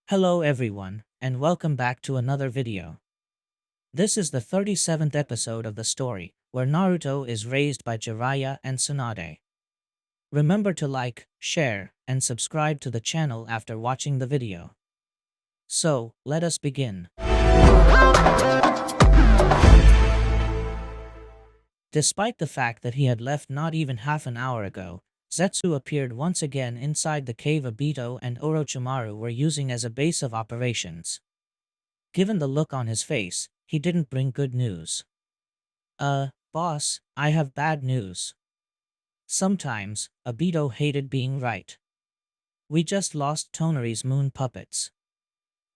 Hello everyone, and welcome back to another video. This is the 37th episode of the story, where Naruto is raised by Jiraiya and Tsunade. Remember to like, share, and subscribe to the channel after watching the video. So, let us begin. Despite the fact that he had left not even half an hour ago, Zetsu appeared once again inside the cave Obito and Orochimaru were using as a base of operations. Given the look on his face, he didn't bring good news. Boss, I have bad news. Sometimes, Obito hated being right. We just lost Tonari's moon puppets.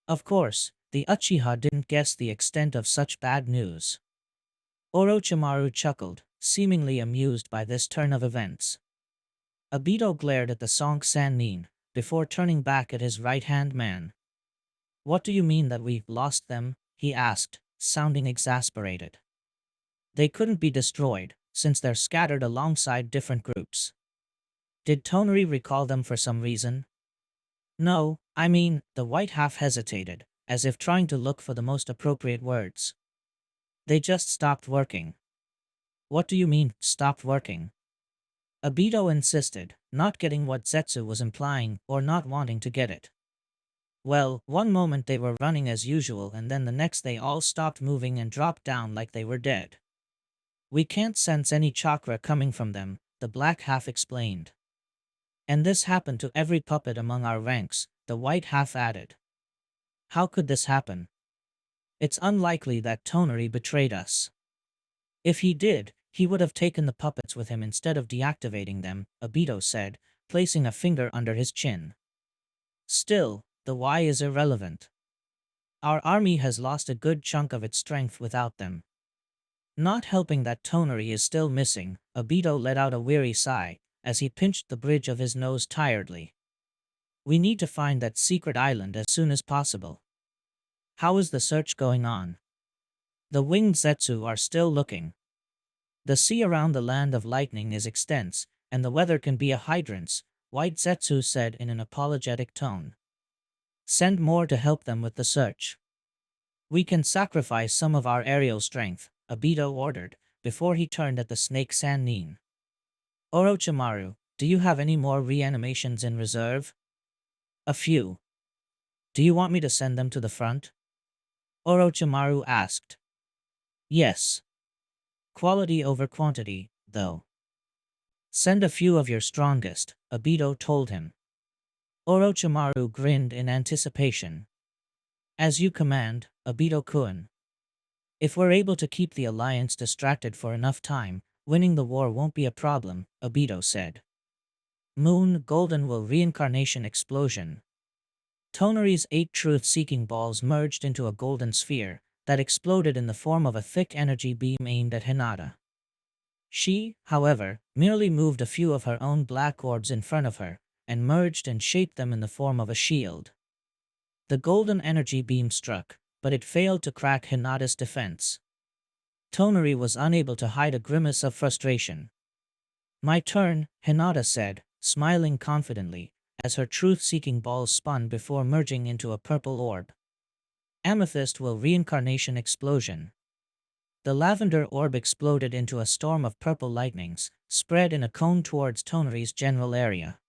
Of course, the Uchiha didn't guess the extent of such bad news. Orochimaru chuckled, seemingly amused by this turn of events. Obito glared at the Song Sannin, before turning back at his right-hand man. What do you mean that we lost them? He asked, sounding exasperated. They couldn't be destroyed, since they're scattered alongside different groups. Did Tonari recall them for some reason? No, I mean, the white half hesitated, as if trying to look for the most appropriate words. They just stopped working. What do you mean, stopped working? Obito insisted, not getting what Zetsu was implying or not wanting to get it. Well, one moment they were running as usual and then the next they all stopped moving and dropped down like they were dead. We can't sense any chakra coming from them, the black half explained. And this happened to every puppet among our ranks, the white half added. How could this happen? It's unlikely that Tonari betrayed us. If he did, he would have taken the puppets with him instead of deactivating them, Obito said, placing a finger under his chin. Still, the why is irrelevant. Our army has lost a good chunk of its strength without them. Not helping that Tonari is still missing, Obito let out a weary sigh, as he pinched the bridge of his nose tiredly. We need to find that secret island as soon as possible. How is the search going on? The winged Zetsu are still looking. The sea around the land of lightning is extensive, and the weather can be a hydrance, White Zetsu said in an apologetic tone. Send more to help them with the search. We can sacrifice some of our aerial strength, Obito ordered, before he turned at the snake Sannin. Orochimaru, do you have any more reanimations in reserve? A few. Do you want me to send them to the front? Orochimaru asked. Yes. Quality over quantity, though. Send a few of your strongest, Obito told him. Orochimaru grinned in anticipation. As you command, Obito-kun. If we're able to keep the alliance distracted for enough time, winning the war won't be a problem, Obito said. Moon Golden will reincarnation explosion. Tonari's 8 truth-seeking balls merged into a golden sphere that exploded in the form of a thick energy beam aimed at Hinata. She, however, merely moved a few of her own black orbs in front of her, and merged and shaped them in the form of a shield. The golden energy beam struck, but it failed to crack Hinata's defense. Tonari was unable to hide a grimace of frustration. My turn, Hinata said, smiling confidently, as her truth-seeking balls spun before merging into a purple orb. Amethyst will reincarnation explosion. The lavender orb exploded into a storm of purple lightnings, spread in a cone towards Tonari's general area.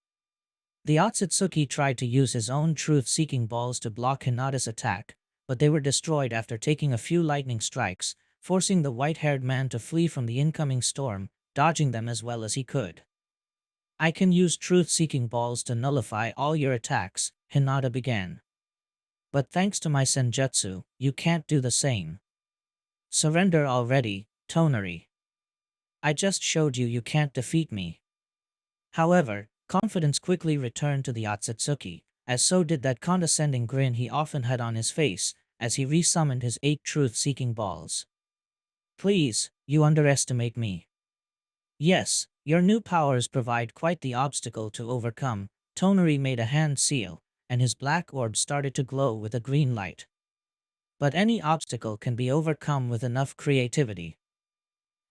The Otsutsuki tried to use his own truth-seeking balls to block Hinata's attack, but they were destroyed after taking a few lightning strikes, forcing the white-haired man to flee from the incoming storm, dodging them as well as he could. I can use truth-seeking balls to nullify all your attacks, Hinata began. But thanks to my senjutsu, you can't do the same. Surrender already, Tonari. I just showed you you can't defeat me. However, confidence quickly returned to the Otsutsuki, as so did that condescending grin he often had on his face, as he resummoned his 8 truth-seeking balls. Please, you underestimate me. Yes, your new powers provide quite the obstacle to overcome. Tonari made a hand seal, and his black orb started to glow with a green light. But any obstacle can be overcome with enough creativity.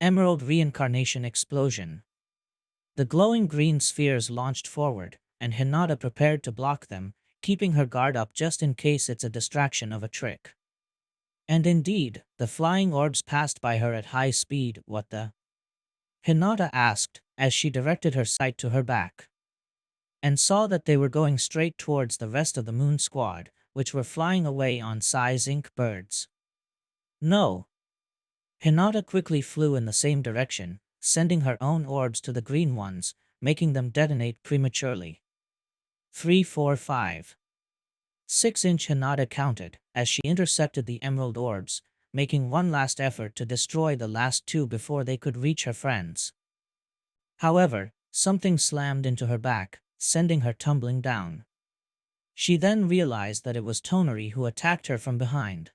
Emerald reincarnation explosion. The glowing green spheres launched forward, and Hinata prepared to block them, keeping her guard up just in case it's a distraction of a trick. And indeed, the flying orbs passed by her at high speed. What the? Hinata asked, as she directed her sight to her back, and saw that they were going straight towards the rest of the Moon Squad, which were flying away on size ink birds. No. Hinata quickly flew in the same direction, sending her own orbs to the green ones, making them detonate prematurely. 3, 4, 5. 6-inch Hinata counted, as she intercepted the emerald orbs, making one last effort to destroy the last two before they could reach her friends. However, something slammed into her back, sending her tumbling down. She then realized that it was Tonari who attacked her from behind.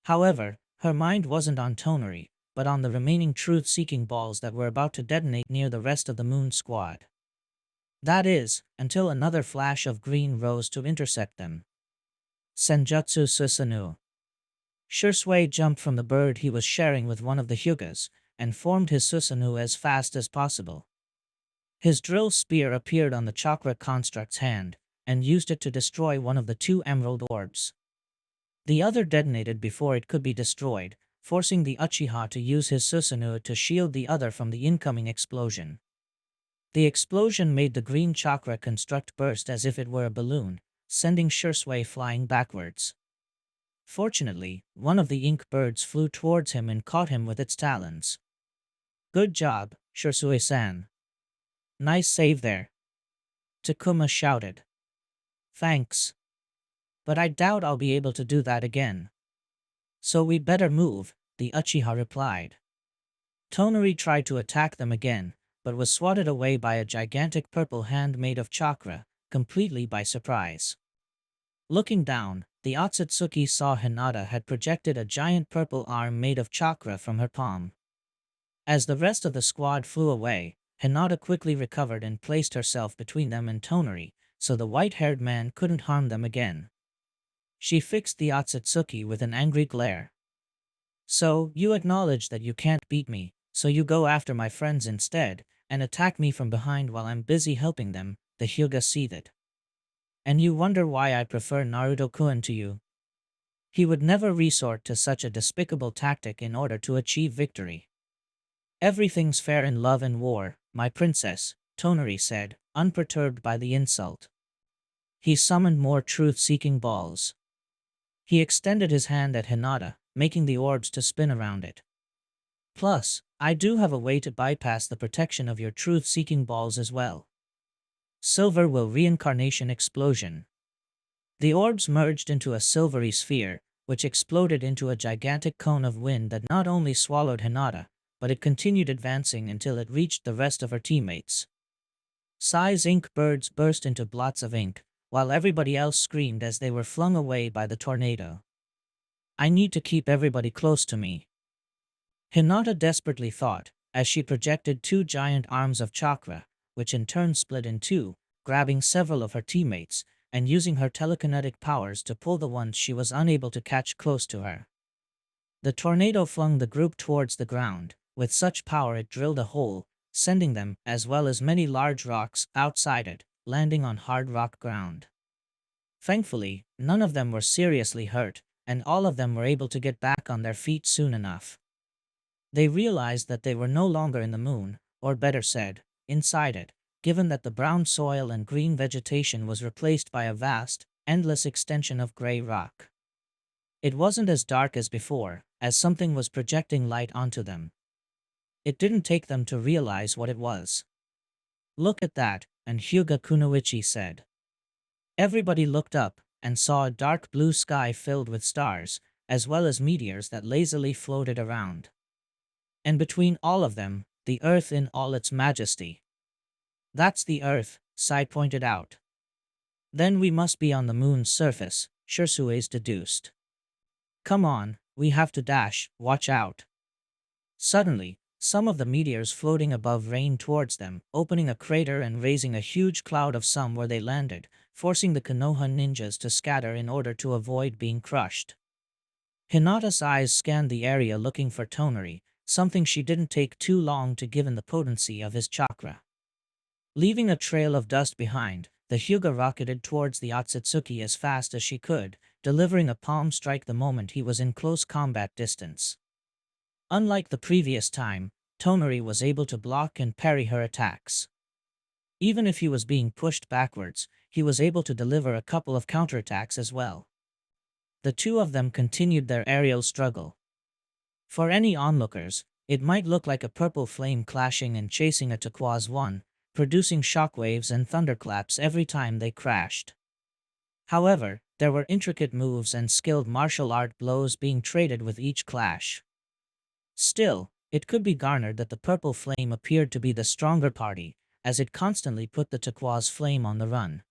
However, her mind wasn't on Tonari, but on the remaining truth-seeking balls that were about to detonate near the rest of the Moon Squad. That is, until another flash of green rose to intercept them. Senjutsu Susanoo. Shursui jumped from the bird he was sharing with one of the Hyugas, and formed his Susanoo as fast as possible. His drill spear appeared on the chakra construct's hand, and used it to destroy one of the two emerald orbs. The other detonated before it could be destroyed, forcing the Uchiha to use his Susanoo to shield the other from the incoming explosion. The explosion made the green chakra construct burst as if it were a balloon, sending Shursui flying backwards. Fortunately, one of the ink birds flew towards him and caught him with its talons. Good job, Shursui-san. Nice save there. Takuma shouted. Thanks. But I doubt I'll be able to do that again. So we better move, the Uchiha replied. Tonari tried to attack them again, but was swatted away by a gigantic purple hand made of chakra, completely by surprise. Looking down, the Otsutsuki saw Hinata had projected a giant purple arm made of chakra from her palm. As the rest of the squad flew away, Hinata quickly recovered and placed herself between them and Tonari, so the white-haired man couldn't harm them again. She fixed the Otsutsuki with an angry glare. So, you acknowledge that you can't beat me, so you go after my friends instead, and attack me from behind while I'm busy helping them, the Hyuga seethed. And you wonder why I prefer Naruto-kun to you? He would never resort to such a despicable tactic in order to achieve victory. Everything's fair in love and war, my princess, Tonari said, unperturbed by the insult. He summoned more truth-seeking balls. He extended his hand at Hinata, making the orbs to spin around it. Plus, I do have a way to bypass the protection of your truth-seeking balls as well. Silver will reincarnation explosion. The orbs merged into a silvery sphere, which exploded into a gigantic cone of wind that not only swallowed Hinata, but it continued advancing until it reached the rest of her teammates. Size ink birds burst into blots of ink, while everybody else screamed as they were flung away by the tornado. I need to keep everybody close to me, Hinata desperately thought, as she projected two giant arms of chakra, which in turn split in two, grabbing several of her teammates, and using her telekinetic powers to pull the ones she was unable to catch close to her. The tornado flung the group towards the ground. With such power it drilled a hole, sending them, as well as many large rocks, outside it, landing on hard rock ground. Thankfully, none of them were seriously hurt, and all of them were able to get back on their feet soon enough. They realized that they were no longer in the moon, or better said, inside it, given that the brown soil and green vegetation was replaced by a vast, endless extension of gray rock. It wasn't as dark as before, as something was projecting light onto them. It didn't take them to realize what it was. Look at that, and Hyuga Kunoichi said. Everybody looked up, and saw a dark blue sky filled with stars, as well as meteors that lazily floated around. And between all of them, the earth in all its majesty. That's the earth, Sai pointed out. Then we must be on the moon's surface, Shursui deduced. Come on, we have to dash, watch out. Suddenly, some of the meteors floating above rained towards them, opening a crater and raising a huge cloud of some where they landed, forcing the Konoha ninjas to scatter in order to avoid being crushed. Hinata's eyes scanned the area looking for Tonari, something she didn't take too long to given the potency of his chakra. Leaving a trail of dust behind, the Hyuga rocketed towards the Otsutsuki as fast as she could, delivering a palm strike the moment he was in close combat distance. Unlike the previous time, Tonari was able to block and parry her attacks. Even if he was being pushed backwards, he was able to deliver a couple of counterattacks as well. The two of them continued their aerial struggle. For any onlookers, it might look like a purple flame clashing and chasing a turquoise one, producing shockwaves and thunderclaps every time they crashed. However, there were intricate moves and skilled martial art blows being traded with each clash. Still, it could be garnered that the purple flame appeared to be the stronger party, as it constantly put the turquoise flame on the run.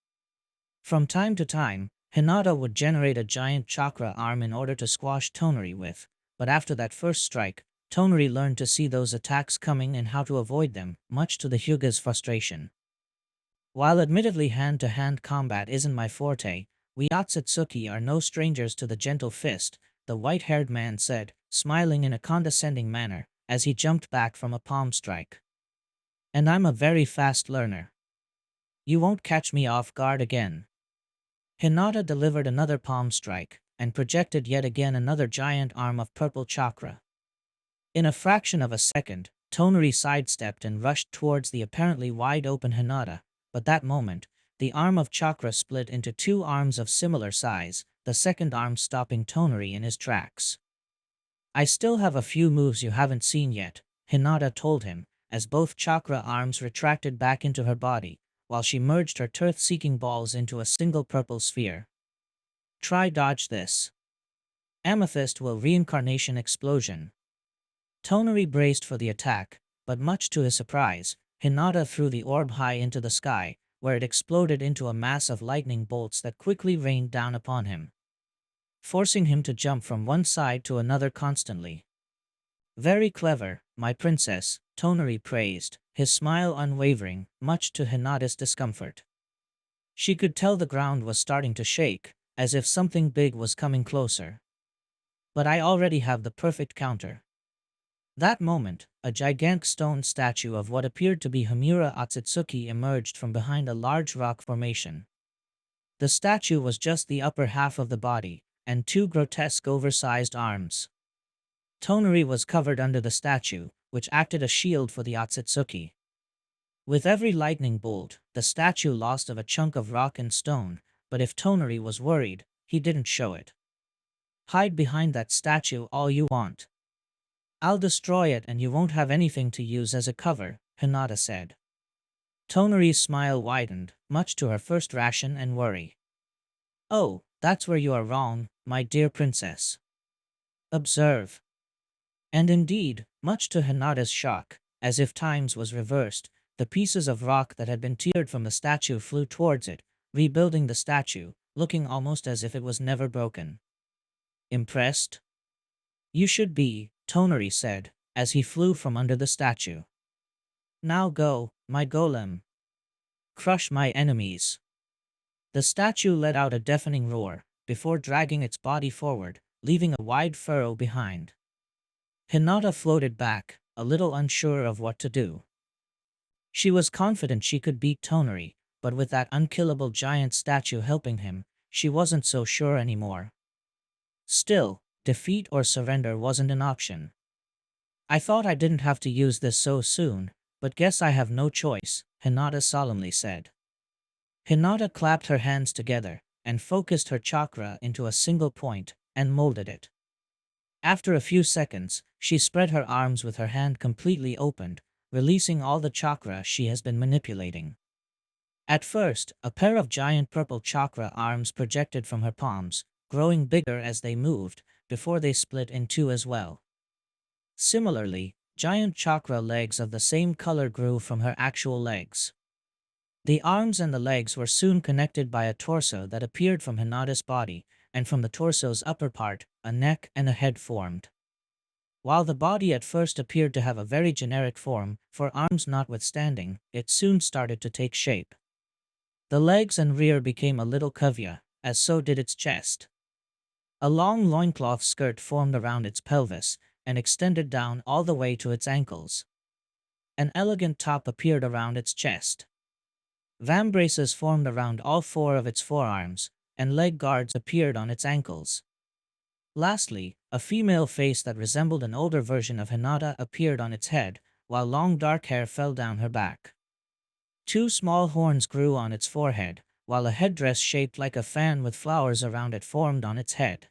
From time to time, Hinata would generate a giant chakra arm in order to squash Tonari with, but after that first strike, Tonari learned to see those attacks coming and how to avoid them, much to the Hyuga's frustration. While admittedly hand-to-hand combat isn't my forte, we Otsutsuki are no strangers to the gentle fist, the white-haired man said, smiling in a condescending manner, as he jumped back from a palm strike. And I'm a very fast learner. You won't catch me off guard again. Hinata delivered another palm strike, and projected yet again another giant arm of purple chakra. In a fraction of a second, Tonari sidestepped and rushed towards the apparently wide-open Hinata, but that moment, the arm of chakra split into two arms of similar size, the second arm stopping Tonari in his tracks. I still have a few moves you haven't seen yet, Hinata told him, as both chakra arms retracted back into her body, while she merged her turf-seeking balls into a single purple sphere. Try dodge this. Amethyst will reincarnation explosion. Tonari braced for the attack, but much to his surprise, Hinata threw the orb high into the sky, where it exploded into a mass of lightning bolts that quickly rained down upon him, forcing him to jump from one side to another constantly. Very clever, my princess, Tonari praised, his smile unwavering, much to Hinata's discomfort. She could tell the ground was starting to shake, as if something big was coming closer. But I already have the perfect counter. That moment, a gigantic stone statue of what appeared to be Hamura Otsutsuki emerged from behind a large rock formation. The statue was just the upper half of the body, and two grotesque oversized arms. Tonari was covered under the statue, which acted as a shield for the Otsutsuki. With every lightning bolt, the statue lost of a chunk of rock and stone, but if Tonari was worried, he didn't show it. Hide behind that statue all you want. I'll destroy it and you won't have anything to use as a cover, Hinata said. Tonari's smile widened, much to her first ration and worry. Oh, that's where you are wrong, my dear princess. Observe. And indeed, much to Hinata's shock, as if times was reversed, the pieces of rock that had been teared from the statue flew towards it, rebuilding the statue, looking almost as if it was never broken. Impressed? You should be, Tonari said, as he flew from under the statue. Now go, my golem. Crush my enemies. The statue let out a deafening roar, before dragging its body forward, leaving a wide furrow behind. Hinata floated back, a little unsure of what to do. She was confident she could beat Tonari, but with that unkillable giant statue helping him, she wasn't so sure anymore. Still, defeat or surrender wasn't an option. I thought I didn't have to use this so soon, but guess I have no choice, Hinata solemnly said. Hinata clapped her hands together, and focused her chakra into a single point, and molded it. After a few seconds, she spread her arms with her hand completely opened, releasing all the chakra she has been manipulating. At first, a pair of giant purple chakra arms projected from her palms, growing bigger as they moved, before they split in two as well. Similarly, giant chakra legs of the same color grew from her actual legs. The arms and the legs were soon connected by a torso that appeared from Hinata's body, and from the torso's upper part, a neck and a head formed. While the body at first appeared to have a very generic form, for arms notwithstanding, it soon started to take shape. The legs and rear became a little curvier, as so did its chest. A long loincloth skirt formed around its pelvis, and extended down all the way to its ankles. An elegant top appeared around its chest. Vambraces formed around all four of its forearms, and leg guards appeared on its ankles. Lastly, a female face that resembled an older version of Hinata appeared on its head, while long dark hair fell down her back. Two small horns grew on its forehead, while a headdress shaped like a fan with flowers around it formed on its head.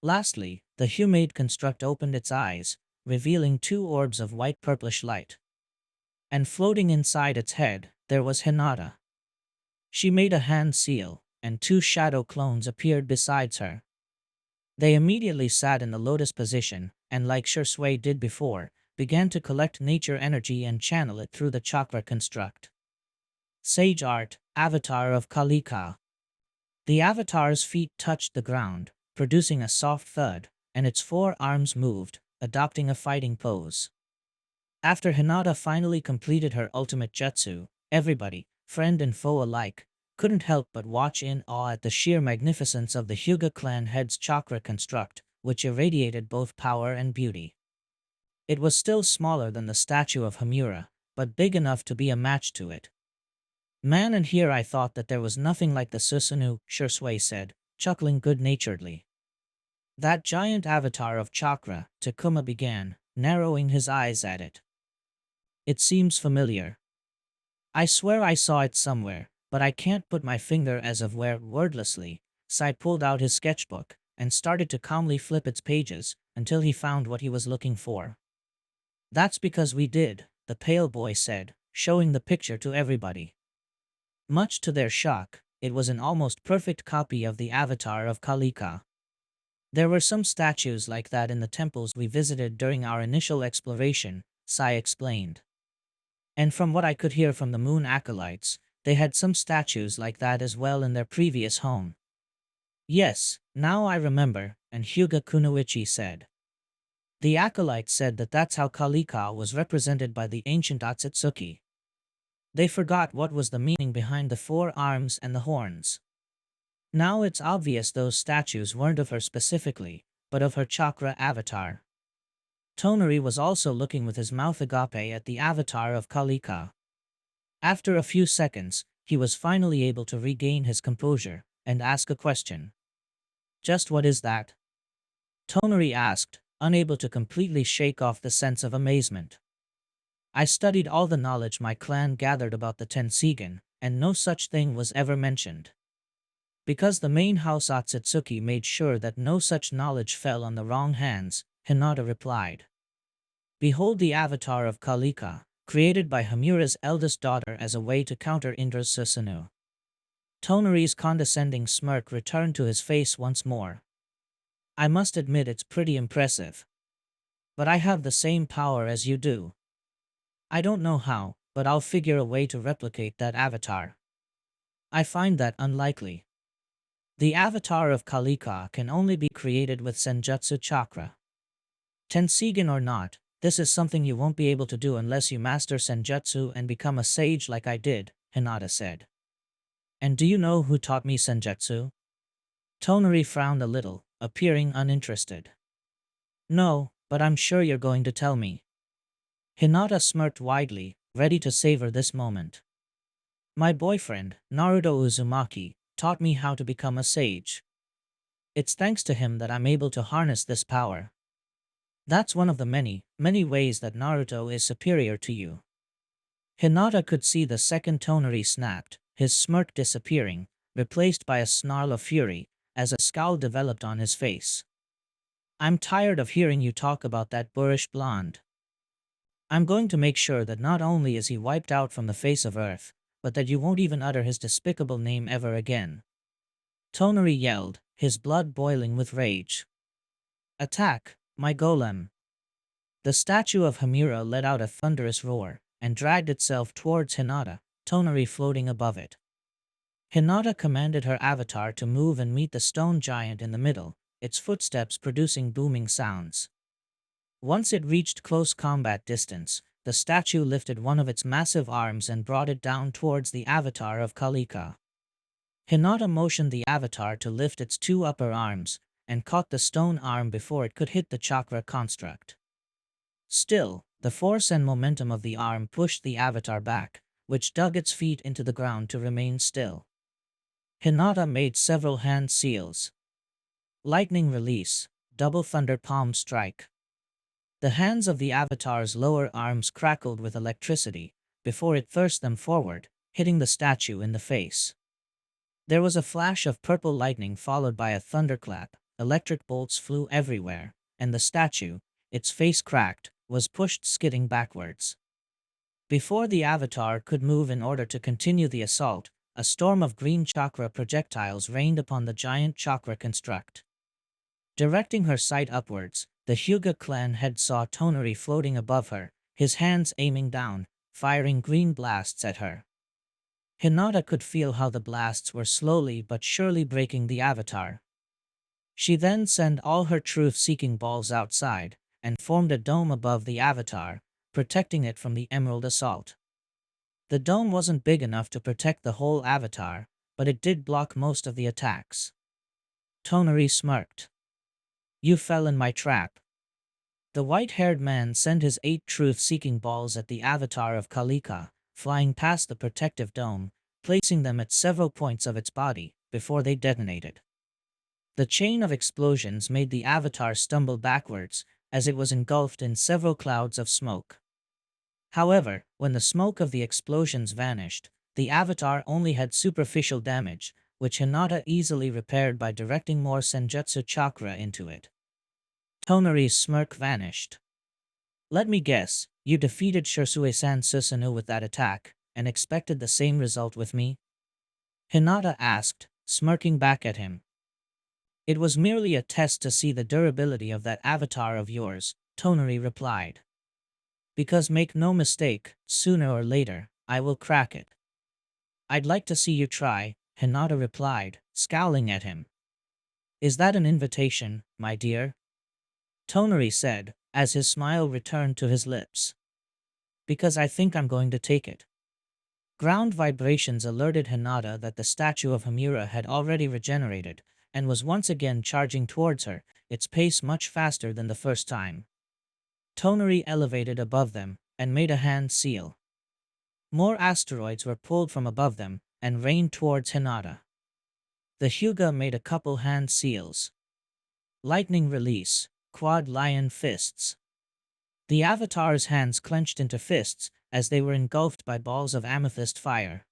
Lastly, the humanoid construct opened its eyes, revealing two orbs of white purplish light. And floating inside its head, there was Hinata. She made a hand seal, and two shadow clones appeared beside her. They immediately sat in the lotus position, and like Shui did before, began to collect nature energy and channel it through the chakra construct. Sage Art, Avatar of Kalika. The avatar's feet touched the ground, producing a soft thud, and its four arms moved, adopting a fighting pose. After Hinata finally completed her ultimate jutsu, everybody, friend and foe alike, couldn't help but watch in awe at the sheer magnificence of the Hyuga clan head's chakra construct, which irradiated both power and beauty. It was still smaller than the statue of Hamura, but big enough to be a match to it. Man, and here I thought that there was nothing like the Susanoo, Shui said, chuckling good-naturedly. That giant avatar of chakra, Takuma began, narrowing his eyes at it. It seems familiar. I swear I saw it somewhere, but I can't put my finger as of where. Wordlessly, Sai pulled out his sketchbook and started to calmly flip its pages until he found what he was looking for. That's because we did, the pale boy said, showing the picture to everybody. Much to their shock, it was an almost perfect copy of the avatar of Kalika. There were some statues like that in the temples we visited during our initial exploration, Sai explained. And from what I could hear from the moon acolytes, they had some statues like that as well in their previous home. Yes, now I remember, and Hyuga Kunoichi said. The acolyte said that that's how Kalika was represented by the ancient Otsutsuki. They forgot what was the meaning behind the four arms and the horns. Now it's obvious those statues weren't of her specifically, but of her chakra avatar. Tonari was also looking with his mouth agape at the avatar of Kalika. After a few seconds, he was finally able to regain his composure and ask a question. Just what is that? Tonari asked, unable to completely shake off the sense of amazement. I studied all the knowledge my clan gathered about the Tenseigan, and no such thing was ever mentioned. Because the main house Otsutsuki made sure that no such knowledge fell on the wrong hands, Hinata replied. Behold the avatar of Kalika, created by Hamura's eldest daughter as a way to counter Indra's Susanoo. Tonari's condescending smirk returned to his face once more. I must admit it's pretty impressive. But I have the same power as you do. I don't know how, but I'll figure a way to replicate that avatar. I find that unlikely. The avatar of Kalika can only be created with Senjutsu chakra. Tenseigan or not, this is something you won't be able to do unless you master Senjutsu and become a sage like I did, Hinata said. And do you know who taught me Senjutsu? Tonari frowned a little, appearing uninterested. No, but I'm sure you're going to tell me. Hinata smirked widely, ready to savor this moment. My boyfriend, Naruto Uzumaki, taught me how to become a sage. It's thanks to him that I'm able to harness this power. That's one of the many, many ways that Naruto is superior to you. Hinata could see the second Tonari snapped, his smirk disappearing, replaced by a snarl of fury, as a scowl developed on his face. I'm tired of hearing you talk about that boorish blonde. I'm going to make sure that not only is he wiped out from the face of Earth, but that you won't even utter his despicable name ever again. Tonari yelled, his blood boiling with rage. Attack, my golem! The statue of Hamura let out a thunderous roar, and dragged itself towards Hinata, Tonari floating above it. Hinata commanded her avatar to move and meet the stone giant in the middle, its footsteps producing booming sounds. Once it reached close combat distance, the statue lifted one of its massive arms and brought it down towards the avatar of Kalika. Hinata motioned the avatar to lift its two upper arms, and caught the stone arm before it could hit the chakra construct. Still, the force and momentum of the arm pushed the avatar back, which dug its feet into the ground to remain still. Hinata made several hand seals. Lightning release, double thunder palm strike. The hands of the avatar's lower arms crackled with electricity before it thrust them forward, hitting the statue in the face. There was a flash of purple lightning followed by a thunderclap. Electric bolts flew everywhere, and the statue, its face cracked, was pushed skidding backwards. Before the avatar could move in order to continue the assault, a storm of green chakra projectiles rained upon the giant chakra construct. Directing her sight upwards, the Hyuga clan head saw Tonari floating above her, his hands aiming down, firing green blasts at her. Hinata could feel how the blasts were slowly but surely breaking the avatar. She then sent all her truth-seeking balls outside, and formed a dome above the avatar, protecting it from the emerald assault. The dome wasn't big enough to protect the whole avatar, but it did block most of the attacks. Tonari smirked. "You fell in my trap." The white-haired man sent his 8 truth-seeking balls at the avatar of Kalika, flying past the protective dome, placing them at several points of its body, before they detonated. The chain of explosions made the avatar stumble backwards, as it was engulfed in several clouds of smoke. However, when the smoke of the explosions vanished, the avatar only had superficial damage, which Hinata easily repaired by directing more Senjutsu chakra into it. Tonari's smirk vanished. "Let me guess, you defeated Shisui-san Susanoo with that attack, and expected the same result with me?" Hinata asked, smirking back at him. "It was merely a test to see the durability of that avatar of yours," Tonari replied. "Because make no mistake, sooner or later, I will crack it." "I'd like to see you try," Hinata replied, scowling at him. "Is that an invitation, my dear?" Tonari said, as his smile returned to his lips. "Because I think I'm going to take it." Ground vibrations alerted Hinata that the statue of Hamura had already regenerated, and was once again charging towards her, its pace much faster than the first time. Tonari elevated above them, and made a hand seal. More asteroids were pulled from above them, and rained towards Hinata. The Hyuga made a couple hand seals. Lightning release, quad lion fists. The avatar's hands clenched into fists, as they were engulfed by balls of amethyst fire.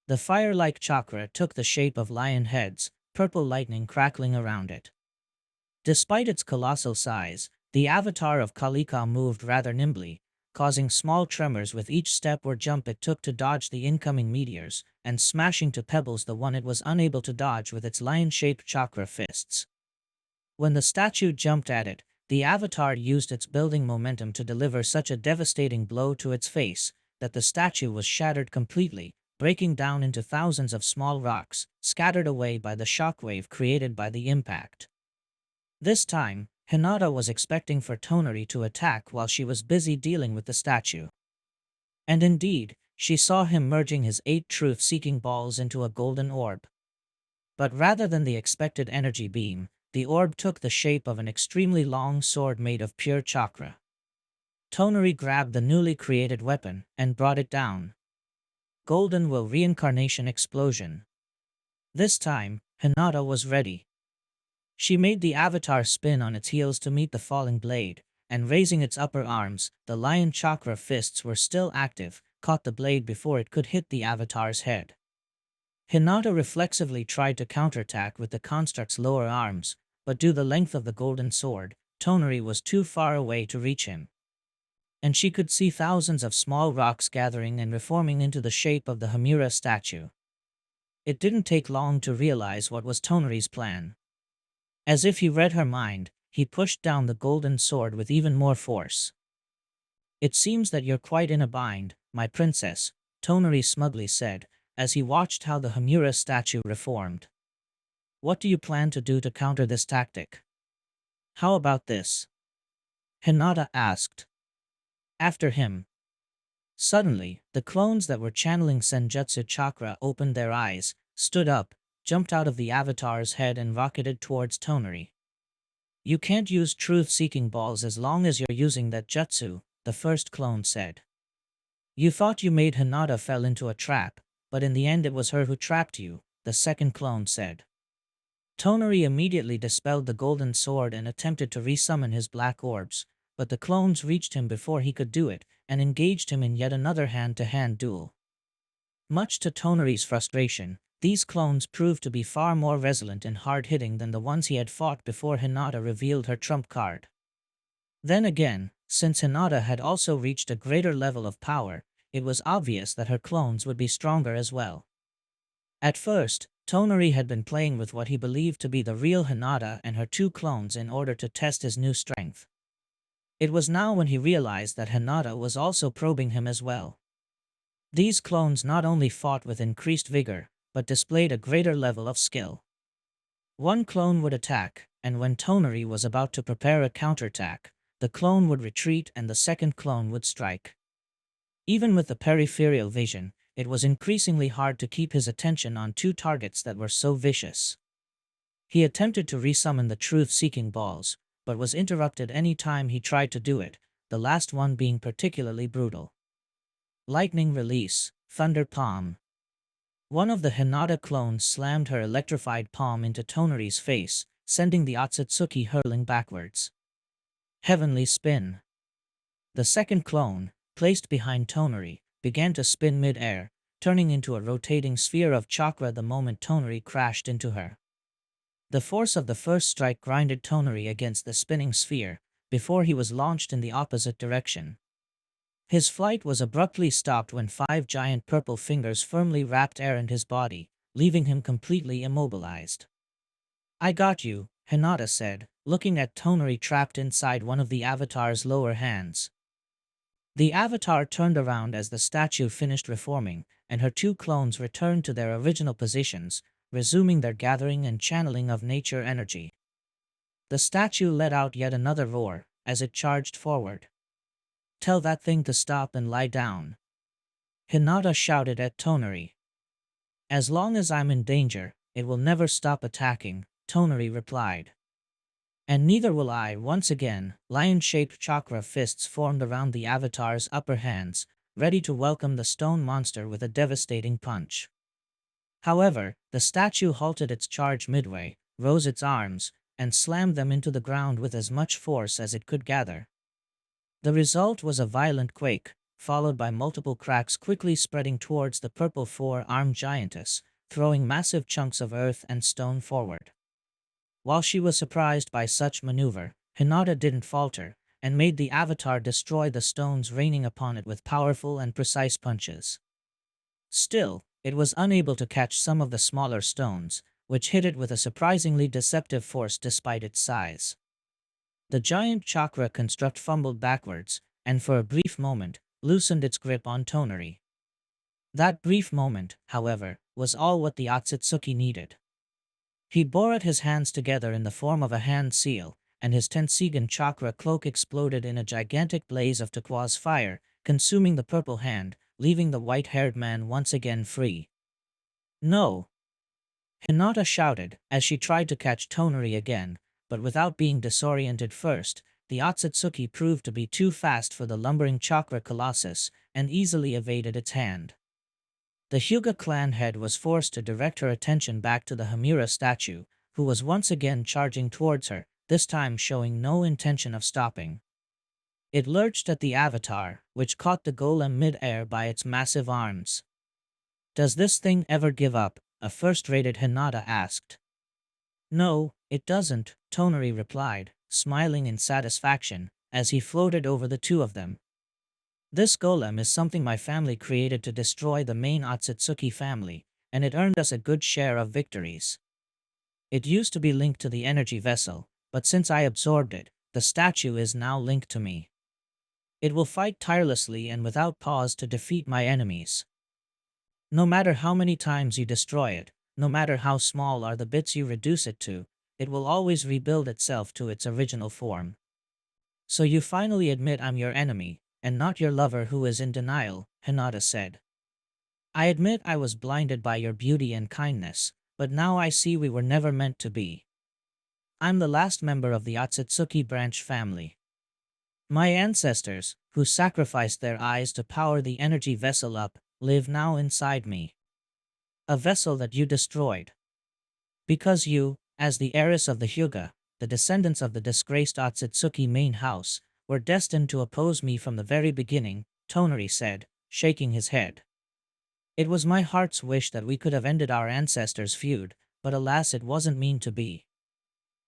The fire-like chakra took the shape of lion heads, purple lightning crackling around it. Despite its colossal size, the avatar of Kalika moved rather nimbly, causing small tremors with each step or jump it took to dodge the incoming meteors, and smashing to pebbles the one it was unable to dodge with its lion-shaped chakra fists. When the statue jumped at it, the avatar used its building momentum to deliver such a devastating blow to its face that the statue was shattered completely, breaking down into thousands of small rocks, scattered away by the shockwave created by the impact. This time, Hinata was expecting for Tonari to attack while she was busy dealing with the statue. And indeed, she saw him merging his 8 truth-seeking balls into a golden orb. But rather than the expected energy beam, the orb took the shape of an extremely long sword made of pure chakra. Tonari grabbed the newly created weapon and brought it down. Golden Will Reincarnation Explosion. This time, Hinata was ready. She made the avatar spin on its heels to meet the falling blade, and raising its upper arms, the lion chakra fists were still active, caught the blade before it could hit the avatar's head. Hinata reflexively tried to counterattack with the construct's lower arms, but due to the length of the golden sword, Tonari was too far away to reach him. And she could see thousands of small rocks gathering and reforming into the shape of the Hamura statue. It didn't take long to realize what was Tonari's plan. As if he read her mind, he pushed down the golden sword with even more force. "It seems that you're quite in a bind, my princess," Tonari smugly said, as he watched how the Hamura statue reformed. "What do you plan to do to counter this tactic?" "How about this?" Hinata asked. "After him." Suddenly, the clones that were channeling Senjutsu chakra opened their eyes, stood up, jumped out of the avatar's head and rocketed towards Tonari. "You can't use truth-seeking balls as long as you're using that jutsu," the first clone said. You thought you made Hinata fell into a trap, but in the end it was her who trapped you, the second clone said. Tonari immediately dispelled the golden sword and attempted to resummon his black orbs, but the clones reached him before he could do it and engaged him in yet another hand-to-hand duel. Much to Tonari's frustration, these clones proved to be far more resilient and hard-hitting than the ones he had fought before Hinata revealed her trump card. Then again, since Hinata had also reached a greater level of power, it was obvious that her clones would be stronger as well. At first, Tonari had been playing with what he believed to be the real Hinata and her two clones in order to test his new strength. It was now when he realized that Hinata was also probing him as well. These clones not only fought with increased vigor, but displayed a greater level of skill. One clone would attack, and when Tonari was about to prepare a counterattack, the clone would retreat and the second clone would strike. Even with the peripheral vision, it was increasingly hard to keep his attention on two targets that were so vicious. He attempted to resummon the truth-seeking balls, but was interrupted any time he tried to do it, the last one being particularly brutal. Lightning release, thunder palm. One of the Hinata clones slammed her electrified palm into Tonari's face, sending the Otsutsuki hurling backwards. Heavenly spin. The second clone, placed behind Tonari, began to spin mid-air, turning into a rotating sphere of chakra the moment Tonari crashed into her. The force of the first strike grinded Tonari against the spinning sphere, before he was launched in the opposite direction. His flight was abruptly stopped when 5 giant purple fingers firmly wrapped around his body, leaving him completely immobilized. "I got you," Hinata said, looking at Tonari trapped inside one of the Avatar's lower hands. The Avatar turned around as the statue finished reforming, and her two clones returned to their original positions, resuming their gathering and channeling of nature energy. The statue let out yet another roar, as it charged forward. "Tell that thing to stop and lie down," Hinata shouted at Tonari. "As long as I'm in danger, it will never stop attacking," Tonari replied. "And neither will I." Once again, lion-shaped chakra fists formed around the Avatar's upper hands, ready to welcome the stone monster with a devastating punch. However, the statue halted its charge midway, rose its arms, and slammed them into the ground with as much force as it could gather. The result was a violent quake, followed by multiple cracks quickly spreading towards the purple four-armed giantess, throwing massive chunks of earth and stone forward. While she was surprised by such maneuver, Hinata didn't falter, and made the Avatar destroy the stones raining upon it with powerful and precise punches. Still, it was unable to catch some of the smaller stones, which hit it with a surprisingly deceptive force despite its size. The giant chakra construct fumbled backwards, and for a brief moment, loosened its grip on Tonari. That brief moment, however, was all what the Otsutsuki needed. He bore at his hands together in the form of a hand seal, and his Tensigan chakra cloak exploded in a gigantic blaze of turquoise fire, consuming the purple hand, leaving the white-haired man once again free. "No!" Hinata shouted, as she tried to catch Tonari again, but without being disoriented first, the Otsutsuki proved to be too fast for the lumbering chakra colossus, and easily evaded its hand. The Hyuga clan head was forced to direct her attention back to the Hamira statue, who was once again charging towards her, this time showing no intention of stopping. It lurched at the Avatar, which caught the golem mid-air by its massive arms. "Does this thing ever give up?" a first-rated Hinata asked. "No, it doesn't," Tonari replied, smiling in satisfaction, as he floated over the two of them. "This golem is something my family created to destroy the main Otsutsuki family, and it earned us a good share of victories. It used to be linked to the energy vessel, but since I absorbed it, the statue is now linked to me. It will fight tirelessly and without pause to defeat my enemies. No matter how many times you destroy it, no matter how small are the bits you reduce it to, it will always rebuild itself to its original form. So you finally admit I'm your enemy, and not your lover who is in denial," Hinata said. "I admit I was blinded by your beauty and kindness, but now I see we were never meant to be. I'm the last member of the Otsutsuki branch family. My ancestors, who sacrificed their eyes to power the energy vessel up, live now inside me. A vessel that you destroyed. Because you, as the heiress of the Hyuga, the descendants of the disgraced Otsutsuki main house, were destined to oppose me from the very beginning, Tonari said, shaking his head. It was my heart's wish that we could have ended our ancestors' feud, but alas it wasn't mean to be.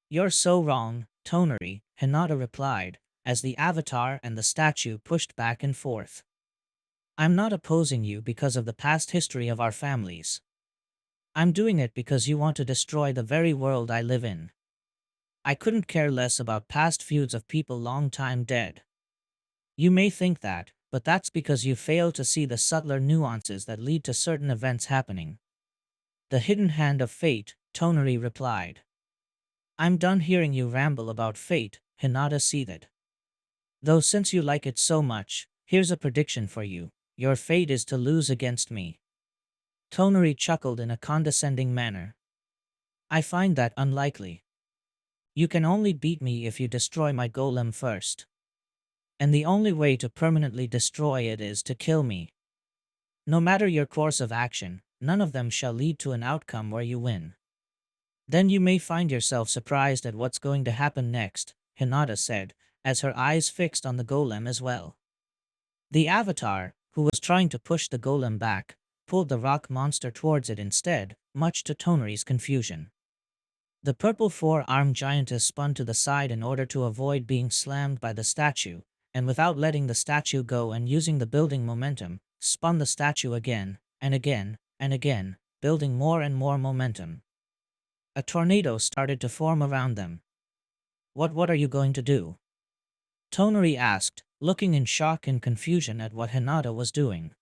You're so wrong, Tonari, Hinata replied, as the avatar and the statue pushed back and forth. I'm not opposing you because of the past history of our families. I'm doing it because you want to destroy the very world I live in. I couldn't care less about past feuds of people long time dead. You may think that, but that's because you fail to see the subtler nuances that lead to certain events happening. The hidden hand of fate, Tonari replied. I'm done hearing you ramble about fate, Hinata seethed. Though since you like it so much, here's a prediction for you. Your fate is to lose against me. Tonari chuckled in a condescending manner. I find that unlikely. You can only beat me if you destroy my golem first. And the only way to permanently destroy it is to kill me. No matter your course of action, none of them shall lead to an outcome where you win. Then you may find yourself surprised at what's going to happen next, Hinata said, as her eyes fixed on the golem as well. The avatar, who was trying to push the golem back, pulled the rock monster towards it instead, much to Tonari's confusion. The purple four-armed giantess spun to the side in order to avoid being slammed by the statue, and without letting the statue go and using the building momentum, spun the statue again, and again, and again, building more and more momentum. A tornado started to form around them. What are you going to do? Tonari asked, looking in shock and confusion at what Hinata was doing.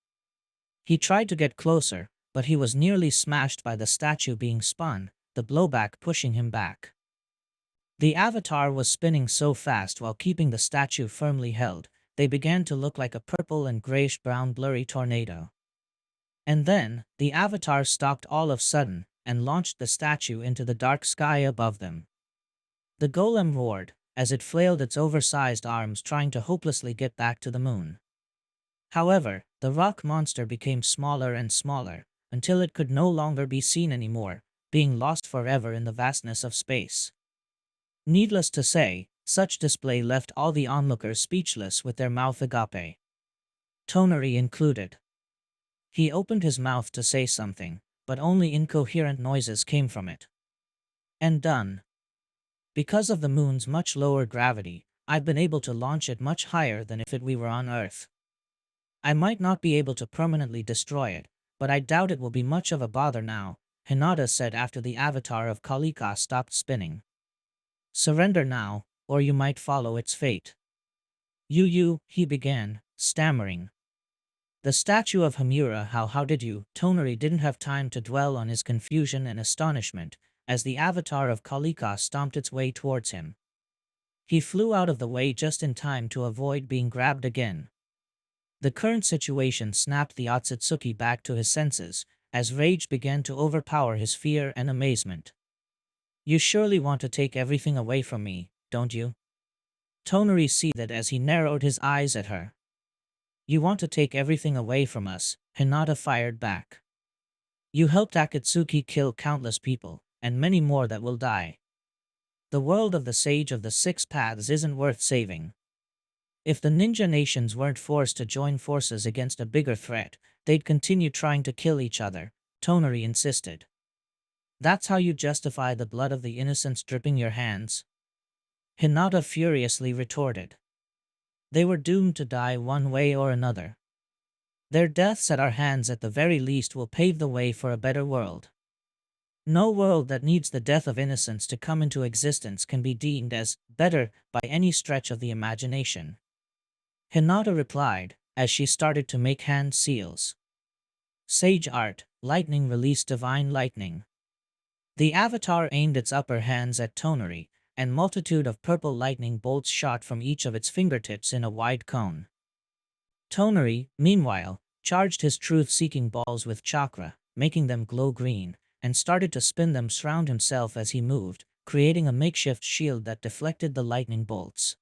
He tried to get closer, but he was nearly smashed by the statue being spun, the blowback pushing him back. The avatar was spinning so fast while keeping the statue firmly held, they began to look like a purple and grayish-brown blurry tornado. And then, the avatar stopped all of a sudden, and launched the statue into the dark sky above them. The golem roared, as it flailed its oversized arms trying to hopelessly get back to the moon. However, the rock monster became smaller and smaller, until it could no longer be seen anymore, being lost forever in the vastness of space. Needless to say, such display left all the onlookers speechless with their mouth agape. Tonari included. He opened his mouth to say something, but only incoherent noises came from it. And done. Because of the moon's much lower gravity, I've been able to launch it much higher than if we were on Earth. I might not be able to permanently destroy it, but I doubt it will be much of a bother now, Hinata said after the avatar of Kalika stopped spinning. Surrender now, or you might follow its fate. He began, stammering. The statue of Hamura, how did you? Tonari didn't have time to dwell on his confusion and astonishment, as the avatar of Kalika stomped its way towards him. He flew out of the way just in time to avoid being grabbed again. The current situation snapped the Otsutsuki back to his senses, as rage began to overpower his fear and amazement. You surely want to take everything away from me, don't you? Tonari seethed as he narrowed his eyes at her. You want to take everything away from us, Hinata fired back. You helped Akatsuki kill countless people, and many more that will die. The world of the Sage of the Six Paths isn't worth saving. If the ninja nations weren't forced to join forces against a bigger threat, they'd continue trying to kill each other, Tonari insisted. That's how you justify the blood of the innocents dripping your hands? Hinata furiously retorted. They were doomed to die one way or another. Their deaths at our hands at the very least will pave the way for a better world. No world that needs the death of innocents to come into existence can be deemed as better by any stretch of the imagination. Hinata replied, as she started to make hand seals. Sage art, lightning release divine lightning. The avatar aimed its upper hands at Tonari, and multitude of purple lightning bolts shot from each of its fingertips in a wide cone. Tonari, meanwhile, charged his truth-seeking balls with chakra, making them glow green, and started to spin them around himself as he moved, creating a makeshift shield that deflected the lightning bolts.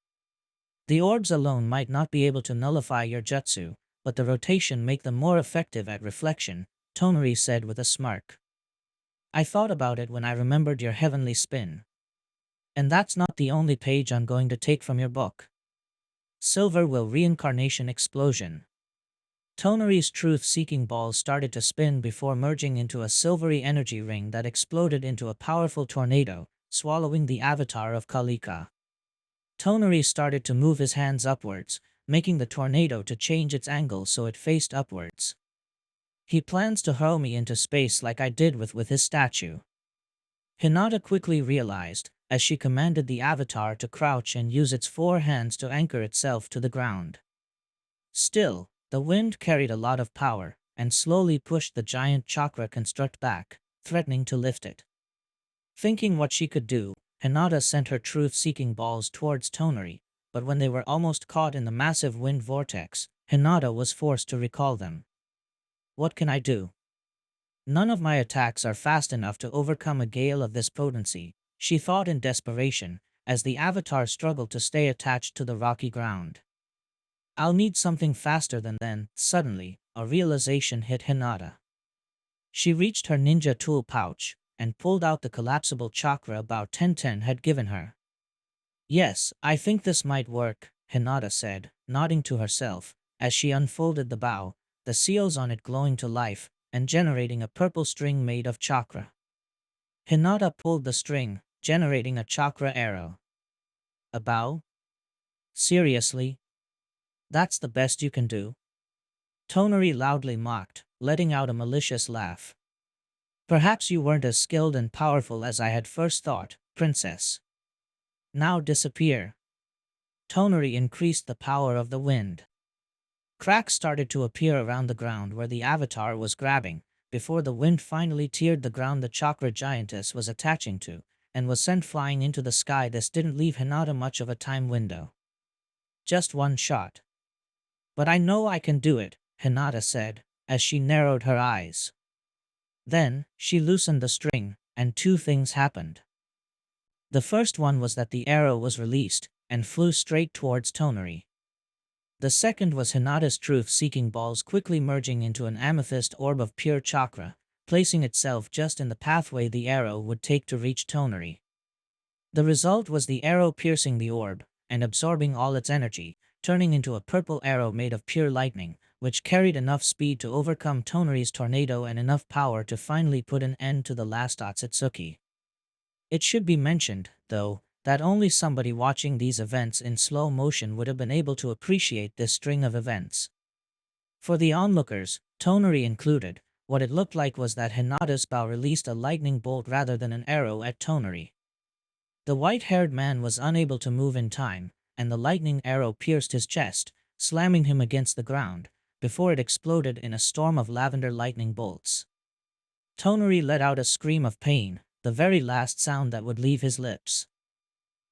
The orbs alone might not be able to nullify your jutsu, but the rotation make them more effective at reflection, Tonari said with a smirk. I thought about it when I remembered your heavenly spin. And that's not the only page I'm going to take from your book. Silver will reincarnation explosion. Tonari's truth-seeking ball started to spin before merging into a silvery energy ring that exploded into a powerful tornado, swallowing the avatar of Kalika. Tonari started to move his hands upwards, making the tornado to change its angle so it faced upwards. He plans to hurl me into space like I did with his statue. Hinata quickly realized, as she commanded the avatar to crouch and use its 4 hands to anchor itself to the ground. Still, the wind carried a lot of power, and slowly pushed the giant chakra construct back, threatening to lift it. Thinking what she could do, Hinata sent her truth-seeking balls towards Tonari, but when they were almost caught in the massive wind vortex, Hinata was forced to recall them. What can I do? None of my attacks are fast enough to overcome a gale of this potency, she thought in desperation, as the avatar struggled to stay attached to the rocky ground. I'll need something faster than then. Suddenly, a realization hit Hinata. She reached her ninja tool pouch, and pulled out the collapsible chakra about Tenten had given her. Yes, I think this might work, Hinata said, nodding to herself, as she unfolded the bow, the seals on it glowing to life, and generating a purple string made of chakra. Hinata pulled the string, generating a chakra arrow. A bow? Seriously? That's the best you can do? Tonari loudly mocked, letting out a malicious laugh. Perhaps you weren't as skilled and powerful as I had first thought, princess. Now disappear. Tonari increased the power of the wind. Cracks started to appear around the ground where the avatar was grabbing, before the wind finally teared the ground the chakra giantess was attaching to, and was sent flying into the sky. This didn't leave Hinata much of a time window. Just one shot. But I know I can do it, Hinata said, as she narrowed her eyes. Then, she loosened the string, and 2 things happened. The first one was that the arrow was released, and flew straight towards Tonari. The second was Hinata's truth-seeking balls quickly merging into an amethyst orb of pure chakra, placing itself just in the pathway the arrow would take to reach Tonari. The result was the arrow piercing the orb, and absorbing all its energy, turning into a purple arrow made of pure lightning, which carried enough speed to overcome Tonari's tornado and enough power to finally put an end to the last Otsutsuki. It should be mentioned, though, that only somebody watching these events in slow motion would have been able to appreciate this string of events. For the onlookers, Tonari included, what it looked like was that Hinata's bow released a lightning bolt rather than an arrow at Tonari. The white-haired man was unable to move in time, and the lightning arrow pierced his chest, slamming him against the ground, before it exploded in a storm of lavender lightning bolts. Tonari let out a scream of pain, the very last sound that would leave his lips.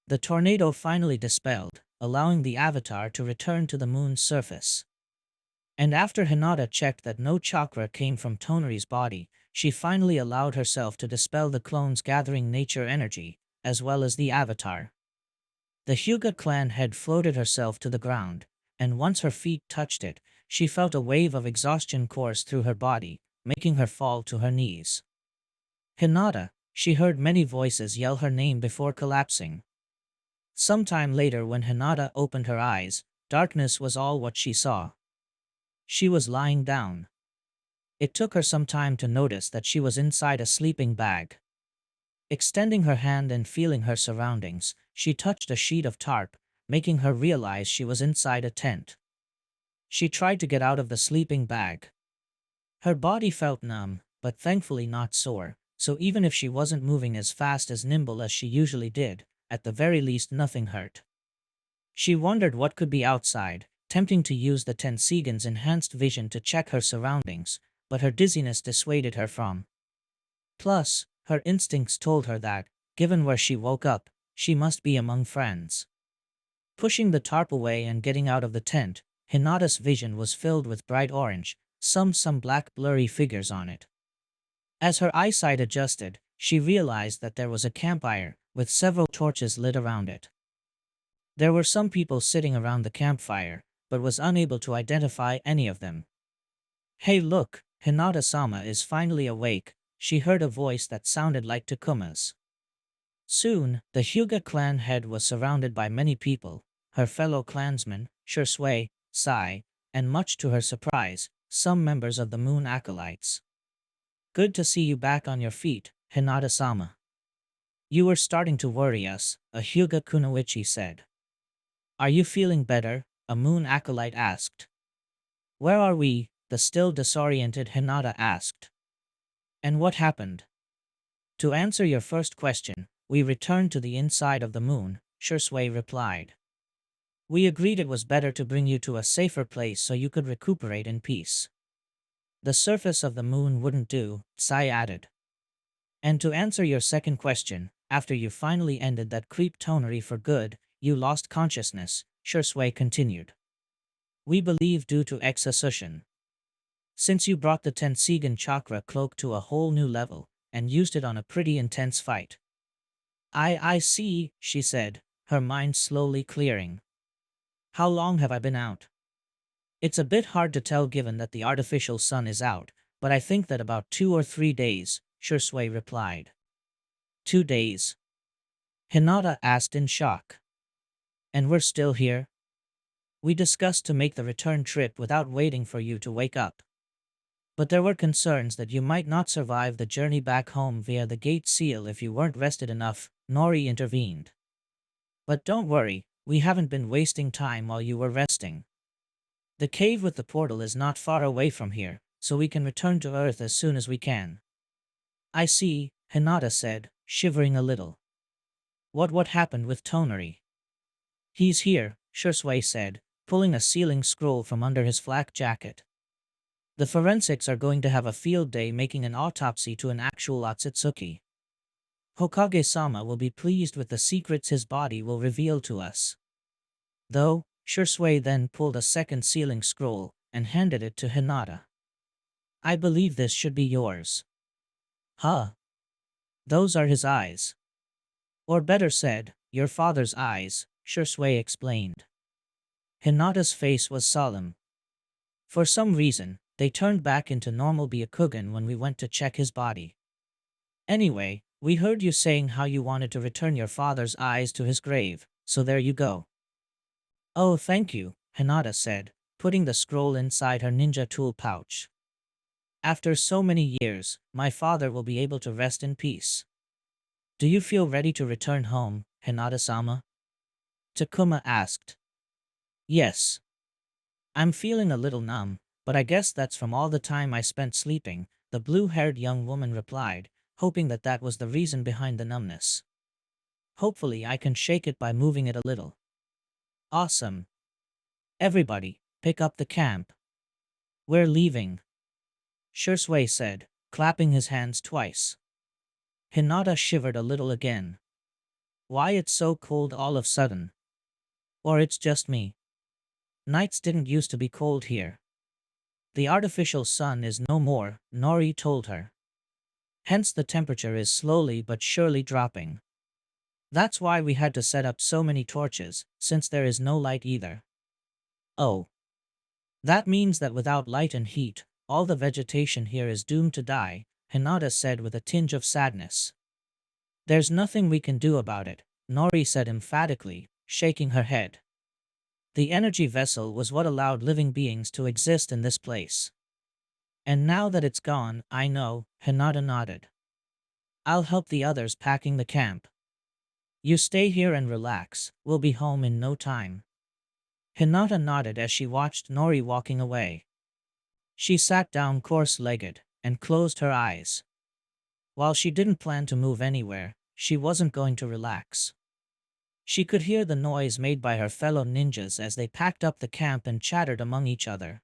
The tornado finally dispelled, allowing the avatar to return to the moon's surface. And after Hinata checked that no chakra came from Tonari's body, she finally allowed herself to dispel the clone's gathering nature energy, as well as the avatar. The Hyuga clan had floated herself to the ground, and once her feet touched it, she felt a wave of exhaustion course through her body, making her fall to her knees. Hinata, she heard many voices yell her name before collapsing. Sometime later when Hinata opened her eyes, darkness was all what she saw. She was lying down. It took her some time to notice that she was inside a sleeping bag. Extending her hand and feeling her surroundings, she touched a sheet of tarp, making her realize she was inside a tent. She tried to get out of the sleeping bag. Her body felt numb, but thankfully not sore, so even if she wasn't moving as fast as nimble as she usually did, at the very least nothing hurt. She wondered what could be outside, tempting to use the Tensegan's enhanced vision to check her surroundings, but her dizziness dissuaded her from. Plus, her instincts told her that, given where she woke up, she must be among friends. Pushing the tarp away and getting out of the tent, Hinata's vision was filled with bright orange, some black blurry figures on it. As her eyesight adjusted, she realized that there was a campfire, with several torches lit around it. There were some people sitting around the campfire, but was unable to identify any of them. Hey look, Hinata-sama is finally awake, she heard a voice that sounded like Takuma's. Soon, the Hyuga clan head was surrounded by many people, her fellow clansmen, Shursui, Sai, and much to her surprise, some members of the Moon Acolytes. Good to see you back on your feet, Hinata-sama. You were starting to worry us, a Hyuga kunoichi said. Are you feeling better? A Moon Acolyte asked. Where are we? The still disoriented Hinata asked. And what happened? To answer your first question, we returned to the inside of the moon, Shursui replied. We agreed it was better to bring you to a safer place so you could recuperate in peace. The surface of the moon wouldn't do, Sai added. And to answer your second question, after you finally ended that creep tonery for good, you lost consciousness, Shursui continued. We believe due to exhaustion. Since you brought the Tensigan chakra cloak to a whole new level, and used it on a pretty intense fight. I see, she said, her mind slowly clearing. How long have I been out? It's a bit hard to tell given that the artificial sun is out, but I think that about 2 or 3 days, Shursui replied. 2 days? Hinata asked in shock. And we're still here? We discussed to make the return trip without waiting for you to wake up. But there were concerns that you might not survive the journey back home via the gate seal if you weren't rested enough, Nori intervened. But don't worry, we haven't been wasting time while you were resting. The cave with the portal is not far away from here, so we can return to Earth as soon as we can. I see, Hinata said, shivering a little. What happened with Toneri? He's here, Shursui said, pulling a sealing scroll from under his flak jacket. The forensics are going to have a field day making an autopsy to an actual Otsutsuki. Hokage-sama will be pleased with the secrets his body will reveal to us. Though, Shursui then pulled a second sealing scroll and handed it to Hinata. I believe this should be yours. Huh? Those are his eyes. Or better said, your father's eyes, Shursui explained. Hinata's face was solemn. For some reason, they turned back into normal Byakugan when we went to check his body. Anyway, we heard you saying how you wanted to return your father's eyes to his grave, so there you go. Oh, thank you, Hinata said, putting the scroll inside her ninja tool pouch. After so many years, my father will be able to rest in peace. Do you feel ready to return home, Hinata-sama? Takuma asked. Yes. I'm feeling a little numb, but I guess that's from all the time I spent sleeping, the blue-haired young woman replied, hoping that that was the reason behind the numbness. Hopefully I can shake it by moving it a little. Awesome. Everybody, pick up the camp. We're leaving. Shursui said, clapping his hands twice. Hinata shivered a little again. Why it's so cold all of a sudden? Or it's just me. Nights didn't used to be cold here. The artificial sun is no more, Nori told her. Hence the temperature is slowly but surely dropping. That's why we had to set up so many torches, since there is no light either. Oh. That means that without light and heat, all the vegetation here is doomed to die, Hinata said with a tinge of sadness. There's nothing we can do about it, Nori said emphatically, shaking her head. The energy vessel was what allowed living beings to exist in this place. And now that it's gone, I know, Hinata nodded. I'll help the others packing the camp. You stay here and relax, we'll be home in no time. Hinata nodded as she watched Nori walking away. She sat down coarse-legged and closed her eyes. While she didn't plan to move anywhere, she wasn't going to relax. She could hear the noise made by her fellow ninjas as they packed up the camp and chattered among each other.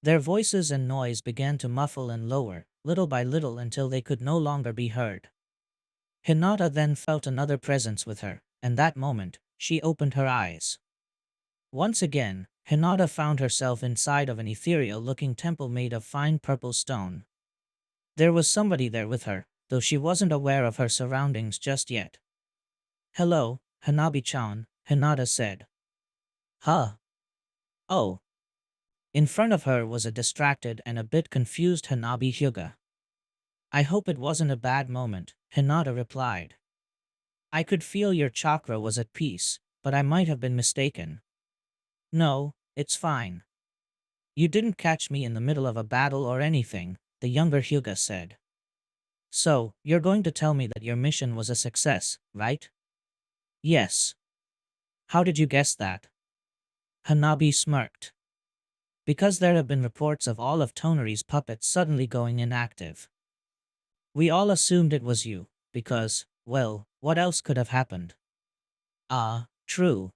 Their voices and noise began to muffle and lower, little by little until they could no longer be heard. Hinata then felt another presence with her, and that moment, she opened her eyes. Once again, Hinata found herself inside of an ethereal-looking temple made of fine purple stone. There was somebody there with her, though she wasn't aware of her surroundings just yet. Hello, Hanabi-chan, Hinata said. Huh? Oh. In front of her was a distracted and a bit confused Hanabi Hyuga. I hope it wasn't a bad moment, Hinata replied. I could feel your chakra was at peace, but I might have been mistaken. No, it's fine. You didn't catch me in the middle of a battle or anything, the younger Hyuga said. So, you're going to tell me that your mission was a success, right? Yes. How did you guess that? Hanabi smirked. Because there have been reports of all of Tonari's puppets suddenly going inactive. We all assumed it was you, because, well, what else could have happened? Ah, true.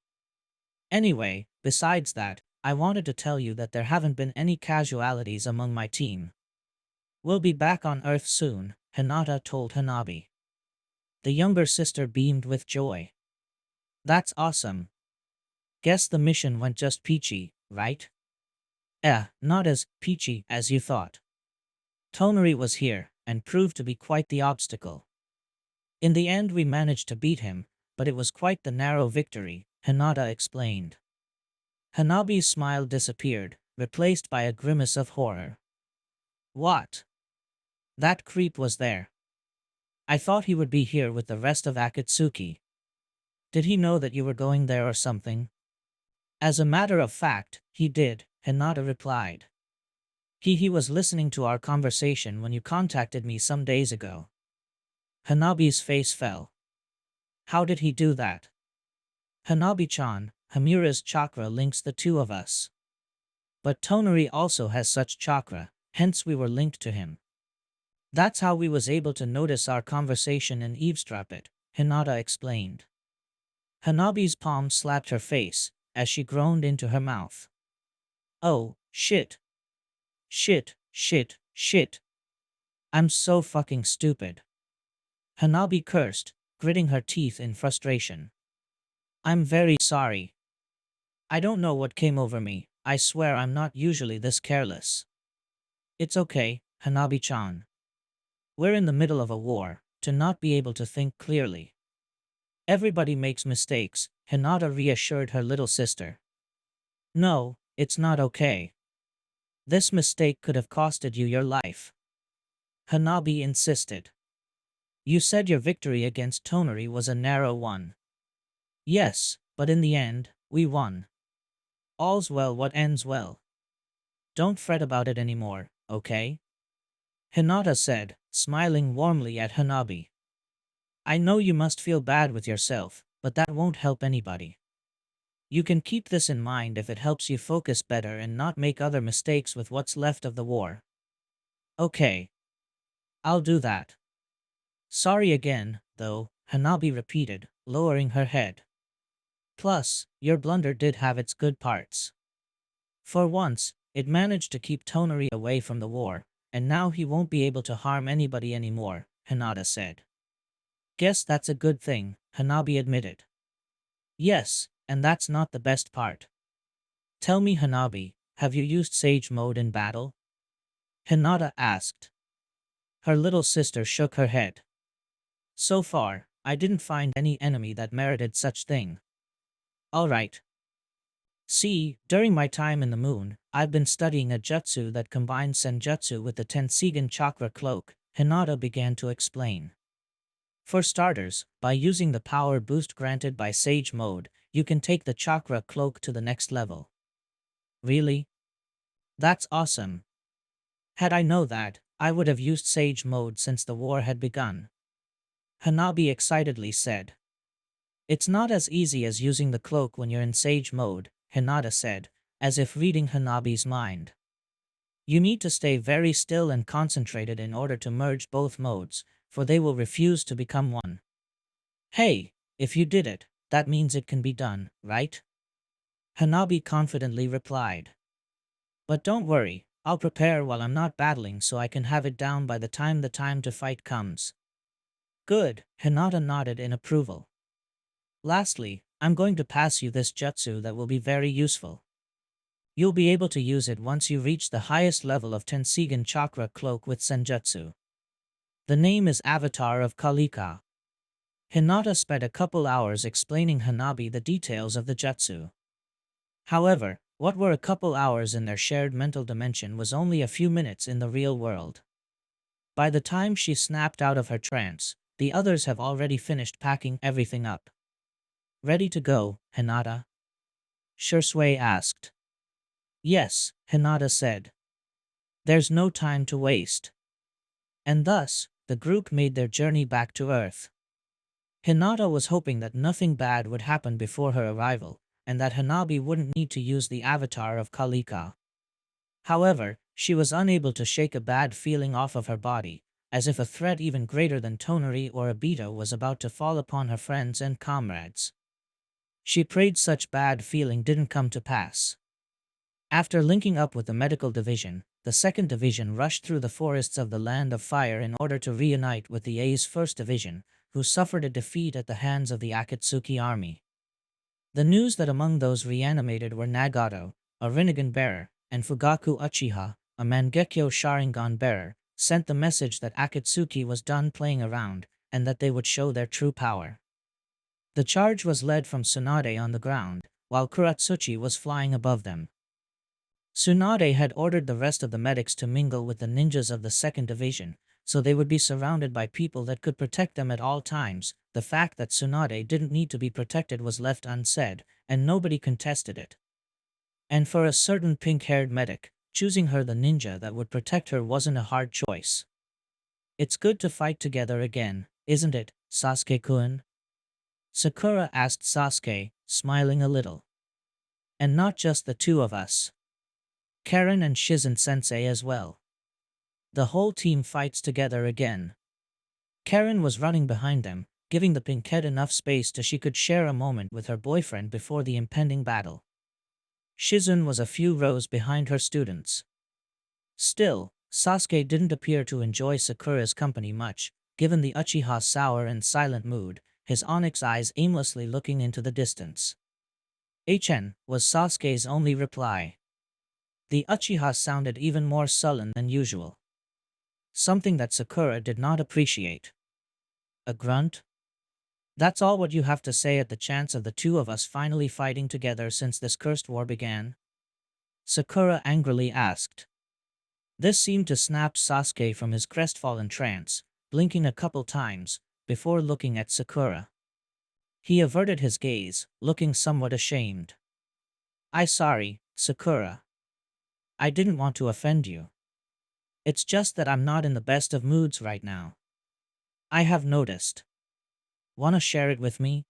Anyway, besides that, I wanted to tell you that there haven't been any casualties among my team. We'll be back on Earth soon, Hinata told Hanabi. The younger sister beamed with joy. That's awesome. Guess the mission went just peachy, right? Not as peachy as you thought. Tonari was here, and proved to be quite the obstacle. In the end we managed to beat him, but it was quite the narrow victory, Hinata explained. Hanabi's smile disappeared, replaced by a grimace of horror. What? That creep was there. I thought he would be here with the rest of Akatsuki. Did he know that you were going there or something? As a matter of fact, he did, Hinata replied. He was listening to our conversation when you contacted me some days ago. Hanabi's face fell. How did he do that? Hanabi-chan, Hamura's chakra links the two of us. But Tonari also has such chakra, hence we were linked to him. That's how we was able to notice our conversation and eavesdrop it, Hinata explained. Hanabi's palm slapped her face, as she groaned into her mouth. Oh, shit. Shit, shit, shit. I'm so fucking stupid. Hanabi cursed, gritting her teeth in frustration. I'm very sorry. I don't know what came over me, I swear I'm not usually this careless. It's okay, Hanabi-chan. We're in the middle of a war, to not be able to think clearly. Everybody makes mistakes, Hinata reassured her little sister. No, it's not okay. This mistake could have costed you your life. Hanabi insisted. You said your victory against Tonari was a narrow one. Yes, but in the end, we won. All's well what ends well. Don't fret about it anymore, okay? Hinata said, smiling warmly at Hanabi. I know you must feel bad with yourself, but that won't help anybody. You can keep this in mind if it helps you focus better and not make other mistakes with what's left of the war. Okay. I'll do that. Sorry again, though, Hanabi repeated, lowering her head. Plus, your blunder did have its good parts. For once, it managed to keep Tonari away from the war, and now he won't be able to harm anybody anymore, Hinata said. Guess that's a good thing, Hanabi admitted. Yes, and that's not the best part. Tell me, Hanabi, have you used Sage Mode in battle? Hinata asked. Her little sister shook her head. So far, I didn't find any enemy that merited such thing. Alright. See, during my time in the moon, I've been studying a jutsu that combines senjutsu with the Tensigen chakra cloak, Hinata began to explain. For starters, by using the power boost granted by Sage Mode, you can take the chakra cloak to the next level. Really? That's awesome. Had I known that, I would have used Sage Mode since the war had begun. Hanabi excitedly said. It's not as easy as using the cloak when you're in Sage Mode, Hinata said, as if reading Hanabi's mind. You need to stay very still and concentrated in order to merge both modes, for they will refuse to become one. Hey, if you did it, that means it can be done, right? Hanabi confidently replied. But don't worry, I'll prepare while I'm not battling so I can have it down by the time to fight comes. Good, Hinata nodded in approval. Lastly, I'm going to pass you this jutsu that will be very useful. You'll be able to use it once you reach the highest level of Tensigen Chakra Cloak with Senjutsu. The name is Avatar of Kalika. Hinata spent a couple hours explaining Hanabi the details of the jutsu. However, what were a couple hours in their shared mental dimension was only a few minutes in the real world. By the time she snapped out of her trance, the others have already finished packing everything up. Ready to go, Hinata? Shursui asked. Yes, Hinata said. There's no time to waste. And thus, the group made their journey back to Earth. Hinata was hoping that nothing bad would happen before her arrival, and that Hanabi wouldn't need to use the avatar of Kalika. However, she was unable to shake a bad feeling off of her body, as if a threat even greater than Tonari or Obito was about to fall upon her friends and comrades. She prayed such bad feeling didn't come to pass. After linking up with the medical division, the second division rushed through the forests of the Land of Fire in order to reunite with the A's first division, who suffered a defeat at the hands of the Akatsuki army. The news that among those reanimated were Nagato, a Rinnegan bearer, and Fugaku Uchiha, a Mangekyo Sharingan bearer, sent the message that Akatsuki was done playing around, and that they would show their true power. The charge was led from Tsunade on the ground, while Kuratsuchi was flying above them. Tsunade had ordered the rest of the medics to mingle with the ninjas of the second division, so they would be surrounded by people that could protect them at all times. The fact that Tsunade didn't need to be protected was left unsaid, and nobody contested it. And for a certain pink-haired medic, choosing her the ninja that would protect her wasn't a hard choice. It's good to fight together again, isn't it, Sasuke-kun? Sakura asked Sasuke, smiling a little. And not just the two of us. Karen and Shizen-sensei as well. The whole team fights together again. Karen was running behind them, giving the pinkhead enough space so she could share a moment with her boyfriend before the impending battle. Shizun was a few rows behind her students. Still, Sasuke didn't appear to enjoy Sakura's company much, given the Uchiha's sour and silent mood, his onyx eyes aimlessly looking into the distance. "HN," was Sasuke's only reply. The Uchiha sounded even more sullen than usual. Something that Sakura did not appreciate. A grunt? That's all what you have to say at the chance of the two of us finally fighting together since this cursed war began? Sakura angrily asked. This seemed to snap Sasuke from his crestfallen trance, blinking a couple times, before looking at Sakura. He averted his gaze, looking somewhat ashamed. Sorry, Sakura. I didn't want to offend you. It's just that I'm not in the best of moods right now. I have noticed. Wanna share it with me?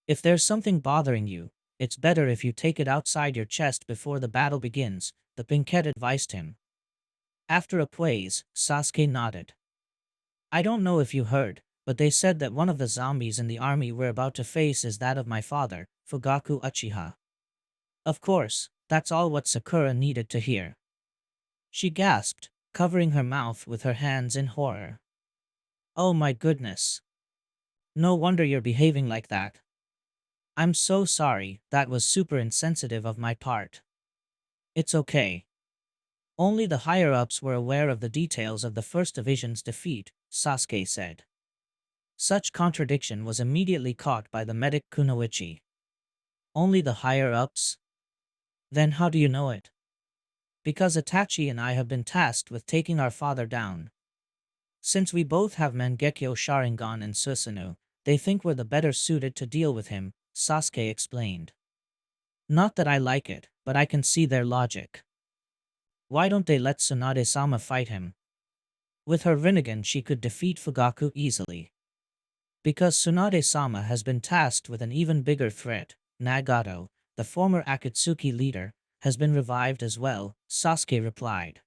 If there's something bothering you, it's better if you take it outside your chest before the battle begins, the pinkhead advised him. After a pause, Sasuke nodded. I don't know if you heard, but they said that one of the zombies in the army we're about to face is that of my father, Fugaku Uchiha. Of course, that's all what Sakura needed to hear. She gasped, covering her mouth with her hands in horror. Oh my goodness. No wonder you're behaving like that. I'm so sorry, that was super insensitive of my part. It's okay. Only the higher-ups were aware of the details of the First Division's defeat, Sasuke said. Such contradiction was immediately caught by the medic Kunoichi. Only the higher-ups? Then how do you know it? Because Itachi and I have been tasked with taking our father down. Since we both have Mangekyo Sharingan and Susanoo, they think we're the better suited to deal with him, Sasuke explained. Not that I like it, but I can see their logic. Why don't they let Tsunade-sama fight him? With her Rinnegan she could defeat Fugaku easily. Because Tsunade-sama has been tasked with an even bigger threat, Nagato, the former Akatsuki leader, has been revived as well, Sasuke replied.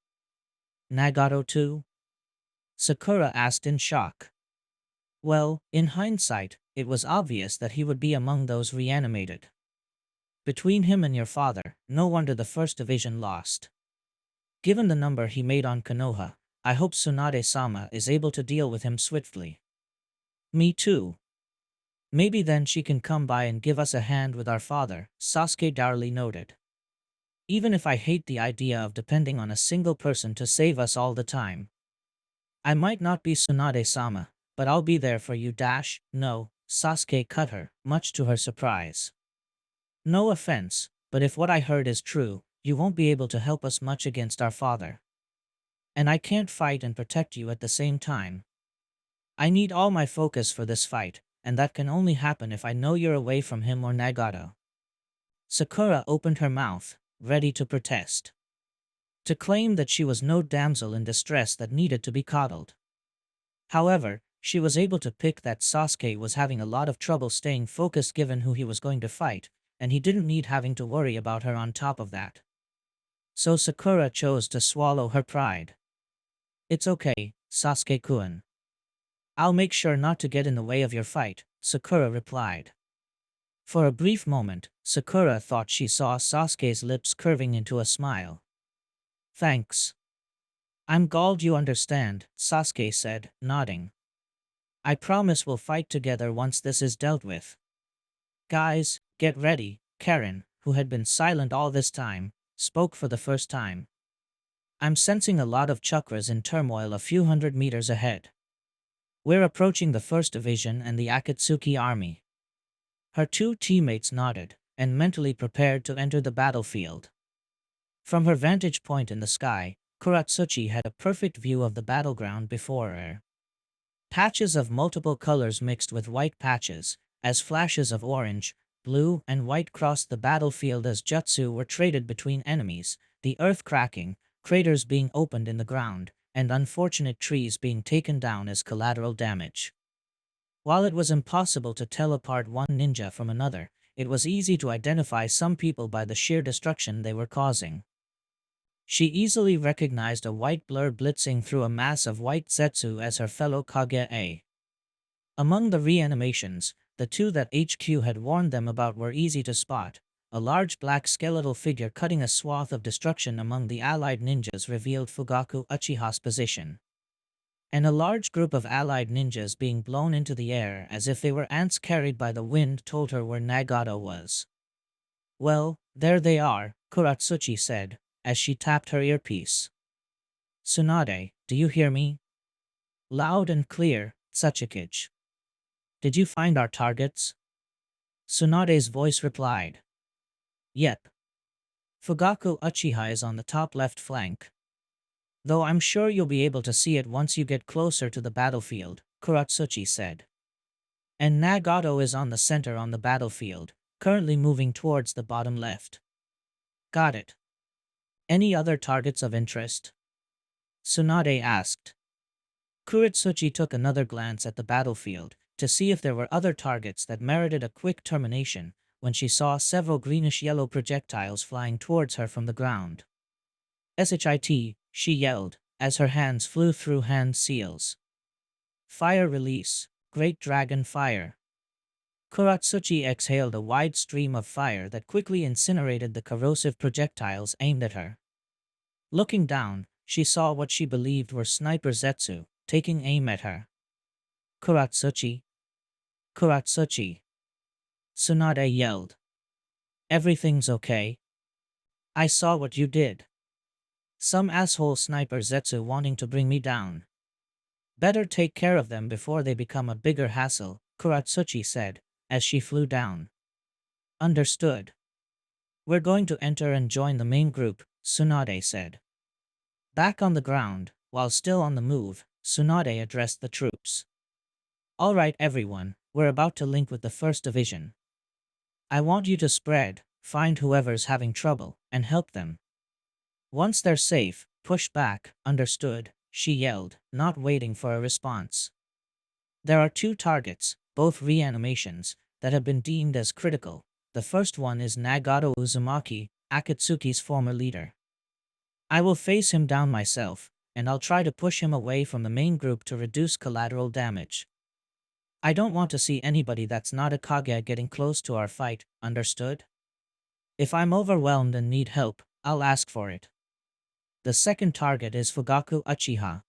Nagato too? Sakura asked in shock. Well, in hindsight, it was obvious that he would be among those reanimated. Between him and your father, no wonder the First Division lost. Given the number he made on Konoha, I hope Tsunade-sama is able to deal with him swiftly. Me too. Maybe then she can come by and give us a hand with our father, Sasuke dourly noted. Even if I hate the idea of depending on a single person to save us all the time. I might not be Tsunade-sama, But I'll be there for you dash. No, Sasuke cut her, much to her surprise. No offense, but if what I heard is true, you won't be able to help us much against our father. And I can't fight and protect you at the same time. I need all my focus for this fight, and that can only happen if I know you're away from him or Nagato. Sakura opened her mouth, ready to protest. To claim that she was no damsel in distress that needed to be coddled. However, she was able to pick that Sasuke was having a lot of trouble staying focused given who he was going to fight, and he didn't need having to worry about her on top of that. So Sakura chose to swallow her pride. It's okay, Sasuke-kun. I'll make sure not to get in the way of your fight, Sakura replied. For a brief moment, Sakura thought she saw Sasuke's lips curving into a smile. Thanks. I'm glad you understand, Sasuke said, nodding. I promise we'll fight together once this is dealt with. Guys, get ready, Karen, who had been silent all this time, spoke for the first time. I'm sensing a lot of chakras in turmoil a few hundred meters ahead. We're approaching the First Division and the Akatsuki army. Her two teammates nodded, and mentally prepared to enter the battlefield. From her vantage point in the sky, Kuratsuchi had a perfect view of the battleground before her. Patches of multiple colors mixed with white patches, as flashes of orange, blue, and white crossed the battlefield as jutsu were traded between enemies, the earth cracking, craters being opened in the ground, and unfortunate trees being taken down as collateral damage. While it was impossible to tell apart one ninja from another, it was easy to identify some people by the sheer destruction they were causing. She easily recognized a white blur blitzing through a mass of white zetsu as her fellow Kage. Among the reanimations, the two that HQ had warned them about were easy to spot. A large black skeletal figure cutting a swath of destruction among the allied ninjas revealed Fugaku Uchiha's position. And a large group of allied ninjas being blown into the air as if they were ants carried by the wind told her where Nagato was. Well, there they are, Kuratsuchi said, as she tapped her earpiece. Tsunade, do you hear me? Loud and clear, Tsuchikage. Did you find our targets? Tsunade's voice replied. Yep. Fugaku Uchiha is on the top left flank. Though I'm sure you'll be able to see it once you get closer to the battlefield, Kuratsuchi said. And Nagato is on the center on the battlefield, currently moving towards the bottom left. Got it. Any other targets of interest? Tsunade asked. Kuratsuchi took another glance at the battlefield to see if there were other targets that merited a quick termination when she saw several greenish-yellow projectiles flying towards her from the ground. "SHIT," she yelled, as her hands flew through hand seals. Fire release, Great Dragon Fire. Kuratsuchi exhaled a wide stream of fire that quickly incinerated the corrosive projectiles aimed at her. Looking down, she saw what she believed were sniper zetsu, taking aim at her. Kuratsuchi! Kuratsuchi! Tsunade yelled. Everything's okay. I saw what you did. Some asshole sniper zetsu wanting to bring me down. Better take care of them before they become a bigger hassle, Kuratsuchi said, as she flew down. Understood. We're going to enter and join the main group, Tsunade said. Back on the ground, while still on the move, Tsunade addressed the troops. All right everyone, we're about to link with the First Division. I want you to spread, find whoever's having trouble, and help them. Once they're safe, push back, understood, she yelled, not waiting for a response. There are two targets, both reanimations, that have been deemed as critical. The first one is Nagato Uzumaki, Akatsuki's former leader. I will face him down myself, and I'll try to push him away from the main group to reduce collateral damage. I don't want to see anybody that's not a Kage getting close to our fight, understood? If I'm overwhelmed and need help, I'll ask for it. The second target is Fugaku Uchiha.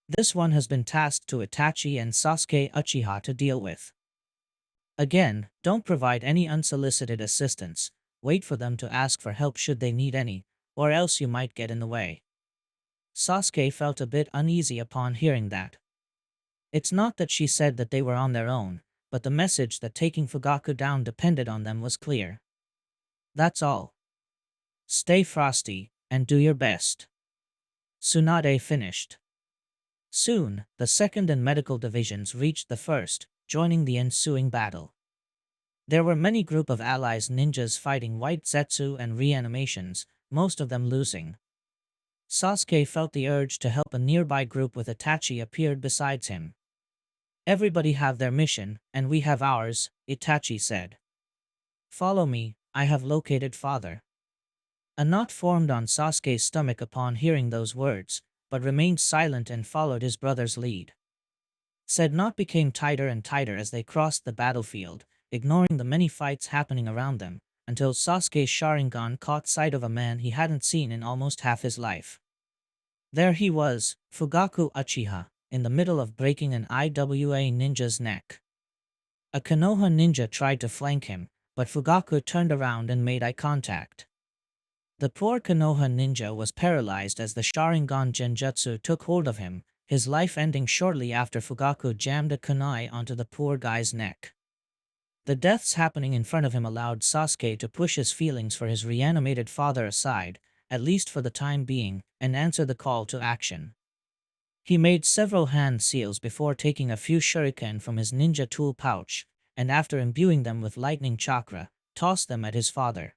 This one has been tasked to Itachi and Sasuke Uchiha to deal with. Again, don't provide any unsolicited assistance, wait for them to ask for help should they need any, or else you might get in the way. Sasuke felt a bit uneasy upon hearing that. It's not that she said that they were on their own, but the message that taking Fugaku down depended on them was clear. That's all. Stay frosty, and do your best. Tsunade finished. Soon, the second and medical divisions reached the first, joining the ensuing battle. There were many group of allies ninjas fighting white Zetsu and reanimations, most of them losing. Sasuke felt the urge to help a nearby group with Itachi appeared besides him. Everybody have their mission, and we have ours, Itachi said. Follow me, I have located father. A knot formed on Sasuke's stomach upon hearing those words, but remained silent and followed his brother's lead. Said knot became tighter and tighter as they crossed the battlefield, ignoring the many fights happening around them, until Sasuke's Sharingan caught sight of a man he hadn't seen in almost half his life. There he was, Fugaku Uchiha, in the middle of breaking an IWA ninja's neck. A Konoha ninja tried to flank him, but Fugaku turned around and made eye contact. The poor Konoha ninja was paralyzed as the Sharingan Genjutsu took hold of him, his life ending shortly after Fugaku jammed a kunai onto the poor guy's neck. The deaths happening in front of him allowed Sasuke to push his feelings for his reanimated father aside, at least for the time being, and answer the call to action. He made several hand seals before taking a few shuriken from his ninja tool pouch, and after imbuing them with lightning chakra, tossed them at his father.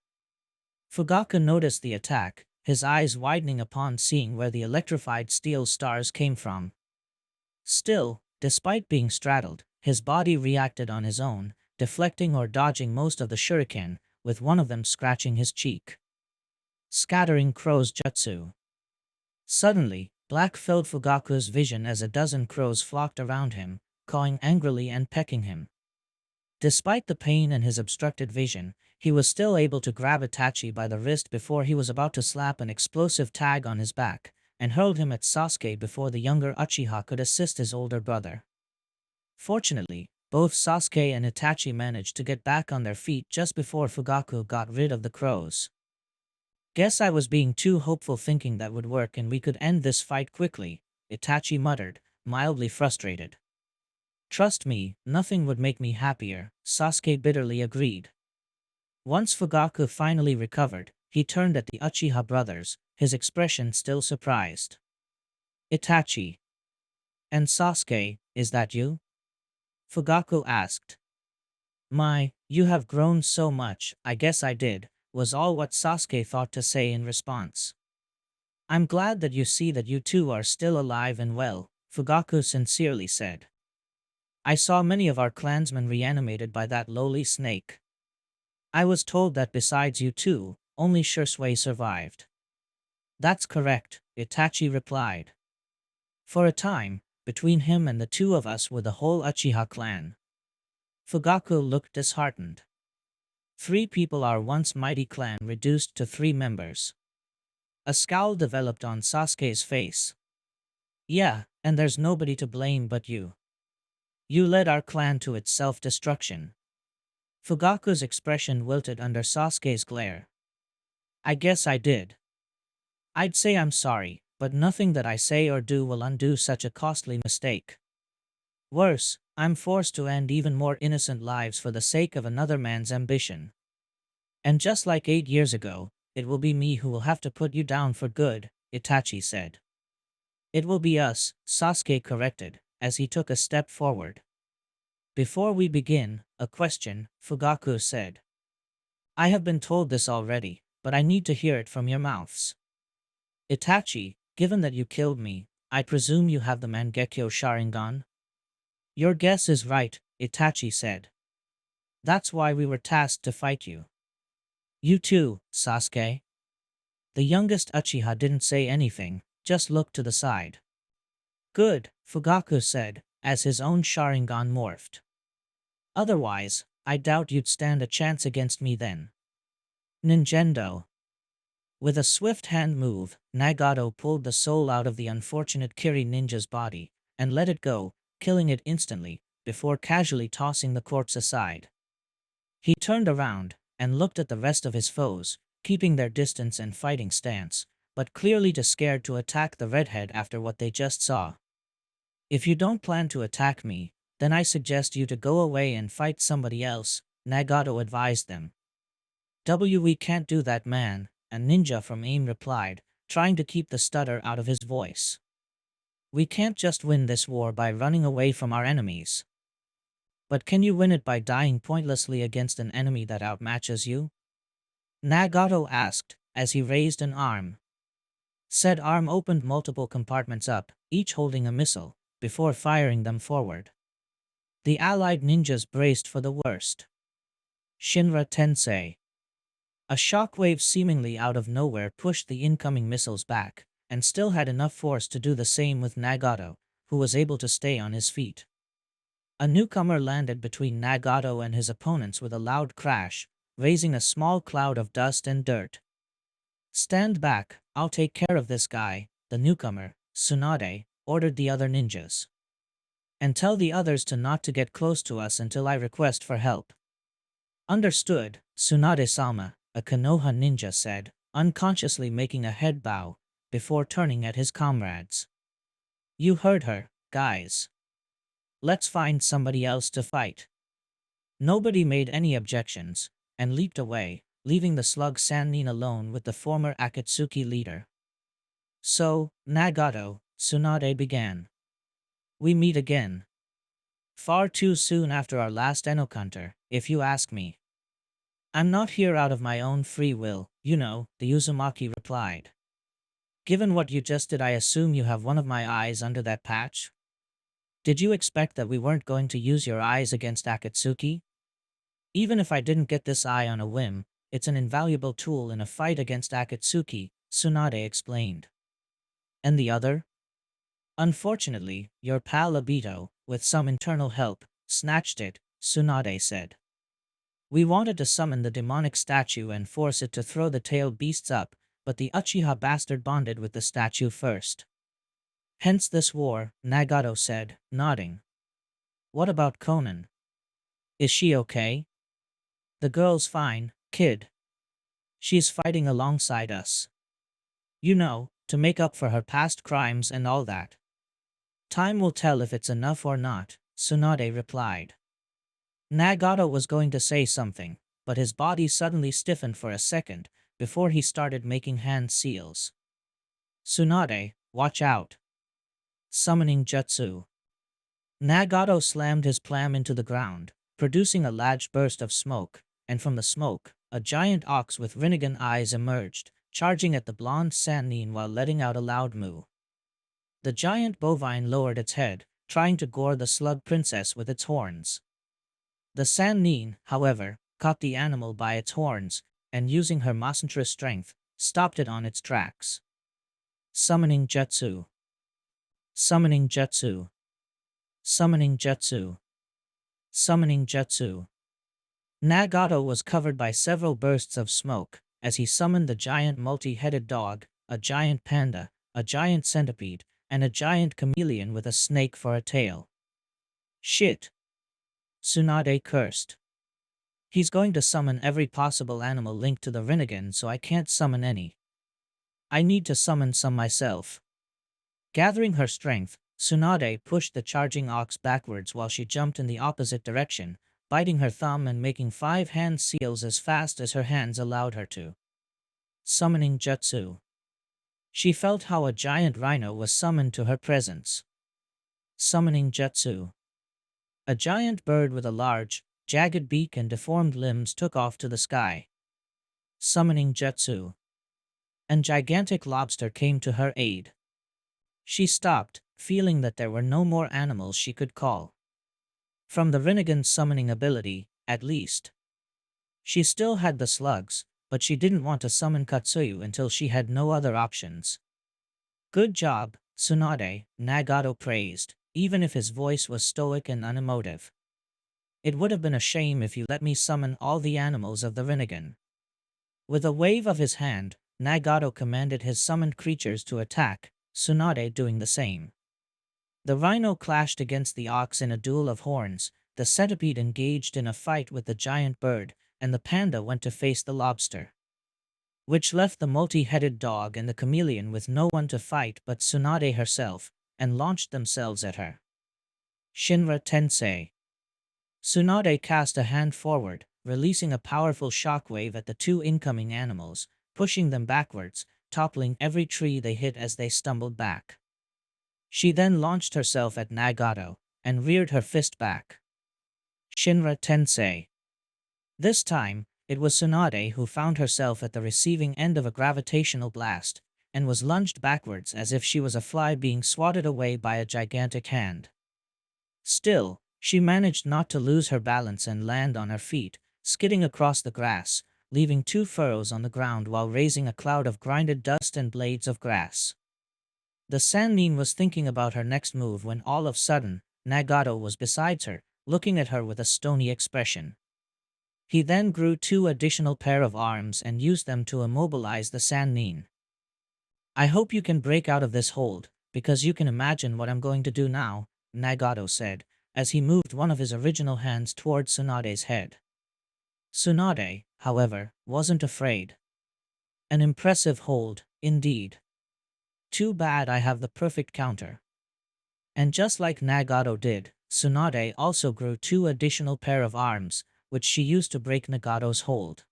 Fugaku noticed the attack, his eyes widening upon seeing where the electrified steel stars came from. Still, despite being straddled, his body reacted on his own, deflecting or dodging most of the shuriken, with one of them scratching his cheek. Scattering Crow's Jutsu. Suddenly, black filled Fugaku's vision as a dozen crows flocked around him, cawing angrily and pecking him. Despite the pain and his obstructed vision, he was still able to grab Itachi by the wrist before he was about to slap an explosive tag on his back, and hurled him at Sasuke before the younger Uchiha could assist his older brother. Fortunately, both Sasuke and Itachi managed to get back on their feet just before Fugaku got rid of the crows. Guess I was being too hopeful thinking that would work and we could end this fight quickly, Itachi muttered, mildly frustrated. Trust me, nothing would make me happier, Sasuke bitterly agreed. Once Fugaku finally recovered, he turned at the Uchiha brothers, his expression still surprised. Itachi. And Sasuke, is that you? Fugaku asked. You have grown so much, I guess I did, was all what Sasuke thought to say in response. I'm glad that you see that you two are still alive and well, Fugaku sincerely said. I saw many of our clansmen reanimated by that lowly snake. I was told that besides you two, only Shursui survived. That's correct, Itachi replied. For a time, between him and the two of us were the whole Uchiha clan. Fugaku looked disheartened. 3 people our once mighty clan reduced to 3 members. A scowl developed on Sasuke's face. Yeah, and there's nobody to blame but you. You led our clan to its self-destruction. Fugaku's expression wilted under Sasuke's glare. I guess I did. I'd say I'm sorry, but nothing that I say or do will undo such a costly mistake. Worse, I'm forced to end even more innocent lives for the sake of another man's ambition. And just like 8 years ago, it will be me who will have to put you down for good, Itachi said. It will be us, Sasuke corrected, as he took a step forward. Before we begin, a question, Fugaku said. I have been told this already, but I need to hear it from your mouths. Itachi, given that you killed me, I presume you have the Mangekyo Sharingan? Your guess is right, Itachi said. That's why we were tasked to fight you. You too, Sasuke. The youngest Uchiha didn't say anything, just looked to the side. Good, Fugaku said, as his own Sharingan morphed. Otherwise, I doubt you'd stand a chance against me then. Ninjendo. With a swift hand move, Nagato pulled the soul out of the unfortunate Kiri ninja's body, and let it go, killing it instantly, before casually tossing the corpse aside. He turned around, and looked at the rest of his foes, keeping their distance and fighting stance, but clearly too scared to attack the redhead after what they just saw. If you don't plan to attack me, then I suggest you to go away and fight somebody else, Nagato advised them. We can't do that, man, a ninja from AIM replied, trying to keep the stutter out of his voice. We can't just win this war by running away from our enemies. But can you win it by dying pointlessly against an enemy that outmatches you? Nagato asked, as he raised an arm. Said arm opened multiple compartments up, each holding a missile, before firing them forward. The allied ninjas braced for the worst. Shinra Tensei. A shockwave seemingly out of nowhere pushed the incoming missiles back, and still had enough force to do the same with Nagato, who was able to stay on his feet. A newcomer landed between Nagato and his opponents with a loud crash, raising a small cloud of dust and dirt. Stand back, I'll take care of this guy, the newcomer, Tsunade, ordered the other ninjas. And tell the others to get close to us until I request for help. Understood, Tsunade-sama, a Konoha ninja said, unconsciously making a head bow, before turning at his comrades. You heard her, guys. Let's find somebody else to fight. Nobody made any objections, and leaped away, leaving the slug Sannin alone with the former Akatsuki leader. So, Nagato, Tsunade began. We meet again. Far too soon after our last encounter, if you ask me. I'm not here out of my own free will, you know, the Uzumaki replied. Given what you just did, I assume you have one of my eyes under that patch? Did you expect that we weren't going to use your eyes against Akatsuki? Even if I didn't get this eye on a whim, it's an invaluable tool in a fight against Akatsuki, Tsunade explained. And the other? Unfortunately, your pal Obito, with some internal help, snatched it, Tsunade said. We wanted to summon the demonic statue and force it to throw the tailed beasts up, but the Uchiha bastard bonded with the statue first. Hence this war, Nagato said, nodding. What about Konan? Is she okay? The girl's fine, kid. She's fighting alongside us. You know, to make up for her past crimes and all that. Time will tell if it's enough or not, Tsunade replied. Nagato was going to say something, but his body suddenly stiffened for a second, before he started making hand seals. Tsunade, watch out. Summoning Jutsu. Nagato slammed his palm into the ground, producing a large burst of smoke, and from the smoke, a giant ox with Rinnegan eyes emerged, charging at the blonde Sannin while letting out a loud moo. The giant bovine lowered its head, trying to gore the slug princess with its horns. The Sannin, however, caught the animal by its horns, and using her monstrous strength, stopped it on its tracks. Summoning Jutsu. Summoning Jutsu. Summoning Jutsu. Summoning Jutsu. Nagato was covered by several bursts of smoke, as he summoned the giant multi-headed dog, a giant panda, a giant centipede, and a giant chameleon with a snake for a tail. Shit! Tsunade cursed. He's going to summon every possible animal linked to the Rinnegan, so I can't summon any. I need to summon some myself. Gathering her strength, Tsunade pushed the charging ox backwards while she jumped in the opposite direction, biting her thumb and making 5 hand seals as fast as her hands allowed her to. Summoning Jutsu. She felt how a giant rhino was summoned to her presence. Summoning Jutsu. A giant bird with a large, jagged beak and deformed limbs took off to the sky. Summoning Jutsu. An gigantic lobster came to her aid. She stopped, feeling that there were no more animals she could call. From the Rinnegan's summoning ability, at least. She still had the slugs, but she didn't want to summon Katsuyu until she had no other options. Good job, Tsunade, Nagato praised, even if his voice was stoic and unemotive. It would have been a shame if you let me summon all the animals of the Rinnegan. With a wave of his hand, Nagato commanded his summoned creatures to attack, Tsunade doing the same. The rhino clashed against the ox in a duel of horns, the centipede engaged in a fight with the giant bird, and the panda went to face the lobster. Which left the multi-headed dog and the chameleon with no one to fight but Tsunade herself, and launched themselves at her. Shinra Tensei. Tsunade cast a hand forward, releasing a powerful shockwave at the two incoming animals, pushing them backwards, toppling every tree they hit as they stumbled back. She then launched herself at Nagato, and reared her fist back. Shinra Tensei. This time, it was Tsunade who found herself at the receiving end of a gravitational blast, and was lunged backwards as if she was a fly being swatted away by a gigantic hand. Still, she managed not to lose her balance and land on her feet, skidding across the grass, leaving two furrows on the ground while raising a cloud of grinded dust and blades of grass. The Sannin was thinking about her next move when all of a sudden, Nagato was beside her, looking at her with a stony expression. He then grew two additional pair of arms and used them to immobilize the Sannin. I hope you can break out of this hold, because you can imagine what I'm going to do now, Nagato said, as he moved one of his original hands towards Tsunade's head. Tsunade, however, wasn't afraid. An impressive hold, indeed. Too bad I have the perfect counter. And just like Nagato did, Tsunade also grew two additional pair of arms, which she used to break Nagato's hold.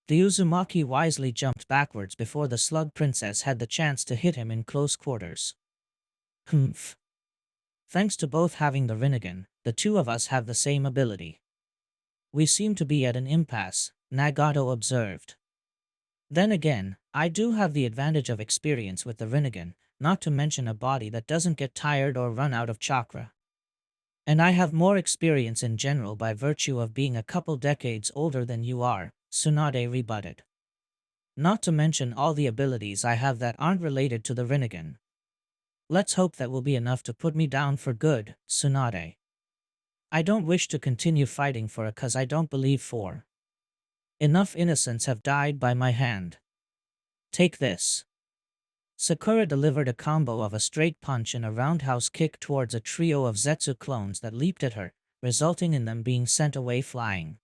The Uzumaki wisely jumped backwards before the Slug Princess had the chance to hit him in close quarters. Humph. Thanks to both having the Rinnegan, the two of us have the same ability. We seem to be at an impasse, Nagato observed. Then again, I do have the advantage of experience with the Rinnegan, not to mention a body that doesn't get tired or run out of chakra. And I have more experience in general by virtue of being a couple decades older than you are, Tsunade rebutted. Not to mention all the abilities I have that aren't related to the Rinnegan. Let's hope that will be enough to put me down for good, Tsunade. I don't wish to continue fighting for a cause I don't believe for. Enough innocents have died by my hand. Take this. Sakura delivered a combo of a straight punch and a roundhouse kick towards a trio of Zetsu clones that leaped at her, resulting in them being sent away flying.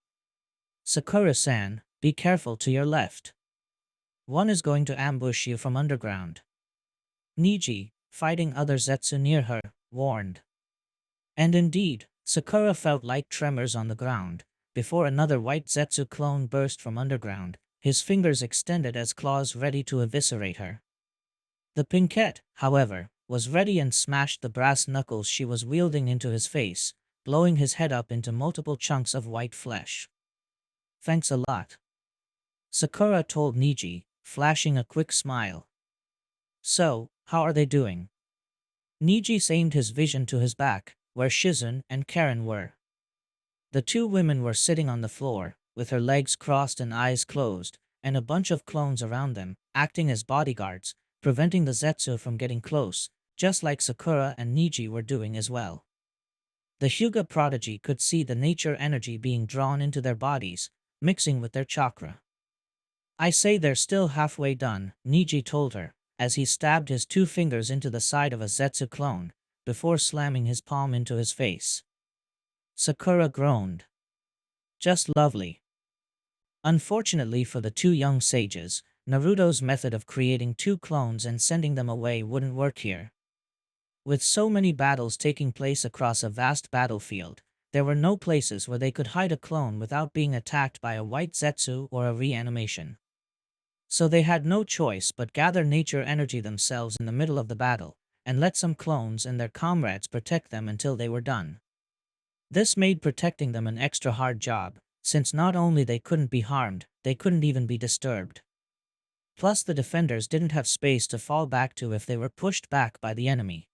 Sakura-san, be careful to your left. One is going to ambush you from underground. Niji, fighting other Zetsu near her, warned. And indeed, Sakura felt light tremors on the ground, before another white Zetsu clone burst from underground, his fingers extended as claws ready to eviscerate her. The Pinkette, however, was ready and smashed the brass knuckles she was wielding into his face, blowing his head up into multiple chunks of white flesh. Thanks a lot. Sakura told Niji, flashing a quick smile. So, how are they doing? Niji aimed his vision to his back, where Shizun and Karen were. The two women were sitting on the floor, with her legs crossed and eyes closed, and a bunch of clones around them, acting as bodyguards, preventing the Zetsu from getting close, just like Sakura and Niji were doing as well. The Hyuga prodigy could see the nature energy being drawn into their bodies, mixing with their chakra. I say they're still halfway done, Niji told her, as he stabbed his two fingers into the side of a Zetsu clone, before slamming his palm into his face. Sakura groaned. Just lovely. Unfortunately for the two young sages, Naruto's method of creating two clones and sending them away wouldn't work here. With so many battles taking place across a vast battlefield, there were no places where they could hide a clone without being attacked by a white Zetsu or a reanimation. So they had no choice but gather nature energy themselves in the middle of the battle, and let some clones and their comrades protect them until they were done. This made protecting them an extra hard job, since not only they couldn't be harmed, they couldn't even be disturbed. Plus the defenders didn't have space to fall back to if they were pushed back by the enemy.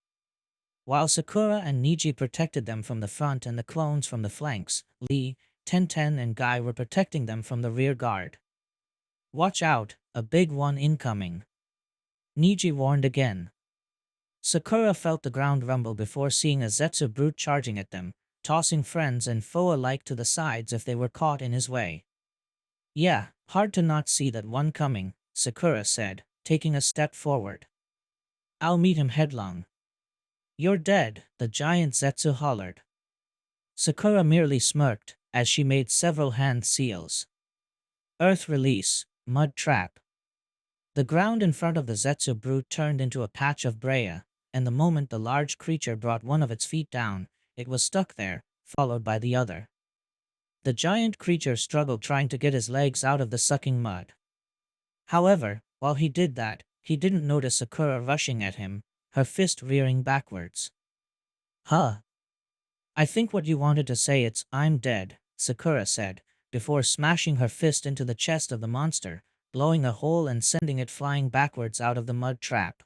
While Sakura and Niji protected them from the front and the clones from the flanks, Lee, Tenten and Guy were protecting them from the rear guard. Watch out, a big one incoming. Niji warned again. Sakura felt the ground rumble before seeing a Zetsu brute charging at them, tossing friends and foe alike to the sides if they were caught in his way. Yeah, hard to not see that one coming, Sakura said, taking a step forward. I'll meet him headlong. You're dead, the giant Zetsu hollered. Sakura merely smirked, as she made several hand seals. Earth release, mud trap. The ground in front of the Zetsu brute turned into a patch of brea, and the moment the large creature brought one of its feet down, it was stuck there, followed by the other. The giant creature struggled trying to get his legs out of the sucking mud. However, while he did that, he didn't notice Sakura rushing at him, her fist rearing backwards. Huh. I think what you wanted to say it's I'm dead, Sakura said, before smashing her fist into the chest of the monster, blowing a hole and sending it flying backwards out of the mud trap.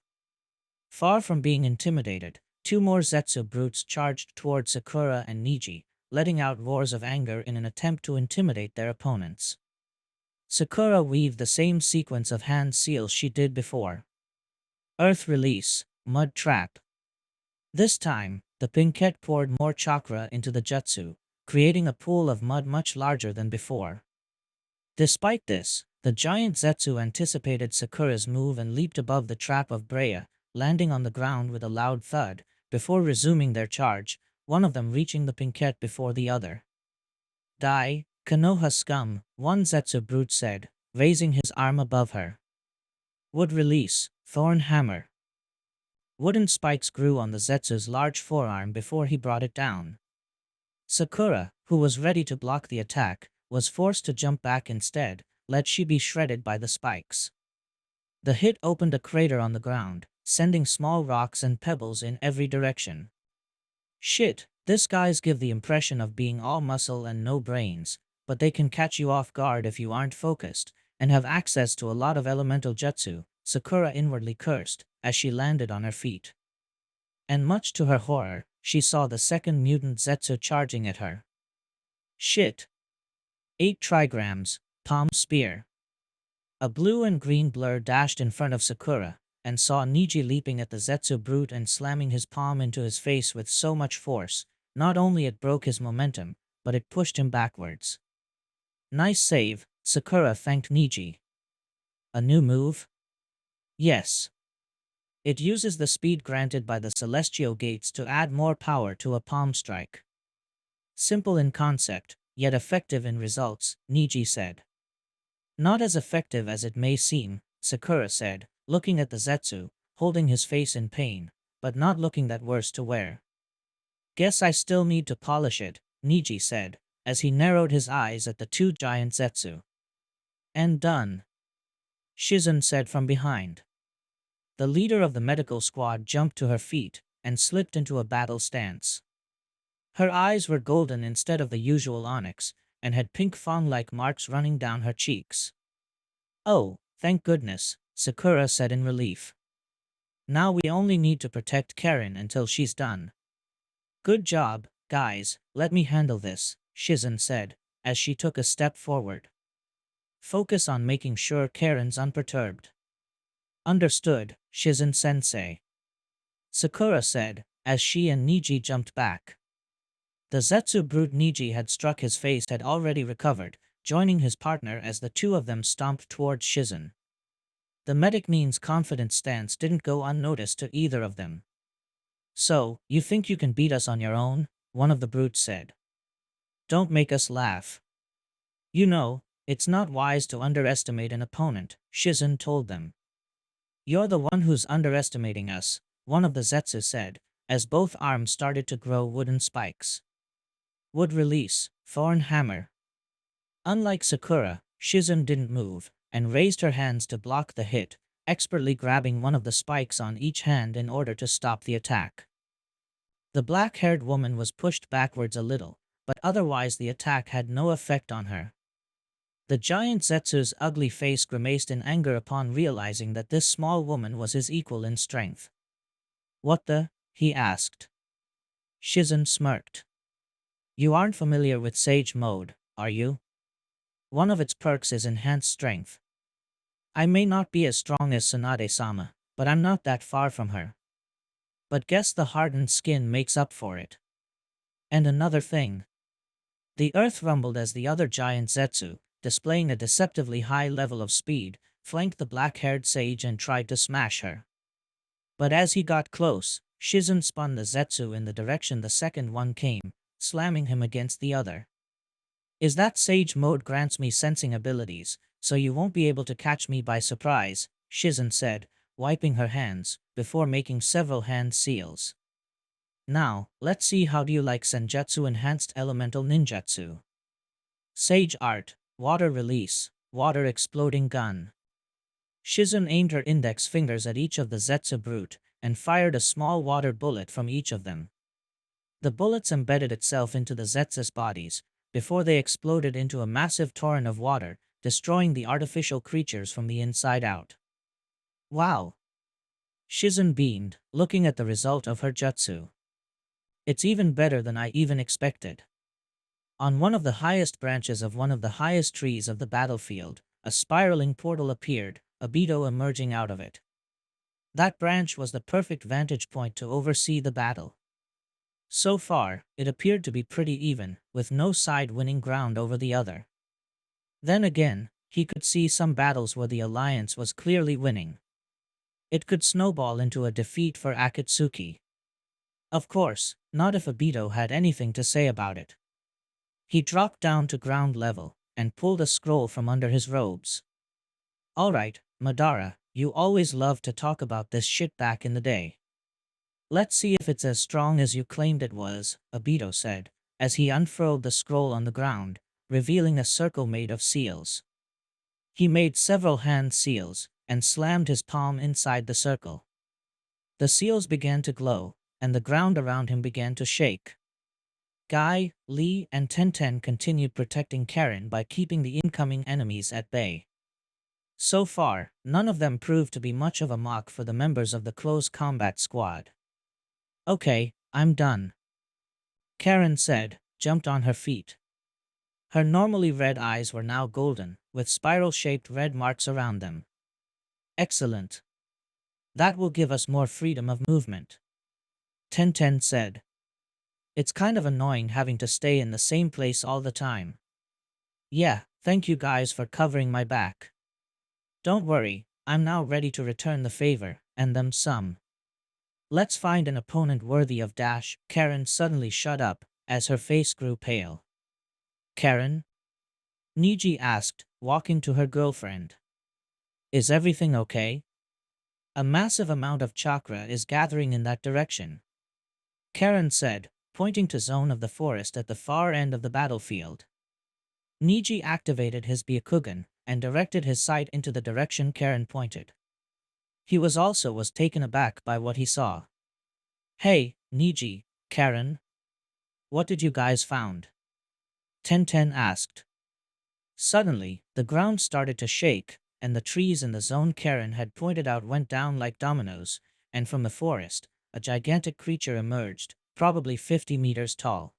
Far from being intimidated, two more Zetsu brutes charged toward Sakura and Niji, letting out roars of anger in an attempt to intimidate their opponents. Sakura weaved the same sequence of hand seals she did before. Earth release, mud trap. This time, the Pinkette poured more chakra into the jutsu, creating a pool of mud much larger than before. Despite this, the giant Zetsu anticipated Sakura's move and leaped above the trap of Breya, landing on the ground with a loud thud, before resuming their charge, one of them reaching the Pinkette before the other. Die, Konoha scum, one Zetsu brute said, raising his arm above her. Wood release, thorn hammer. Wooden spikes grew on the Zetsu's large forearm before he brought it down. Sakura, who was ready to block the attack, was forced to jump back instead, lest she be shredded by the spikes. The hit opened a crater on the ground, sending small rocks and pebbles in every direction. Shit, these guys give the impression of being all muscle and no brains, but they can catch you off guard if you aren't focused, and have access to a lot of elemental jutsu, Sakura inwardly cursed, as she landed on her feet. And much to her horror, she saw the second mutant Zetsu charging at her. Shit. 8 trigrams, palm spear. A blue and green blur dashed in front of Sakura, and saw Niji leaping at the Zetsu brute and slamming his palm into his face with so much force, not only it broke his momentum, but it pushed him backwards. Nice save, Sakura thanked Niji. A new move? Yes. It uses the speed granted by the Celestial Gates to add more power to a palm strike. Simple in concept, yet effective in results, Niji said. Not as effective as it may seem, Sakura said, looking at the Zetsu, holding his face in pain, but not looking that worse to wear. Guess I still need to polish it, Niji said, as he narrowed his eyes at the two giant Zetsu. And done. Shizen said from behind. The leader of the medical squad jumped to her feet and slipped into a battle stance. Her eyes were golden instead of the usual onyx, and had pink fawn-like marks running down her cheeks. Oh, thank goodness, Sakura said in relief. Now we only need to protect Karen until she's done. Good job, guys, let me handle this, Shizen said, as she took a step forward. Focus on making sure Karen's unperturbed. Understood, Shizen-sensei. Sakura said, as she and Niji jumped back. The Zetsu brute Niji had struck his face had already recovered, joining his partner as the two of them stomped towards Shizen. The medic Nin's confident stance didn't go unnoticed to either of them. So, you think you can beat us on your own? One of the brutes said. Don't make us laugh. You know, it's not wise to underestimate an opponent, Shizen told them. You're the one who's underestimating us, one of the Zetsu said, as both arms started to grow wooden spikes. Wood release, thorn hammer. Unlike Sakura, Shizen didn't move, and raised her hands to block the hit, expertly grabbing one of the spikes on each hand in order to stop the attack. The black-haired woman was pushed backwards a little, but otherwise the attack had no effect on her. The giant Zetsu's ugly face grimaced in anger upon realizing that this small woman was his equal in strength. What the? He asked. Shizen smirked. You aren't familiar with Sage Mode, are you? One of its perks is enhanced strength. I may not be as strong as Tsunade-sama, but I'm not that far from her. But guess the hardened skin makes up for it. And another thing. The earth rumbled as the other giant Zetsu, displaying a deceptively high level of speed, flanked the black-haired sage and tried to smash her. But as he got close, Shizen spun the Zetsu in the direction the second one came, slamming him against the other. Is that Sage Mode grants me sensing abilities, so you won't be able to catch me by surprise, Shizen said, wiping her hands, before making several hand seals. Now, let's see how do you like Senjutsu Enhanced Elemental Ninjutsu. Sage Art, Water Release, Water Exploding Gun. Shizun aimed her index fingers at each of the Zetsu brute and fired a small water bullet from each of them. The bullets embedded itself into the Zetsu's bodies before they exploded into a massive torrent of water, destroying the artificial creatures from the inside out. Wow! Shizun beamed, looking at the result of her jutsu. It's even better than I even expected. On one of the highest branches of one of the highest trees of the battlefield, a spiraling portal appeared, Obito emerging out of it. That branch was the perfect vantage point to oversee the battle. So far, it appeared to be pretty even, with no side winning ground over the other. Then again, he could see some battles where the alliance was clearly winning. It could snowball into a defeat for Akatsuki. Of course, not if Obito had anything to say about it. He dropped down to ground level and pulled a scroll from under his robes. Alright, Madara, you always loved to talk about this shit back in the day. Let's see if it's as strong as you claimed it was, Obito said, as he unfurled the scroll on the ground, revealing a circle made of seals. He made several hand seals and slammed his palm inside the circle. The seals began to glow, and the ground around him began to shake. Guy, Lee, and Tenten continued protecting Karen by keeping the incoming enemies at bay. So far, none of them proved to be much of a mock for the members of the close combat squad. Okay, I'm done, Karen said, jumped on her feet. Her normally red eyes were now golden, with spiral-shaped red marks around them. Excellent. That will give us more freedom of movement, Tenten said. It's kind of annoying having to stay in the same place all the time. Yeah, thank you guys for covering my back. Don't worry, I'm now ready to return the favor, and them some. Let's find an opponent worthy of Dash. Karen suddenly shut up, as her face grew pale. Karen? Niji asked, walking to her girlfriend. Is everything okay? A massive amount of chakra is gathering in that direction, Karen said, pointing to zone of the forest at the far end of the battlefield. Niji activated his Byakugan and directed his sight into the direction Karen pointed. He was taken aback by what he saw. Hey, Niji, Karen. What did you guys found? Tenten asked. Suddenly, the ground started to shake, and the trees in the zone Karen had pointed out went down like dominoes, and from the forest, a gigantic creature emerged, probably 50 meters tall.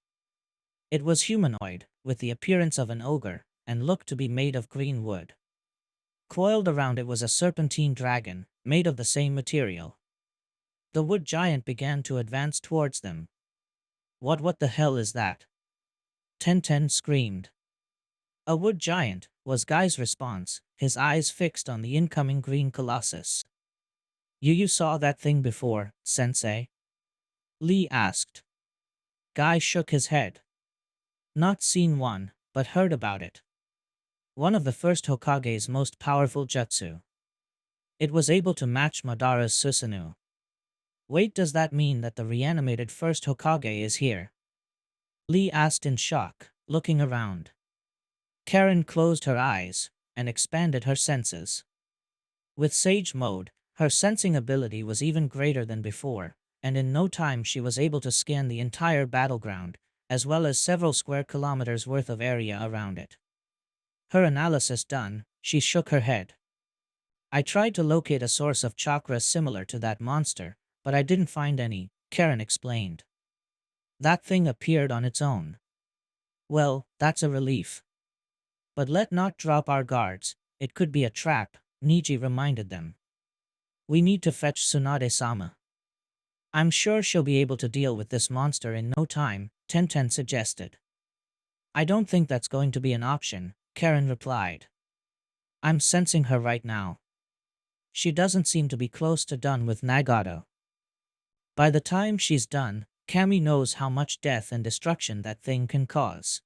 It was humanoid, with the appearance of an ogre, and looked to be made of green wood. Coiled around it was a serpentine dragon, made of the same material. The wood giant began to advance towards them. What the hell is that? Tenten screamed. A wood giant, was Guy's response, his eyes fixed on the incoming green colossus. You saw that thing before, sensei? Lee asked. Guy shook his head. Not seen one, but heard about it. One of the first Hokage's most powerful jutsu. It was able to match Madara's Susanoo. Wait, does that mean that the reanimated first Hokage is here? Lee asked in shock, looking around. Karen closed her eyes and expanded her senses. With Sage Mode, her sensing ability was even greater than before, and in no time she was able to scan the entire battleground, as well as several square kilometers worth of area around it. Her analysis done, she shook her head. I tried to locate a source of chakra similar to that monster, but I didn't find any, Karen explained. That thing appeared on its own. Well, that's a relief. But let not drop our guards, it could be a trap, Niji reminded them. We need to fetch Tsunade-sama. I'm sure she'll be able to deal with this monster in no time, Tenten suggested. I don't think that's going to be an option, Karen replied. I'm sensing her right now. She doesn't seem to be close to done with Nagato. By the time she's done, Kami knows how much death and destruction that thing can cause.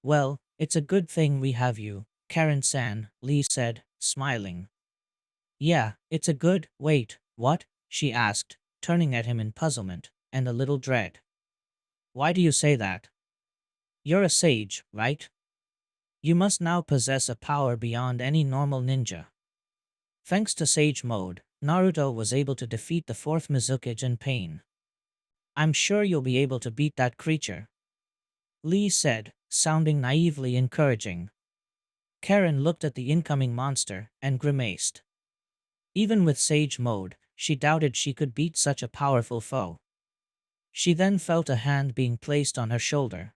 Well, it's a good thing we have you, Karen-san, Lee said, smiling. Yeah, it's a good— Wait, what? She asked, turning at him in puzzlement, and a little dread. Why do you say that? You're a sage, right? You must now possess a power beyond any normal ninja. Thanks to Sage Mode, Naruto was able to defeat the fourth Mizukage in pain. I'm sure you'll be able to beat that creature, Lee said, sounding naively encouraging. Karen looked at the incoming monster and grimaced. Even with Sage Mode, she doubted she could beat such a powerful foe. She then felt a hand being placed on her shoulder.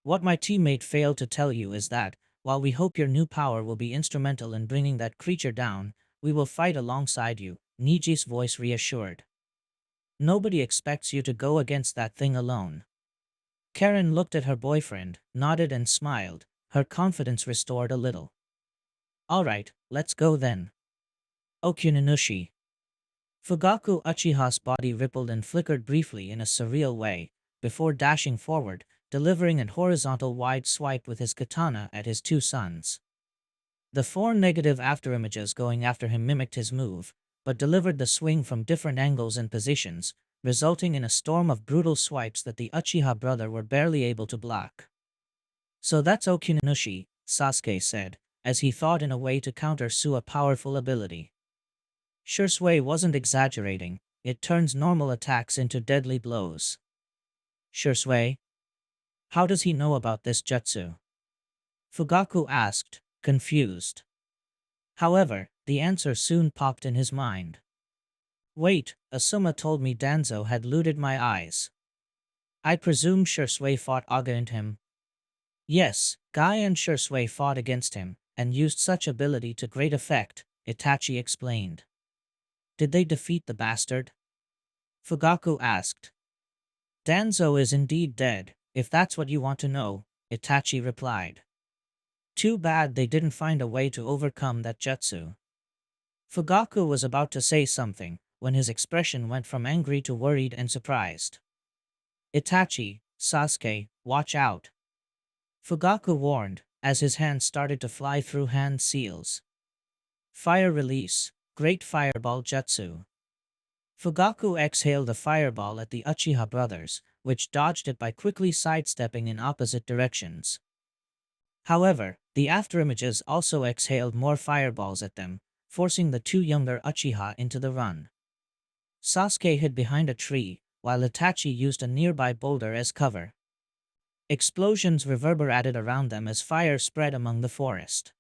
What my teammate failed to tell you is that, while we hope your new power will be instrumental in bringing that creature down, we will fight alongside you, Niji's voice reassured. Nobody expects you to go against that thing alone. Karen looked at her boyfriend, nodded and smiled, her confidence restored a little. Alright, let's go then. Okuninushi. Fugaku Uchiha's body rippled and flickered briefly in a surreal way, before dashing forward, delivering an horizontal wide swipe with his katana at his two sons. The four negative afterimages going after him mimicked his move, but delivered the swing from different angles and positions, resulting in a storm of brutal swipes that the Uchiha brother were barely able to block. So that's Okuninushi, Sasuke said, as he thought in a way to counter Sua's powerful ability. Shursui wasn't exaggerating, it turns normal attacks into deadly blows. Shursui? How does he know about this jutsu? Fugaku asked, confused. However, the answer soon popped in his mind. Wait, Asuma told me Danzo had looted my eyes. I presume Shursui fought against him. Yes, Guy and Shursui fought against him, and used such ability to great effect, Itachi explained. Did they defeat the bastard? Fugaku asked. Danzo is indeed dead, if that's what you want to know, Itachi replied. Too bad they didn't find a way to overcome that jutsu. Fugaku was about to say something, when his expression went from angry to worried and surprised. Itachi, Sasuke, watch out. Fugaku warned, as his hand started to fly through hand seals. Fire release, Great Fireball Jutsu. Fugaku exhaled a fireball at the Uchiha brothers, which dodged it by quickly sidestepping in opposite directions. However, the afterimages also exhaled more fireballs at them, forcing the two younger Uchiha into the run. Sasuke hid behind a tree, while Itachi used a nearby boulder as cover. Explosions reverberated around them as fire spread among the forest.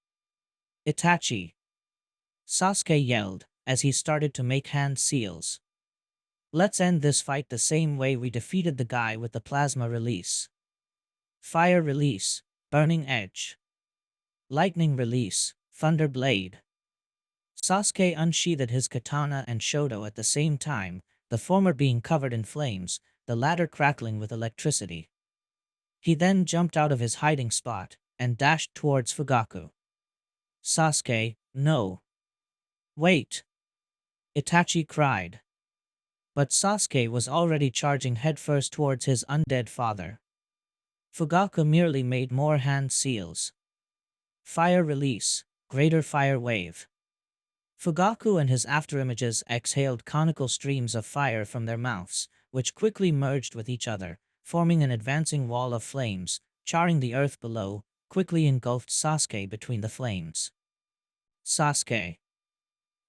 Itachi! Sasuke yelled, as he started to make hand seals. Let's end this fight the same way we defeated the guy with the plasma release. Fire release, Burning Edge. Lightning release, Thunder Blade. Sasuke unsheathed his katana and shoto at the same time, the former being covered in flames, the latter crackling with electricity. He then jumped out of his hiding spot and dashed towards Fugaku. Sasuke, no. Wait! Itachi cried. But Sasuke was already charging headfirst towards his undead father. Fugaku merely made more hand seals. Fire release, Greater Fire Wave. Fugaku and his afterimages exhaled conical streams of fire from their mouths, which quickly merged with each other, forming an advancing wall of flames, charring the earth below, quickly engulfed Sasuke between the flames. Sasuke!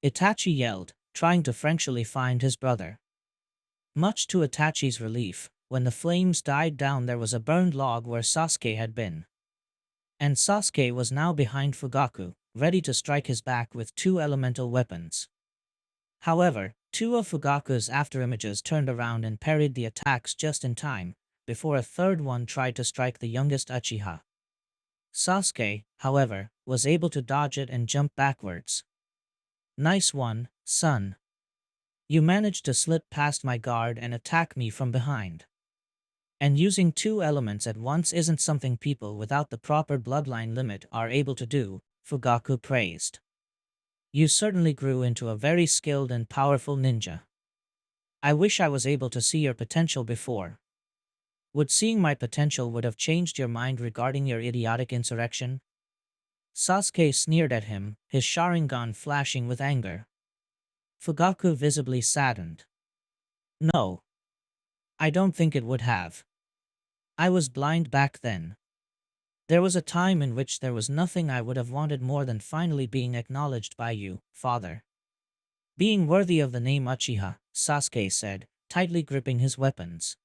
Itachi yelled, trying to Frenchily find his brother. Much to Itachi's relief, when the flames died down there was a burned log where Sasuke had been. And Sasuke was now behind Fugaku, ready to strike his back with two elemental weapons. However, two of Fugaku's afterimages turned around and parried the attacks just in time, before a third one tried to strike the youngest Uchiha. Sasuke, however, was able to dodge it and jump backwards. Nice one, son. You managed to slip past my guard and attack me from behind. And using two elements at once isn't something people without the proper bloodline limit are able to do, Fugaku praised. You certainly grew into a very skilled and powerful ninja. I wish I was able to see your potential before. Would seeing my potential would have changed your mind regarding your idiotic insurrection? Sasuke sneered at him, his Sharingan flashing with anger. Fugaku visibly saddened. No. I don't think it would have. I was blind back then. There was a time in which there was nothing I would have wanted more than finally being acknowledged by you, father. Being worthy of the name Uchiha, Sasuke said, tightly gripping his weapons.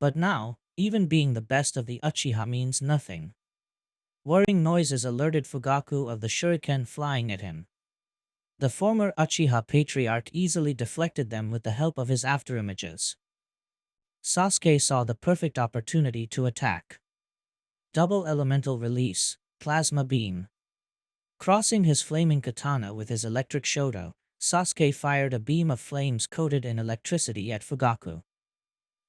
But now, even being the best of the Uchiha means nothing. Whirring noises alerted Fugaku of the shuriken flying at him. The former Uchiha patriarch easily deflected them with the help of his afterimages. Sasuke saw the perfect opportunity to attack. Double elemental release, plasma beam. Crossing his flaming katana with his electric shoto, Sasuke fired a beam of flames coated in electricity at Fugaku.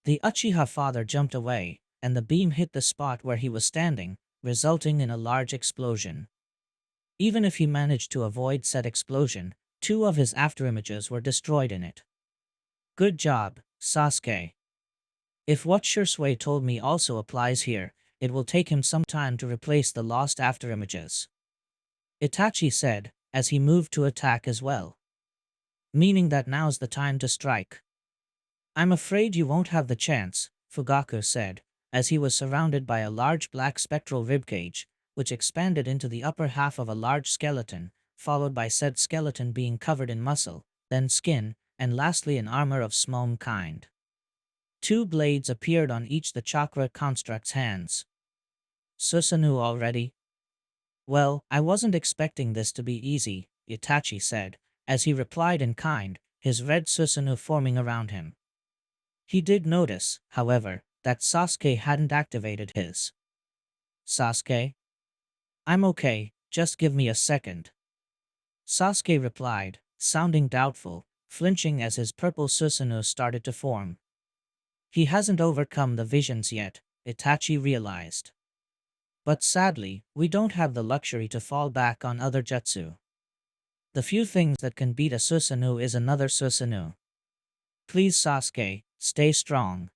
The Uchiha father jumped away, and the beam hit the spot where he was standing, resulting in a large explosion. Even if he managed to avoid said explosion, 2 of his afterimages were destroyed in it. Good job, Sasuke. If what Shursui told me also applies here, it will take him some time to replace the lost afterimages. Itachi said, as he moved to attack as well. Meaning that now's the time to strike. I'm afraid you won't have the chance, Fugaku said, as he was surrounded by a large black spectral ribcage, which expanded into the upper half of a large skeleton, followed by said skeleton being covered in muscle, then skin, and lastly an armor of smom kind. 2 blades appeared on each the chakra construct's hands. Susanoo already? Well, I wasn't expecting this to be easy, Itachi said, as he replied in kind, his red Susanoo forming around him. He did notice, however, that Sasuke hadn't activated his. Sasuke? I'm okay, just give me a second. Sasuke replied, sounding doubtful, flinching as his purple Susanoo started to form. He hasn't overcome the visions yet, Itachi realized. But sadly, we don't have the luxury to fall back on other jutsu. The few things that can beat a Susanoo is another Susanoo. Please Sasuke, stay strong.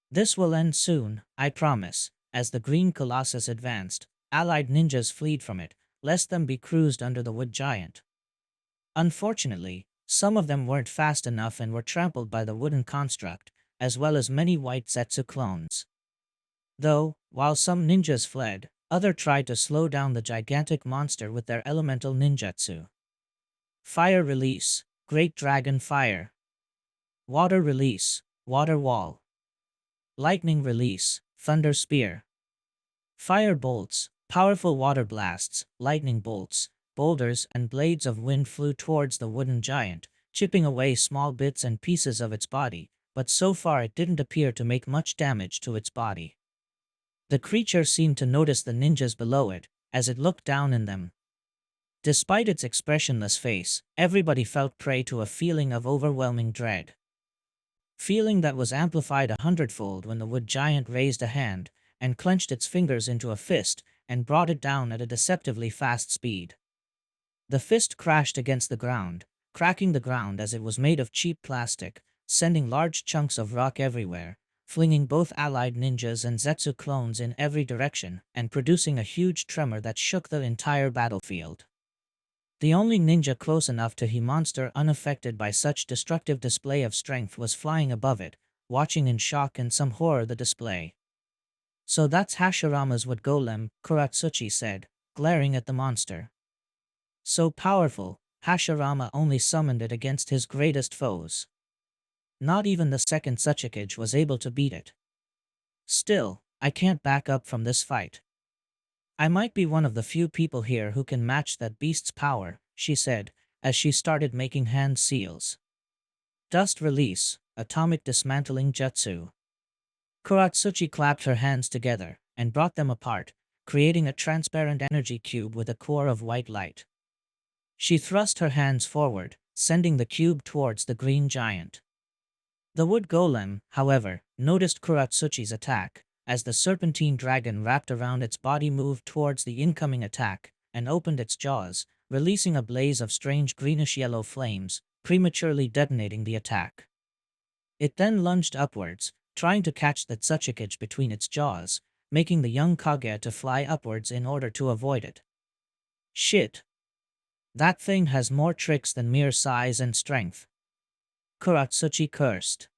This will end soon, I promise. As the green colossus advanced, allied ninjas fled from it, lest them be cruised under the wood giant. Unfortunately, some of them weren't fast enough and were trampled by the wooden construct, as well as many white Zetsu clones. Though, while some ninjas fled, others tried to slow down the gigantic monster with their elemental ninjutsu. Fire release, Great Dragon Fire. Water release, Water Wall. Lightning release, Thunder Spear. Fire bolts, powerful water blasts, lightning bolts, boulders and blades of wind flew towards the wooden giant, chipping away small bits and pieces of its body, but so far it didn't appear to make much damage to its body. The creature seemed to notice the ninjas below it, as it looked down in them. Despite its expressionless face, everybody felt prey to a feeling of overwhelming dread. Feeling that was amplified 100-fold when the wood giant raised a hand, and clenched its fingers into a fist, and brought it down at a deceptively fast speed. The fist crashed against the ground, cracking the ground as it was made of cheap plastic, sending large chunks of rock everywhere, flinging both allied ninjas and Zetsu clones in every direction, and producing a huge tremor that shook the entire battlefield. The only ninja close enough to the monster unaffected by such destructive display of strength was flying above it, watching in shock and some horror the display. So that's Hashirama's wood golem, Kuratsuchi said, glaring at the monster. So powerful, Hashirama only summoned it against his greatest foes. Not even the second Tsuchikage was able to beat it. Still, I can't back up from this fight. I might be one of the few people here who can match that beast's power, she said, as she started making hand seals. Dust release, atomic dismantling jutsu. Kuratsuchi clapped her hands together, and brought them apart, creating a transparent energy cube with a core of white light. She thrust her hands forward, sending the cube towards the green giant. The wood golem, however, noticed Kuratsuchi's attack, as the serpentine dragon wrapped around its body moved towards the incoming attack, and opened its jaws, releasing a blaze of strange greenish-yellow flames, prematurely detonating the attack. It then lunged upwards, trying to catch the Tsuchikage between its jaws, making the young Kage to fly upwards in order to avoid it. Shit! That thing has more tricks than mere size and strength. Kuratsuchi cursed.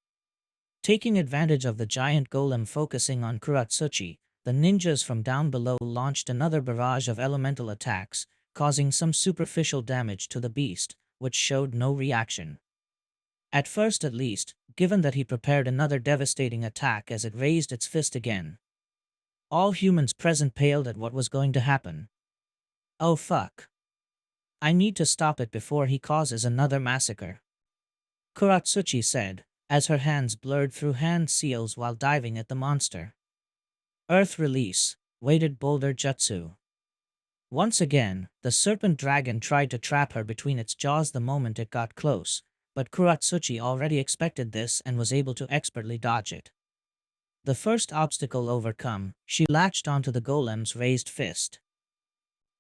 Taking advantage of the giant golem focusing on Kuratsuchi, the ninjas from down below launched another barrage of elemental attacks, causing some superficial damage to the beast, which showed no reaction. At first at least, given that he prepared another devastating attack as it raised its fist again. All humans present paled at what was going to happen. Oh fuck. I need to stop it before he causes another massacre, Kuratsuchi said, as her hands blurred through hand seals while diving at the monster. Earth release, weighted boulder jutsu. Once again, the serpent dragon tried to trap her between its jaws the moment it got close, but Kuratsuchi already expected this and was able to expertly dodge it. The first obstacle overcome, she latched onto the golem's raised fist.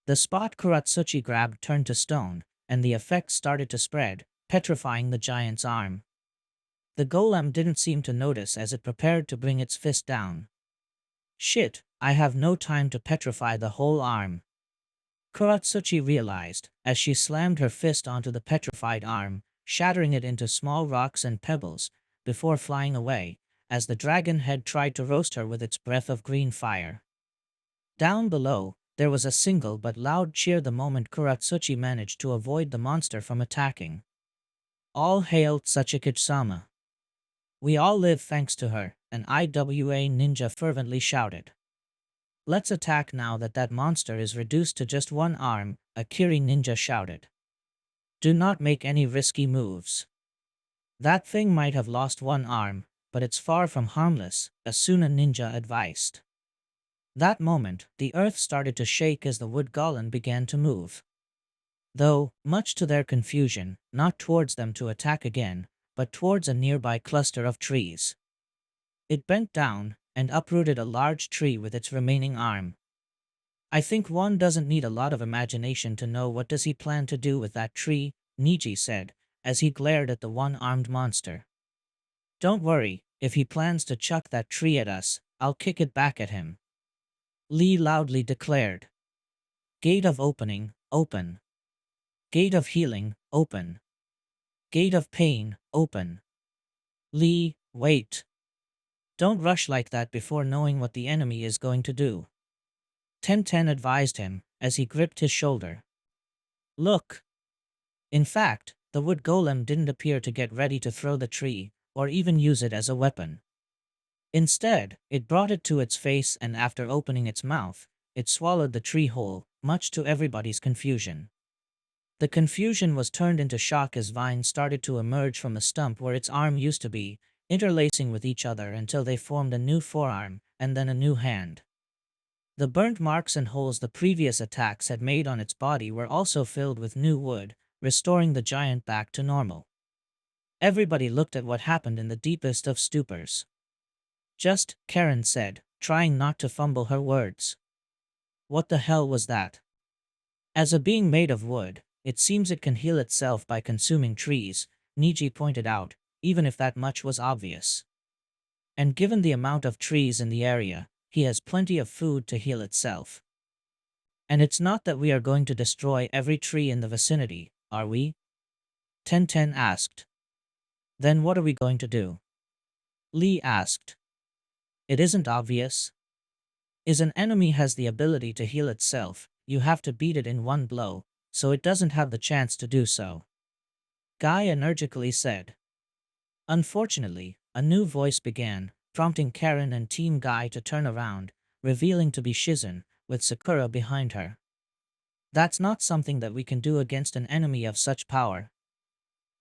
The spot Kuratsuchi grabbed turned to stone, and the effect started to spread, petrifying the giant's arm. The golem didn't seem to notice as it prepared to bring its fist down. Shit, I have no time to petrify the whole arm, Kuratsuchi realized, as she slammed her fist onto the petrified arm, shattering it into small rocks and pebbles, before flying away, as the dragon head tried to roast her with its breath of green fire. Down below, there was a single but loud cheer the moment Kuratsuchi managed to avoid the monster from attacking. All hail Tsuchikage-sama. We all live thanks to her, an IWA ninja fervently shouted. Let's attack now that that monster is reduced to just one arm, a Kiri ninja shouted. Do not make any risky moves. That thing might have lost one arm, but it's far from harmless, Asuna ninja advised. That moment, the earth started to shake as the wood golem began to move. Though, much to their confusion, not towards them to attack again, but towards a nearby cluster of trees. It bent down and uprooted a large tree with its remaining arm. I think one doesn't need a lot of imagination to know what does he plan to do with that tree, Niji said, as he glared at the one-armed monster. Don't worry, if he plans to chuck that tree at us, I'll kick it back at him, Lee loudly declared. Gate of opening, open. Gate of healing, open. Gate of pain, open. Lee, wait. Don't rush like that before knowing what the enemy is going to do, Tenten advised him, as he gripped his shoulder. Look. In fact, the wood golem didn't appear to get ready to throw the tree, or even use it as a weapon. Instead, it brought it to its face and after opening its mouth, it swallowed the tree whole, much to everybody's confusion. The confusion was turned into shock as vines started to emerge from the stump where its arm used to be, interlacing with each other until they formed a new forearm, and then a new hand. The burnt marks and holes the previous attacks had made on its body were also filled with new wood, restoring the giant back to normal. Everybody looked at what happened in the deepest of stupors. Just, Karen said, trying not to fumble her words. What the hell was that? As a being made of wood, it seems it can heal itself by consuming trees, Niji pointed out, even if that much was obvious. And given the amount of trees in the area, he has plenty of food to heal itself. And it's not that we are going to destroy every tree in the vicinity, are we? Tenten asked. Then what are we going to do? Lee asked. It isn't obvious. If an enemy has the ability to heal itself, you have to beat it in one blow, so it doesn't have the chance to do so, Guy energically said. Unfortunately, a new voice began, prompting Karen and Team Guy to turn around, revealing to be Shizen, with Sakura behind her. That's not something that we can do against an enemy of such power.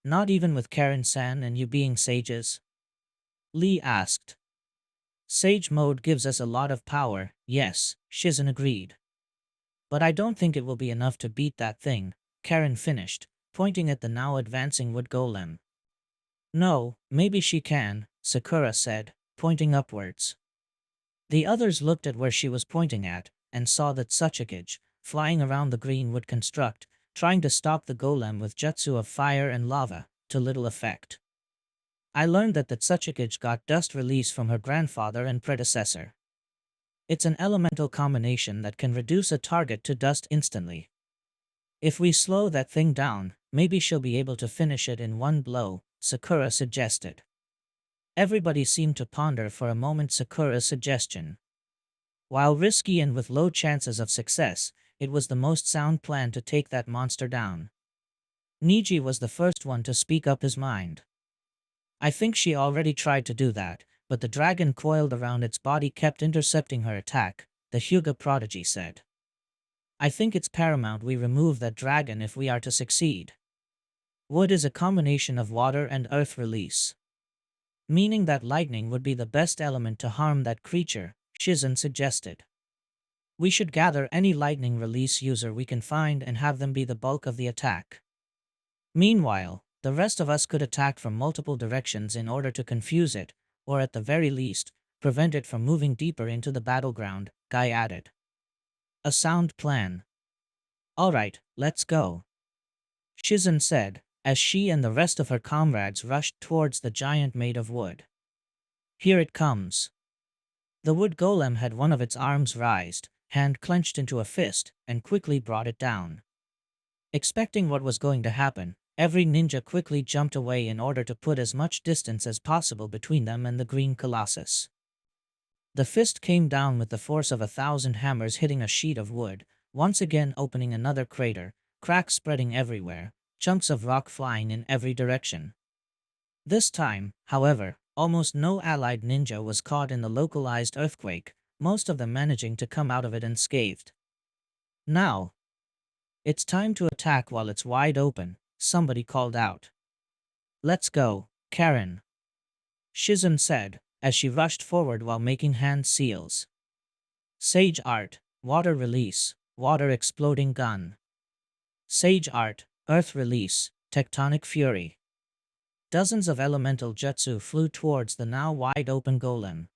Not even with Karen-san and you being sages? Lee asked. Sage mode gives us a lot of power, yes, Shizen agreed. But I don't think it will be enough to beat that thing, Karen finished, pointing at the now advancing wood golem. No, maybe she can, Sakura said, pointing upwards. The others looked at where she was pointing at, and saw that Tsuchikage, flying around the green wood construct, trying to stop the golem with jutsu of fire and lava, to little effect. I learned that the Tsuchikage got dust release from her grandfather and predecessor. It's an elemental combination that can reduce a target to dust instantly. If we slow that thing down, maybe she'll be able to finish it in one blow, Sakura suggested. Everybody seemed to ponder for a moment Sakura's suggestion. While risky and with low chances of success, it was the most sound plan to take that monster down. Niji was the first one to speak up his mind. I think she already tried to do that, but the dragon coiled around its body kept intercepting her attack, the Hyuga prodigy said. I think it's paramount we remove that dragon if we are to succeed. Wood is a combination of water and earth release, meaning that lightning would be the best element to harm that creature, Shizen suggested. We should gather any lightning release user we can find and have them be the bulk of the attack. Meanwhile, the rest of us could attack from multiple directions in order to confuse it, or at the very least, prevent it from moving deeper into the battleground, Guy added. A sound plan. Alright, let's go, Shizen said, as she and the rest of her comrades rushed towards the giant made of wood. Here it comes. The wood golem had one of its arms raised, hand clenched into a fist, and quickly brought it down. Expecting what was going to happen, every ninja quickly jumped away in order to put as much distance as possible between them and the green colossus. The fist came down with the force of 1,000 hammers hitting a sheet of wood, once again opening another crater, cracks spreading everywhere, chunks of rock flying in every direction. This time, however, almost no allied ninja was caught in the localized earthquake, most of them managing to come out of it unscathed. Now, it's time to attack while it's wide open, somebody called out. Let's go, Karen, Shizen said, as she rushed forward while making hand seals. Sage Art, Water Release, Water Exploding Gun. Sage Art, Earth Release, Tectonic Fury. Dozens of elemental jutsu flew towards the now wide-open golem.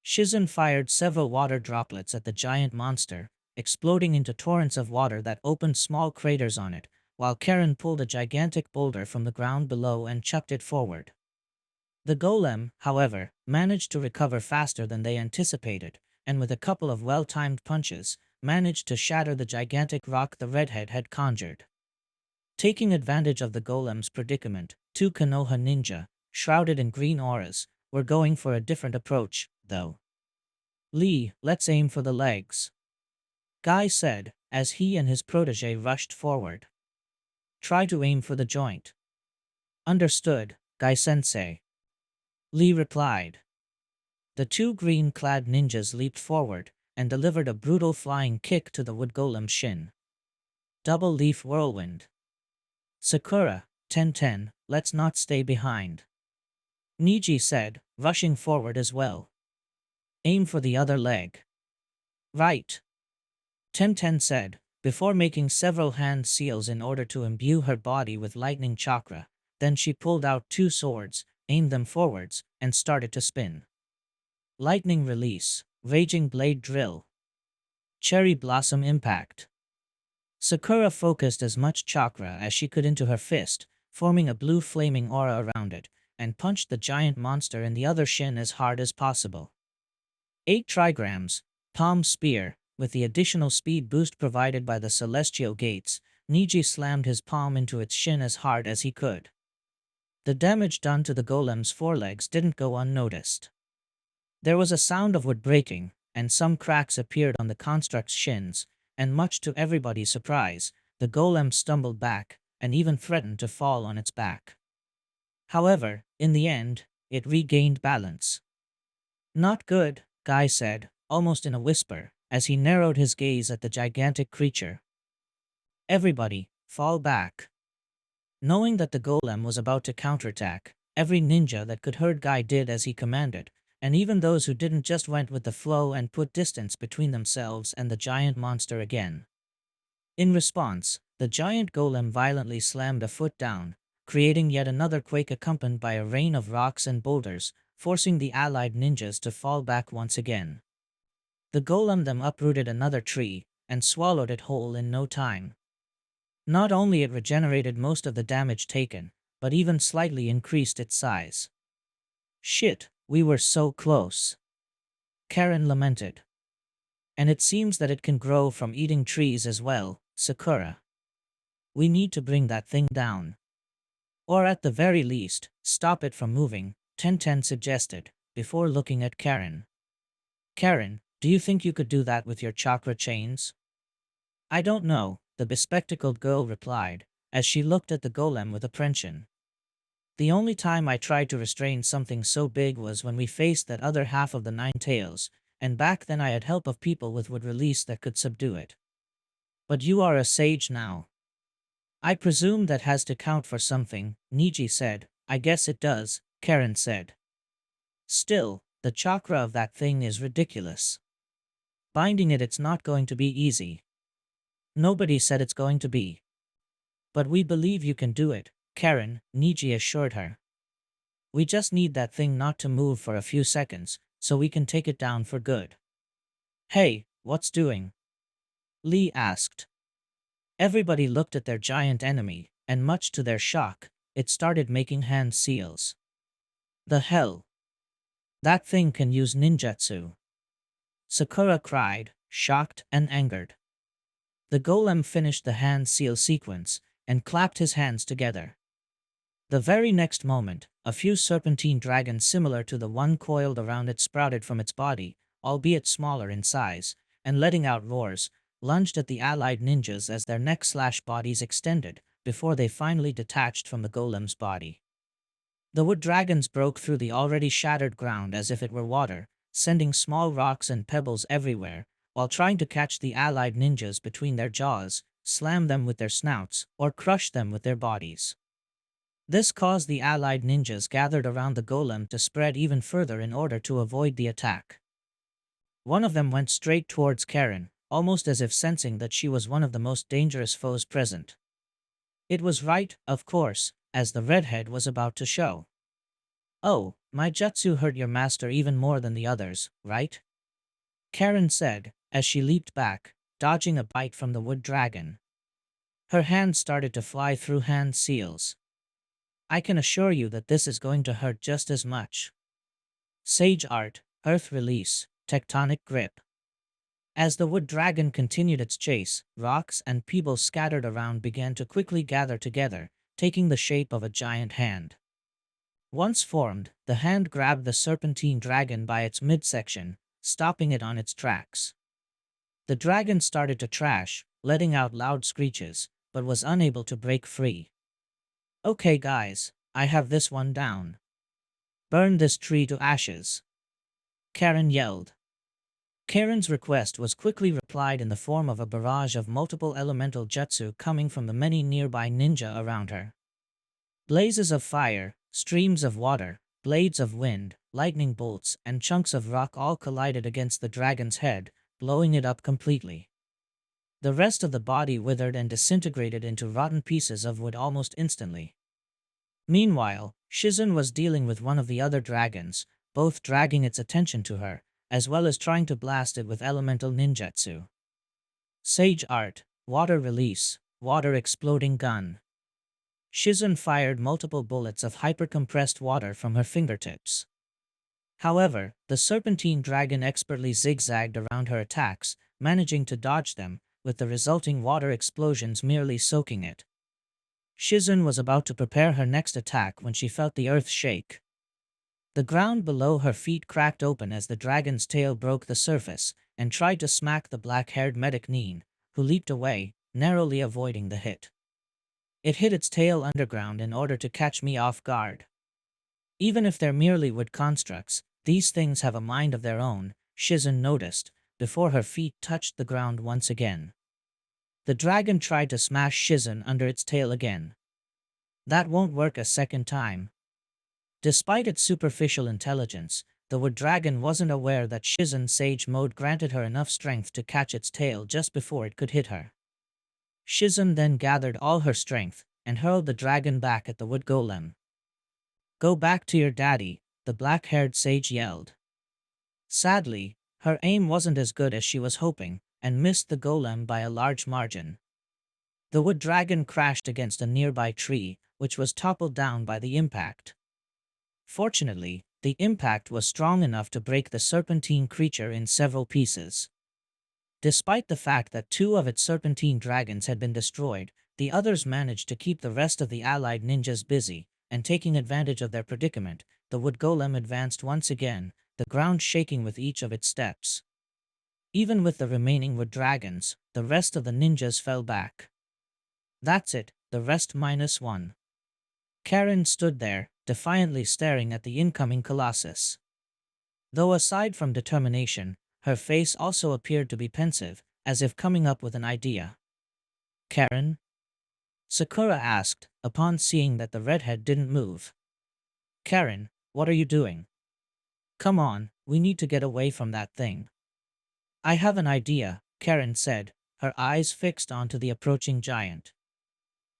Shizen fired several water droplets at the giant monster, exploding into torrents of water that opened small craters on it, while Karen pulled a gigantic boulder from the ground below and chucked it forward. The golem, however, managed to recover faster than they anticipated, and with a couple of well-timed punches, managed to shatter the gigantic rock the redhead had conjured. Taking advantage of the golem's predicament, two Konoha ninja, shrouded in green auras, were going for a different approach, though. Lee, let's aim for the legs, Guy said, as he and his protege rushed forward. Try to aim for the joint. Understood, Guy-sensei, Lee replied. The two green-clad ninjas leaped forward and delivered a brutal flying kick to the wood golem's shin. Double leaf whirlwind. Sakura, 10-10, let's not stay behind, Niji said, rushing forward as well. Aim for the other leg. Right, 10-10 said, before making several hand seals in order to imbue her body with lightning chakra. Then she pulled out two swords, aimed them forwards, and started to spin. Lightning Release, Raging Blade Drill. Cherry Blossom Impact. Sakura focused as much chakra as she could into her fist, forming a blue flaming aura around it, and punched the giant monster in the other shin as hard as possible. 8 trigrams, Palm Spear, with the additional speed boost provided by the Celestial Gates, Niji slammed his palm into its shin as hard as he could. The damage done to the golem's forelegs didn't go unnoticed. There was a sound of wood breaking, and some cracks appeared on the construct's shins, and much to everybody's surprise, the golem stumbled back, and even threatened to fall on its back. However, in the end, it regained balance. Not good, Guy said, almost in a whisper, as he narrowed his gaze at the gigantic creature. Everybody, fall back. Knowing that the golem was about to counterattack, every ninja that could heard Guy did as he commanded, and even those who didn't just went with the flow and put distance between themselves and the giant monster again. In response, the giant golem violently slammed a foot down, creating yet another quake accompanied by a rain of rocks and boulders, forcing the allied ninjas to fall back once again. The golem then uprooted another tree, and swallowed it whole in no time. Not only it regenerated most of the damage taken, but even slightly increased its size. Shit, we were so close, Karen lamented. And it seems that it can grow from eating trees as well, Sakura. We need to bring that thing down. Or at the very least, stop it from moving, Tenten suggested, before looking at Karen. Karen, do you think you could do that with your chakra chains? I don't know, the bespectacled girl replied, as she looked at the golem with apprehension. The only time I tried to restrain something so big was when we faced that other half of the Nine Tails, and back then I had help of people with wood release that could subdue it. But you are a sage now. I presume that has to count for something, Niji said. I guess it does, Karen said. Still, the chakra of that thing is ridiculous. Binding it's not going to be easy. Nobody said it's going to be. But we believe you can do it, Karen, Niji assured her. We just need that thing not to move for a few seconds, so we can take it down for good. Hey, what's doing? Lee asked. Everybody looked at their giant enemy, and much to their shock, it started making hand seals. The hell? That thing can use ninjutsu. Sakura cried, shocked and angered. The golem finished the hand seal sequence, and clapped his hands together. The very next moment, a few serpentine dragons similar to the one coiled around it sprouted from its body, albeit smaller in size, and letting out roars, lunged at the allied ninjas as their neck/bodies extended, before they finally detached from the golem's body. The wood dragons broke through the already shattered ground as if it were water, sending small rocks and pebbles everywhere, while trying to catch the allied ninjas between their jaws, slam them with their snouts, or crush them with their bodies. This caused the allied ninjas gathered around the golem to spread even further in order to avoid the attack. One of them went straight towards Karen, almost as if sensing that she was one of the most dangerous foes present. It was right, of course, as the redhead was about to show. Oh, my jutsu hurt your master even more than the others, right? Karen said, as she leaped back, dodging a bite from the wood dragon. Her hand started to fly through hand seals. I can assure you that this is going to hurt just as much. Sage Art, Earth Release, Tectonic Grip. As the wood dragon continued its chase, rocks and pebbles scattered around began to quickly gather together, taking the shape of a giant hand. Once formed, the hand grabbed the serpentine dragon by its midsection, stopping it on its tracks. The dragon started to trash, letting out loud screeches, but was unable to break free. Okay guys, I have this one down. Burn this tree to ashes. Karen yelled. Karen's request was quickly replied in the form of a barrage of multiple elemental jutsu coming from the many nearby ninja around her. Blazes of fire, streams of water, blades of wind, lightning bolts, and chunks of rock all collided against the dragon's head, blowing it up completely. The rest of the body withered and disintegrated into rotten pieces of wood almost instantly. Meanwhile, Shizun was dealing with one of the other dragons, both dragging its attention to her, as well as trying to blast it with elemental ninjutsu. Sage Art, Water Release, Water Exploding Gun. Shizun fired multiple bullets of hyper-compressed water from her fingertips. However, the serpentine dragon expertly zigzagged around her attacks, managing to dodge them, with the resulting water explosions merely soaking it. Shizun was about to prepare her next attack when she felt the earth shake. The ground below her feet cracked open as the dragon's tail broke the surface, and tried to smack the black-haired medic Neen, who leaped away, narrowly avoiding the hit. It hid its tail underground in order to catch me off guard. Even if they're merely wood constructs, these things have a mind of their own, Shizun noticed, before her feet touched the ground once again. The dragon tried to smash Shizun under its tail again. That won't work a second time. Despite its superficial intelligence, the wood dragon wasn't aware that Shizun's Sage Mode granted her enough strength to catch its tail just before it could hit her. Shizun then gathered all her strength, and hurled the dragon back at the wood golem. Go back to your daddy, the black-haired sage yelled. Sadly, her aim wasn't as good as she was hoping, and missed the golem by a large margin. The wood dragon crashed against a nearby tree, which was toppled down by the impact. Fortunately, the impact was strong enough to break the serpentine creature in several pieces. Despite the fact that two of its serpentine dragons had been destroyed, the others managed to keep the rest of the allied ninjas busy, and taking advantage of their predicament, the wood golem advanced once again, the ground shaking with each of its steps. Even with the remaining wood dragons, the rest of the ninjas fell back. That's it, the rest -1. Karen stood there, defiantly staring at the incoming colossus. Though aside from determination, her face also appeared to be pensive, as if coming up with an idea. Karen? Sakura asked, upon seeing that the redhead didn't move. Karen, what are you doing? Come on, we need to get away from that thing. I have an idea, Karen said, her eyes fixed onto the approaching giant.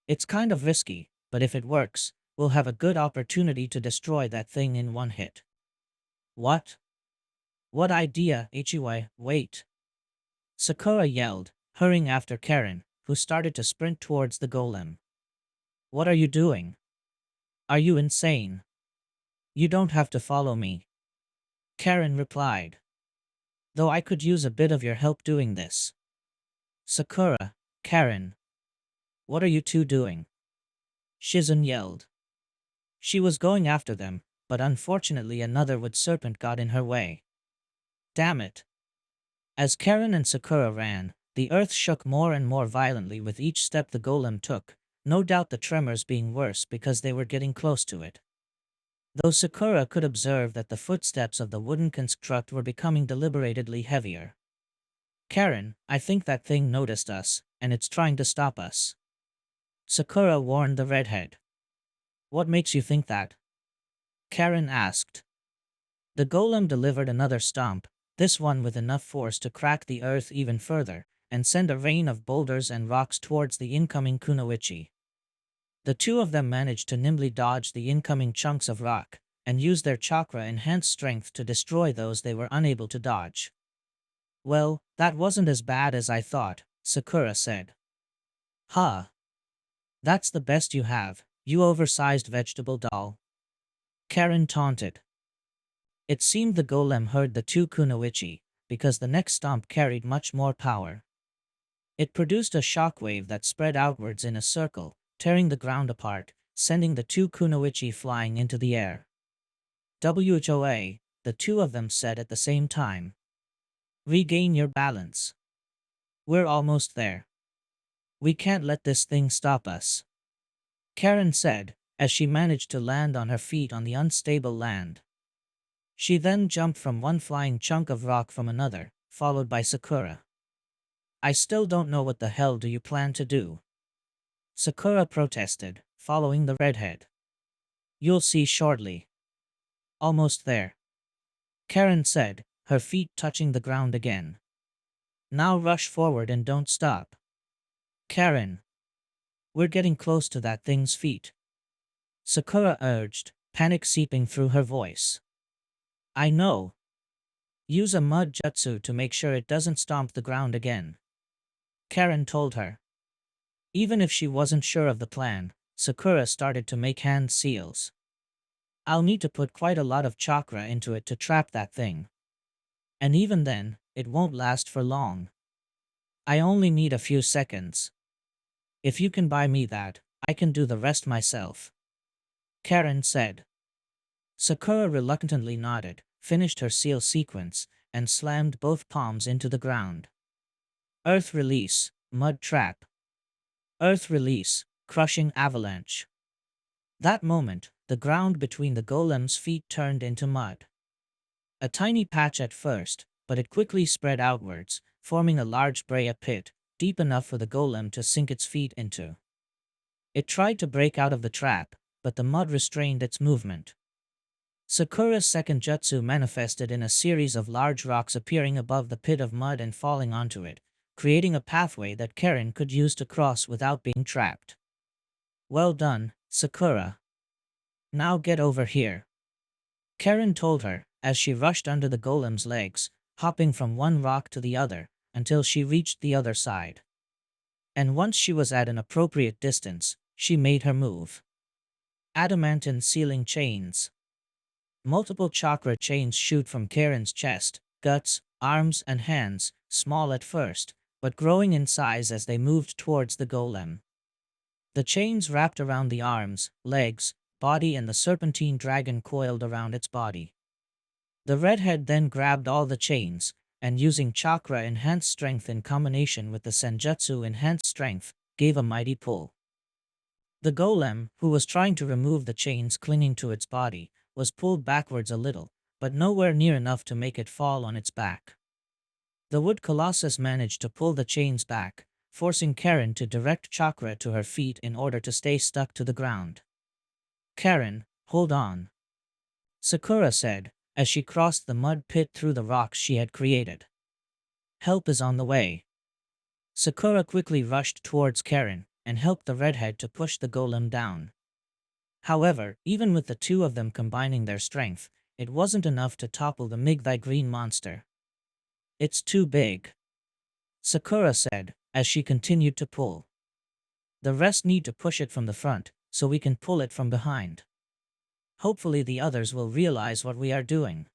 It's kind of risky, but if it works, we'll have a good opportunity to destroy that thing in one hit. What? What idea, Ichiwa? Wait. Sakura yelled, hurrying after Karen, who started to sprint towards the golem. What are you doing? Are you insane? You don't have to follow me. Karen replied. Though I could use a bit of your help doing this. Sakura, Karen. What are you two doing? Shizun yelled. She was going after them, but unfortunately another wood serpent got in her way. Damn it. As Karen and Sakura ran, the earth shook more and more violently with each step the golem took, no doubt the tremors being worse because they were getting close to it. Though Sakura could observe that the footsteps of the wooden construct were becoming deliberately heavier. Karen, I think that thing noticed us, and it's trying to stop us. Sakura warned the redhead. What makes you think that? Karen asked. The golem delivered another stomp, this one with enough force to crack the earth even further, and send a rain of boulders and rocks towards the incoming kunoichi. The two of them managed to nimbly dodge the incoming chunks of rock, and use their chakra-enhanced strength to destroy those they were unable to dodge. Well, that wasn't as bad as I thought, Sakura said. Huh. That's the best you have, you oversized vegetable doll. Karen taunted. It seemed the golem heard the two kunoichi, because the next stomp carried much more power. It produced a shockwave that spread outwards in a circle, tearing the ground apart, sending the two kunoichi flying into the air. WHOA, the two of them said at the same time. Regain your balance. We're almost there. We can't let this thing stop us. Karen said, as she managed to land on her feet on the unstable land. She then jumped from one flying chunk of rock from another, followed by Sakura. I still don't know what the hell do you plan to do? Sakura protested, following the redhead. You'll see shortly. Almost there. Karen said, her feet touching the ground again. Now rush forward and don't stop. Karen. We're getting close to that thing's feet. Sakura urged, panic seeping through her voice. I know. Use a mud jutsu to make sure it doesn't stomp the ground again. Karen told her. Even if she wasn't sure of the plan, Sakura started to make hand seals. I'll need to put quite a lot of chakra into it to trap that thing. And even then, it won't last for long. I only need a few seconds. If you can buy me that, I can do the rest myself. Karen said. Sakura reluctantly nodded, finished her seal sequence, and slammed both palms into the ground. Earth release, mud trap. Earth release, crushing avalanche. That moment, the ground between the golem's feet turned into mud. A tiny patch at first, but it quickly spread outwards, forming a large brea pit, deep enough for the golem to sink its feet into. It tried to break out of the trap, but the mud restrained its movement. Sakura's second jutsu manifested in a series of large rocks appearing above the pit of mud and falling onto it, creating a pathway that Karen could use to cross without being trapped. Well done, Sakura. Now get over here. Karen told her, as she rushed under the golem's legs, hopping from one rock to the other, until she reached the other side. And once she was at an appropriate distance, she made her move. Adamantine sealing chains. Multiple chakra chains shoot from Karen's chest, guts, arms, and hands, small at first, but growing in size as they moved towards the golem. The chains wrapped around the arms, legs, body and the serpentine dragon coiled around its body. The redhead then grabbed all the chains, and using chakra enhanced strength in combination with the senjutsu enhanced strength, gave a mighty pull. The golem, who was trying to remove the chains clinging to its body, was pulled backwards a little, but nowhere near enough to make it fall on its back. The wood colossus managed to pull the chains back, forcing Karen to direct chakra to her feet in order to stay stuck to the ground. "Karen, hold on," Sakura said, as she crossed the mud pit through the rocks she had created. "Help is on the way." Sakura quickly rushed towards Karen and helped the redhead to push the golem down. However, even with the two of them combining their strength, it wasn't enough to topple the Migthai green monster. "It's too big," Sakura said, as she continued to pull. "The rest need to push it from the front, so we can pull it from behind. Hopefully the others will realize what we are doing,"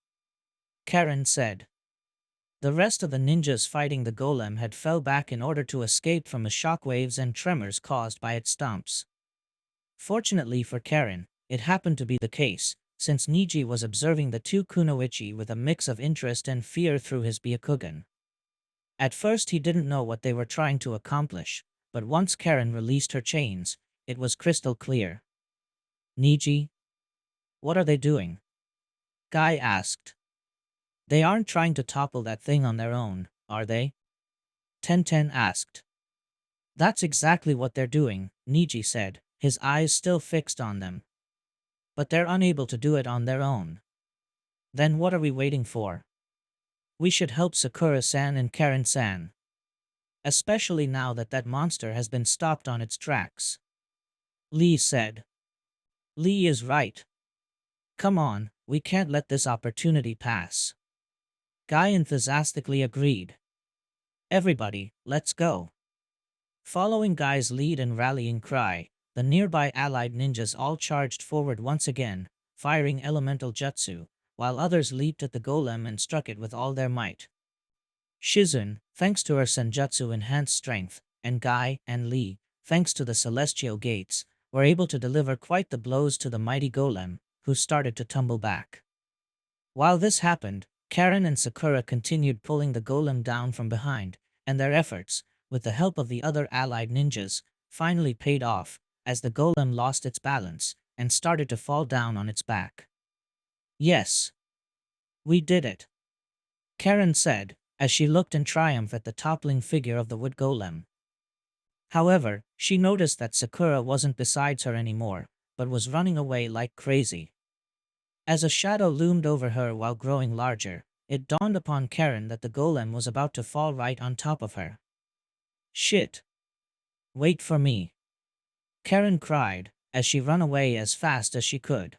Karen said. The rest of the ninjas fighting the golem had fell back in order to escape from the shockwaves and tremors caused by its stomps. Fortunately for Karen, it happened to be the case, since Niji was observing the two kunoichi with a mix of interest and fear through his Byakugan. At first he didn't know what they were trying to accomplish, but once Karen released her chains, it was crystal clear. "Niji? What are they doing?" Guy asked. "They aren't trying to topple that thing on their own, are they?" Tenten asked. "That's exactly what they're doing," Niji said, his eyes still fixed on them. "But they're unable to do it on their own. Then what are we waiting for? We should help Sakura-san and Karen-san. Especially now that that monster has been stopped on its tracks," Lee said. "Lee is right. Come on, we can't let this opportunity pass." Guy enthusiastically agreed. "Everybody, let's go." Following Guy's lead and rallying cry, the nearby allied ninjas all charged forward once again, firing elemental jutsu, while others leaped at the golem and struck it with all their might. Shizune, thanks to her senjutsu enhanced strength, and Guy and Lee, thanks to the celestial gates, were able to deliver quite the blows to the mighty golem, who started to tumble back. While this happened, Karen and Sakura continued pulling the golem down from behind, and their efforts, with the help of the other allied ninjas, finally paid off, as the golem lost its balance and started to fall down on its back. "Yes. We did it," Karen said, as she looked in triumph at the toppling figure of the wood golem. However, she noticed that Sakura wasn't beside her anymore, but was running away like crazy. As a shadow loomed over her while growing larger, it dawned upon Karen that the golem was about to fall right on top of her. "Shit! Wait for me!" Karen cried, as she ran away as fast as she could.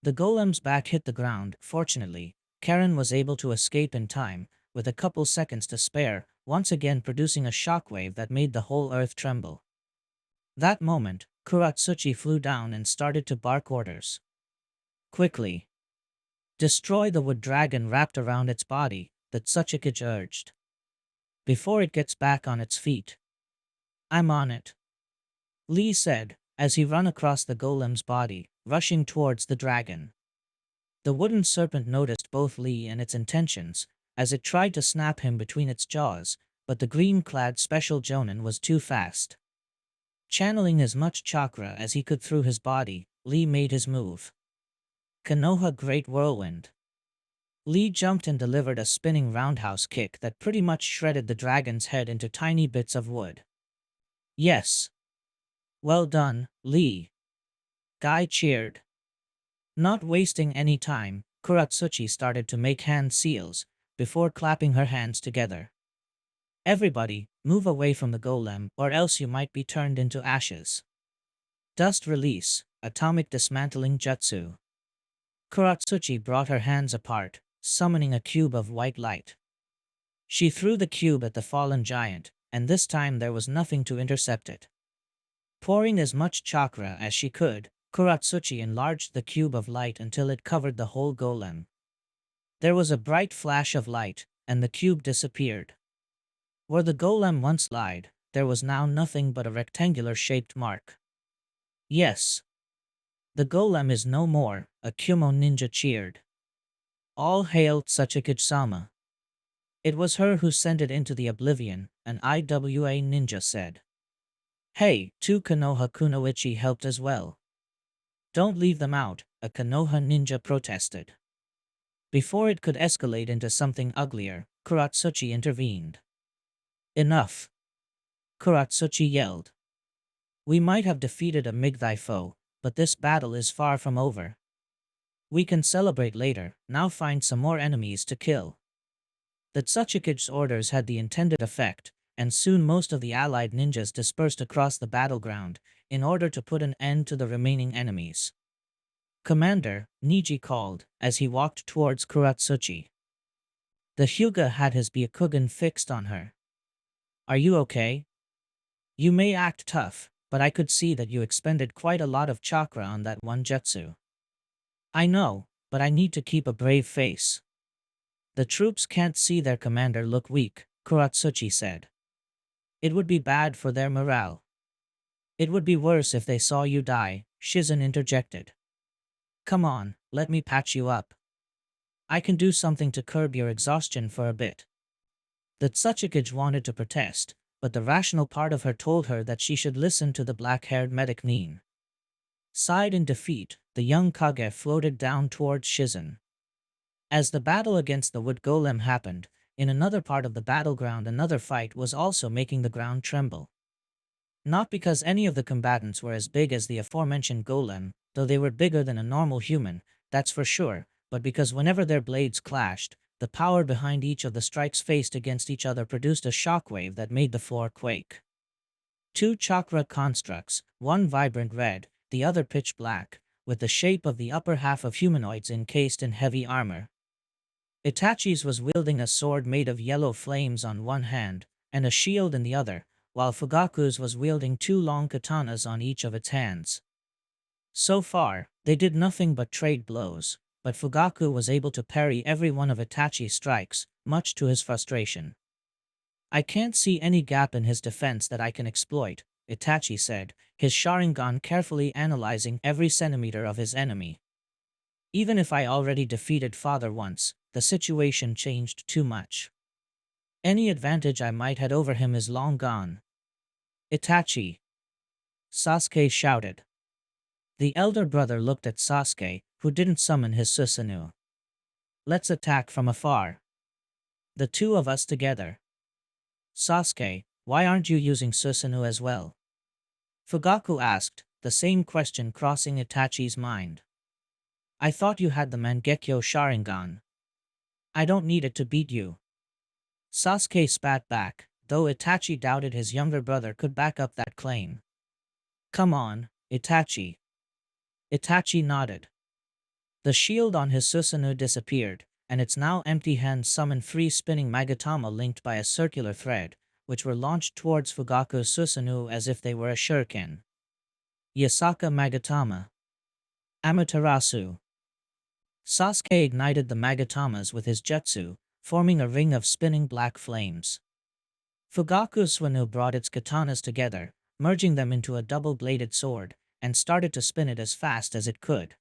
The golem's back hit the ground. Fortunately, Karen was able to escape in time, with a couple seconds to spare, once again producing a shockwave that made the whole earth tremble. That moment, Kuratsuchi flew down and started to bark orders. "Quickly! Destroy the wood dragon wrapped around its body," the Tsuchikage urged. "Before it gets back on its feet." "I'm on it," Lee said, as he ran across the golem's body, rushing towards the dragon. The wooden serpent noticed both Lee and its intentions, as it tried to snap him between its jaws, but the green-clad special Jonin was too fast. Channeling as much chakra as he could through his body, Lee made his move. Konoha Great Whirlwind. Lee jumped and delivered a spinning roundhouse kick that pretty much shredded the dragon's head into tiny bits of wood. "Yes. Well done, Lee," Guy cheered. Not wasting any time, Kuratsuchi started to make hand seals, before clapping her hands together. "Everybody, move away from the golem or else you might be turned into ashes." Dust release, atomic dismantling jutsu. Kuratsuchi brought her hands apart, summoning a cube of white light. She threw the cube at the fallen giant, and this time there was nothing to intercept it. Pouring as much chakra as she could, Kuratsuchi enlarged the cube of light until it covered the whole golem. There was a bright flash of light, and the cube disappeared. Where the golem once lied, there was now nothing but a rectangular-shaped mark. "Yes. The golem is no more, a Kumo ninja cheered. All hail Tsuchikage-sama. It was her who sent it into the oblivion, an IWA ninja said. Hey, 2 Konoha Kunoichi helped as well. Don't leave them out, a Konoha ninja protested. Before it could escalate into something uglier, Kuratsuchi intervened. Enough! Kuratsuchi yelled. We might have defeated a Migthai foe, but this battle is far from over. We can celebrate later, now find some more enemies to kill. The Tsuchikage's orders had the intended effect, and soon most of the allied ninjas dispersed across the battleground, in order to put an end to the remaining enemies. Commander, Niji called, as he walked towards Kuratsuchi. The Hyuga had his Byakugan fixed on her. Are you okay? You may act tough, but I could see that you expended quite a lot of chakra on that one jutsu. I know, but I need to keep a brave face. The troops can't see their commander look weak, Kuratsuchi said. It would be bad for their morale. It would be worse if they saw you die, Shizen interjected. Come on, let me patch you up. I can do something to curb your exhaustion for a bit. The Tsuchikage wanted to protest, but the rational part of her told her that she should listen to the black-haired medic Nin. Sighed in defeat, the young Kage floated down towards Shizen. As the battle against the wood golem happened, in another part of the battleground another fight was also making the ground tremble. Not because any of the combatants were as big as the aforementioned golem, though they were bigger than a normal human, that's for sure, but because whenever their blades clashed, the power behind each of the strikes faced against each other produced a shockwave that made the floor quake. 2 chakra constructs, one vibrant red, the other pitch black, with the shape of the upper half of humanoids encased in heavy armor. Itachi's was wielding a sword made of yellow flames on one hand, and a shield in the other, while Fugaku's was wielding 2 long katanas on each of its hands. So far, they did nothing but trade blows, but Fugaku was able to parry every one of Itachi's strikes, much to his frustration. I can't see any gap in his defense that I can exploit, Itachi said, his Sharingan carefully analyzing every centimeter of his enemy. Even if I already defeated Father once, the situation changed too much. Any advantage I might had over him is long gone. Itachi! Sasuke shouted. The elder brother looked at Sasuke, who didn't summon his Susanoo. Let's attack from afar. The 2 of us together. Sasuke, why aren't you using Susanoo as well? Fugaku asked, the same question crossing Itachi's mind. I thought you had the Mangekyo Sharingan. I don't need it to beat you. Sasuke spat back, though Itachi doubted his younger brother could back up that claim. Come on, Itachi. Itachi nodded. The shield on his Susanoo disappeared, and its now empty hand summoned 3 spinning Magatama linked by a circular thread, which were launched towards Fugaku's Susanoo as if they were a shuriken. Yasaka Magatama. Amaterasu. Sasuke ignited the Magatamas with his jutsu, forming a ring of spinning black flames. Fugaku's Susanoo brought its katanas together, merging them into a double-bladed sword, and started to spin it as fast as it could.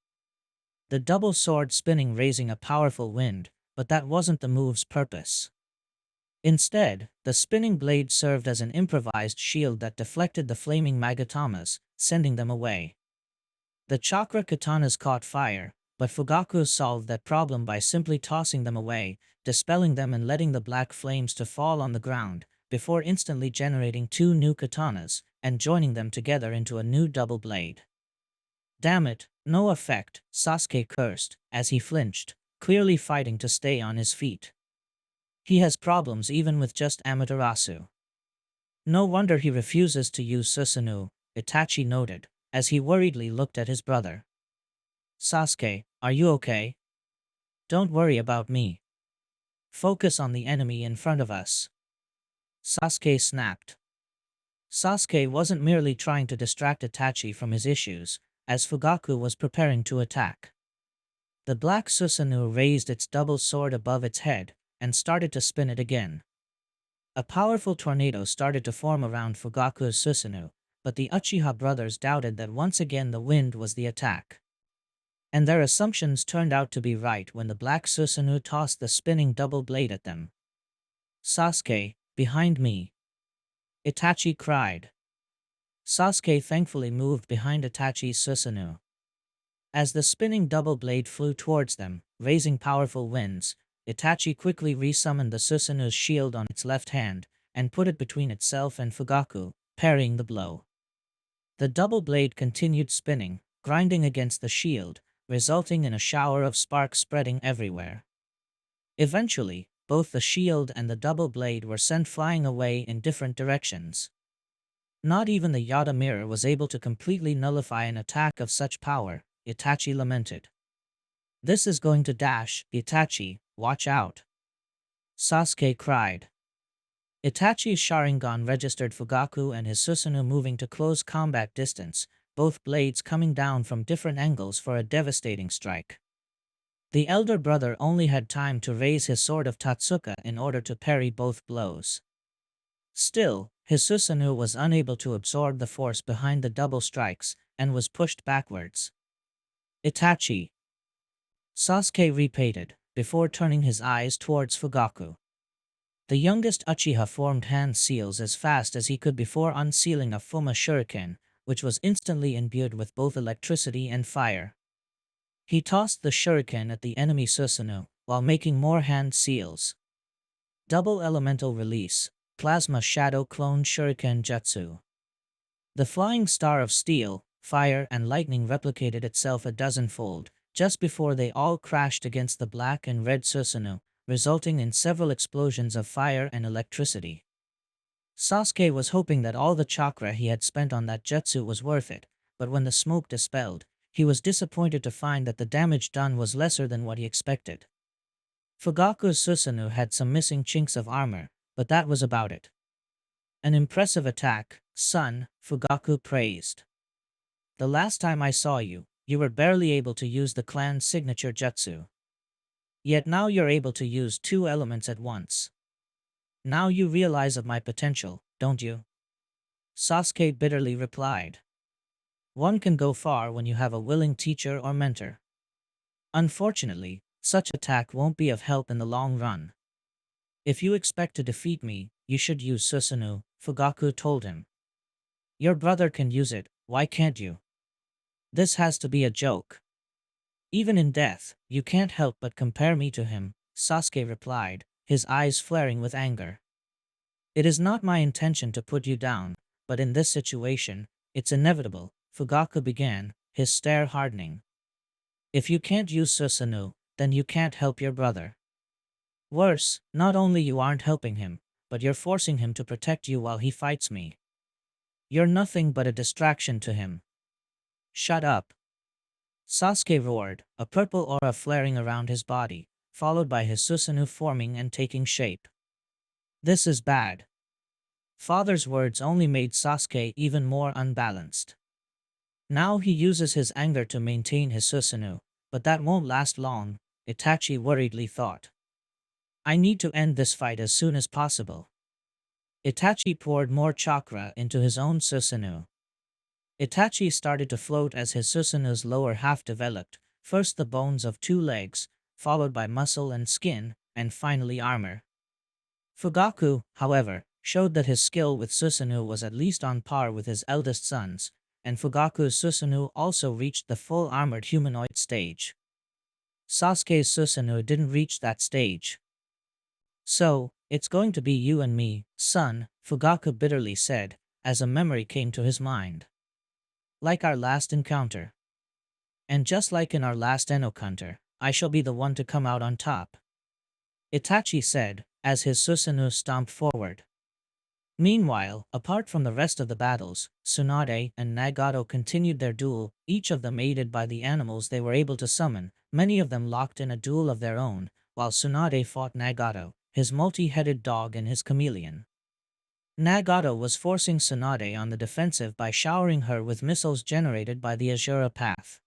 The double sword spinning raising a powerful wind, but that wasn't the move's purpose. Instead, the spinning blade served as an improvised shield that deflected the flaming Magatamas, sending them away. The chakra katanas caught fire, but Fugaku solved that problem by simply tossing them away, dispelling them and letting the black flames to fall on the ground, before instantly generating 2 new katanas, and joining them together into a new double blade. Damn it, no effect, Sasuke cursed, as he flinched, clearly fighting to stay on his feet. He has problems even with just Amaterasu. No wonder he refuses to use Susanoo, Itachi noted, as he worriedly looked at his brother. Sasuke, are you okay? Don't worry about me. Focus on the enemy in front of us. Sasuke snapped. Sasuke wasn't merely trying to distract Itachi from his issues, as Fugaku was preparing to attack. The black Susanoo raised its double sword above its head, and started to spin it again. A powerful tornado started to form around Fugaku's Susanoo, but the Uchiha brothers doubted that once again the wind was the attack. And their assumptions turned out to be right when the black Susanoo tossed the spinning double blade at them. "Sasuke, behind me!" Itachi cried. Sasuke thankfully moved behind Itachi's Susanoo. As the spinning double blade flew towards them, raising powerful winds, Itachi quickly resummoned the Susanoo's shield on its left hand and put it between itself and Fugaku, parrying the blow. The double blade continued spinning, grinding against the shield, resulting in a shower of sparks spreading everywhere. Eventually, both the shield and the double blade were sent flying away in different directions. Not even the Yada mirror was able to completely nullify an attack of such power, Itachi lamented. "This is going to dash, Itachi, watch out!" Sasuke cried. Itachi's Sharingan registered Fugaku and his Susanoo moving to close combat distance, both blades coming down from different angles for a devastating strike. The elder brother only had time to raise his sword of Tatsuka in order to parry both blows. Still, his Susanoo was unable to absorb the force behind the double strikes and was pushed backwards. "Itachi!" Sasuke repeated, before turning his eyes towards Fugaku. The youngest Uchiha formed hand seals as fast as he could before unsealing a Fuma shuriken, which was instantly imbued with both electricity and fire. He tossed the shuriken at the enemy Susanoo, while making more hand seals. Double elemental release, Plasma Shadow Clone Shuriken Jutsu. The flying star of steel, fire and lightning replicated itself a dozenfold, just before they all crashed against the black and red Susanoo, resulting in several explosions of fire and electricity. Sasuke was hoping that all the chakra he had spent on that jutsu was worth it, but when the smoke dispelled, he was disappointed to find that the damage done was lesser than what he expected. Fugaku's Susanoo had some missing chinks of armor, but that was about it. "An impressive attack, son," Fugaku praised. "The last time I saw you, you were barely able to use the clan's signature jutsu. Yet now you're able to use two elements at once. Now you realize of my potential, don't you?" Sasuke bitterly replied. "One can go far when you have a willing teacher or mentor. Unfortunately, such attack won't be of help in the long run. If you expect to defeat me, you should use Susanoo," Fugaku told him. "Your brother can use it, why can't you? This has to be a joke. Even in death, you can't help but compare me to him," Sasuke replied, his eyes flaring with anger. "It is not my intention to put you down, but in this situation, it's inevitable," Fugaku began, his stare hardening. "If you can't use Susanoo, then you can't help your brother. Worse, not only you aren't helping him, but you're forcing him to protect you while he fights me. You're nothing but a distraction to him. Shut up." Sasuke roared, a purple aura flaring around his body, followed by his Susanoo forming and taking shape. "This is bad." Father's words only made Sasuke even more unbalanced. Now he uses his anger to maintain his Susanoo, but that won't last long, Itachi worriedly thought. "I need to end this fight as soon as possible." Itachi poured more chakra into his own Susanoo. Itachi started to float as his Susanoo's lower half developed, first the bones of two legs, followed by muscle and skin, and finally armor. Fugaku, however, showed that his skill with Susanoo was at least on par with his eldest son's, and Fugaku's Susanoo also reached the full armored humanoid stage. Sasuke's Susanoo didn't reach that stage. "So, it's going to be you and me, son," Fugaku bitterly said, as a memory came to his mind. "Like our last encounter. And just like in our last encounter, I shall be the one to come out on top," Itachi said, as his Susanoo stomped forward. Meanwhile, apart from the rest of the battles, Tsunade and Nagato continued their duel, each of them aided by the animals they were able to summon, many of them locked in a duel of their own, while Tsunade fought Nagato, his multi-headed dog and his chameleon. Nagato was forcing Tsunade on the defensive by showering her with missiles generated by the Azura path.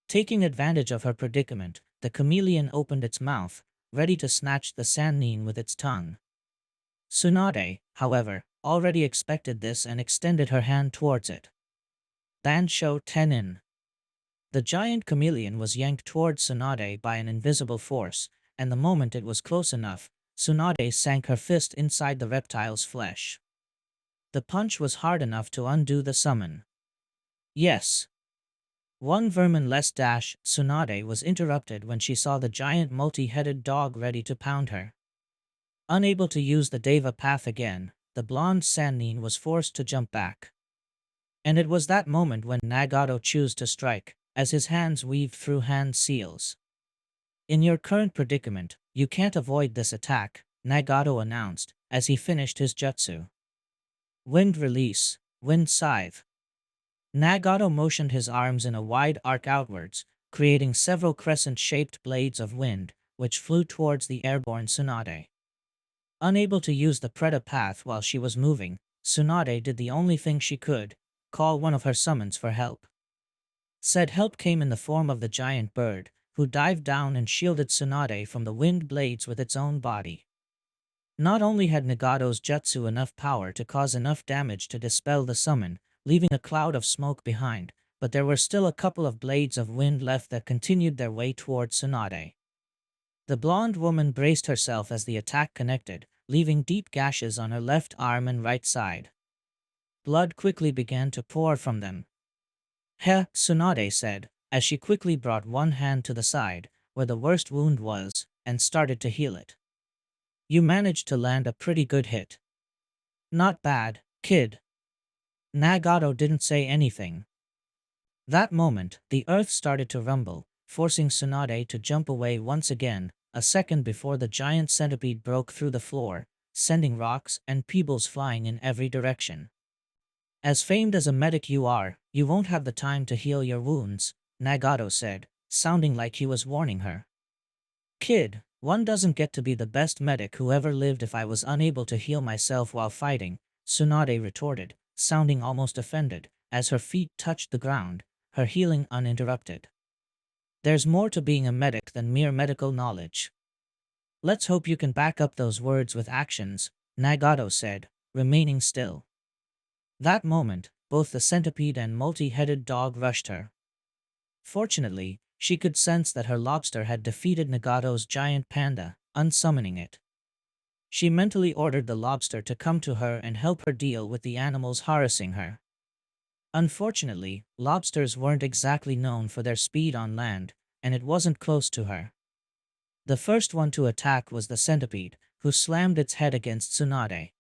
Taking advantage of her predicament, the chameleon opened its mouth, ready to snatch the Sannin with its tongue. Tsunade, however, already expected this and extended her hand towards it. Dansho Tenin. The giant chameleon was yanked towards Tsunade by an invisible force, and the moment it was close enough, Tsunade sank her fist inside the reptile's flesh. The punch was hard enough to undo the summon. Yes. One vermin less dash, Tsunade was interrupted when she saw the giant multi-headed dog ready to pound her. Unable to use the Deva path again, the blonde Sannin was forced to jump back. And it was that moment when Nagato chose to strike, as his hands weaved through hand seals. In your current predicament, you can't avoid this attack, Nagato announced, as he finished his jutsu. Wind release, wind scythe. Nagato motioned his arms in a wide arc outwards, creating several crescent-shaped blades of wind, which flew towards the airborne Tsunade. Unable to use the Preda path while she was moving, Tsunade did the only thing she could, call one of her summons for help. Said help came in the form of the giant bird, who dived down and shielded Tsunade from the wind blades with its own body. Not only had Nagato's jutsu enough power to cause enough damage to dispel the summon, leaving a cloud of smoke behind, but there were still a couple of blades of wind left that continued their way toward Tsunade. The blonde woman braced herself as the attack connected, leaving deep gashes on her left arm and right side. Blood quickly began to pour from them. Heh, Tsunade said, as she quickly brought one hand to the side, where the worst wound was, and started to heal it. You managed to land a pretty good hit. Not bad, kid. Nagato didn't say anything. That moment, the earth started to rumble, forcing Tsunade to jump away once again, a second before the giant centipede broke through the floor, sending rocks and pebbles flying in every direction. As famed as a medic you are, you won't have the time to heal your wounds, Nagato said, sounding like he was warning her. Kid, one doesn't get to be the best medic who ever lived if I was unable to heal myself while fighting, Tsunade retorted, sounding almost offended, as her feet touched the ground, her healing uninterrupted. There's more to being a medic than mere medical knowledge. Let's hope you can back up those words with actions, Nagato said, remaining still. That moment, both the centipede and multi-headed dog rushed her. Fortunately, she could sense that her lobster had defeated Nagato's giant panda, unsummoning it. She mentally ordered the lobster to come to her and help her deal with the animals harassing her. Unfortunately, lobsters weren't exactly known for their speed on land, and it wasn't close to her. The first one to attack was the centipede, who slammed its head against Tsunade.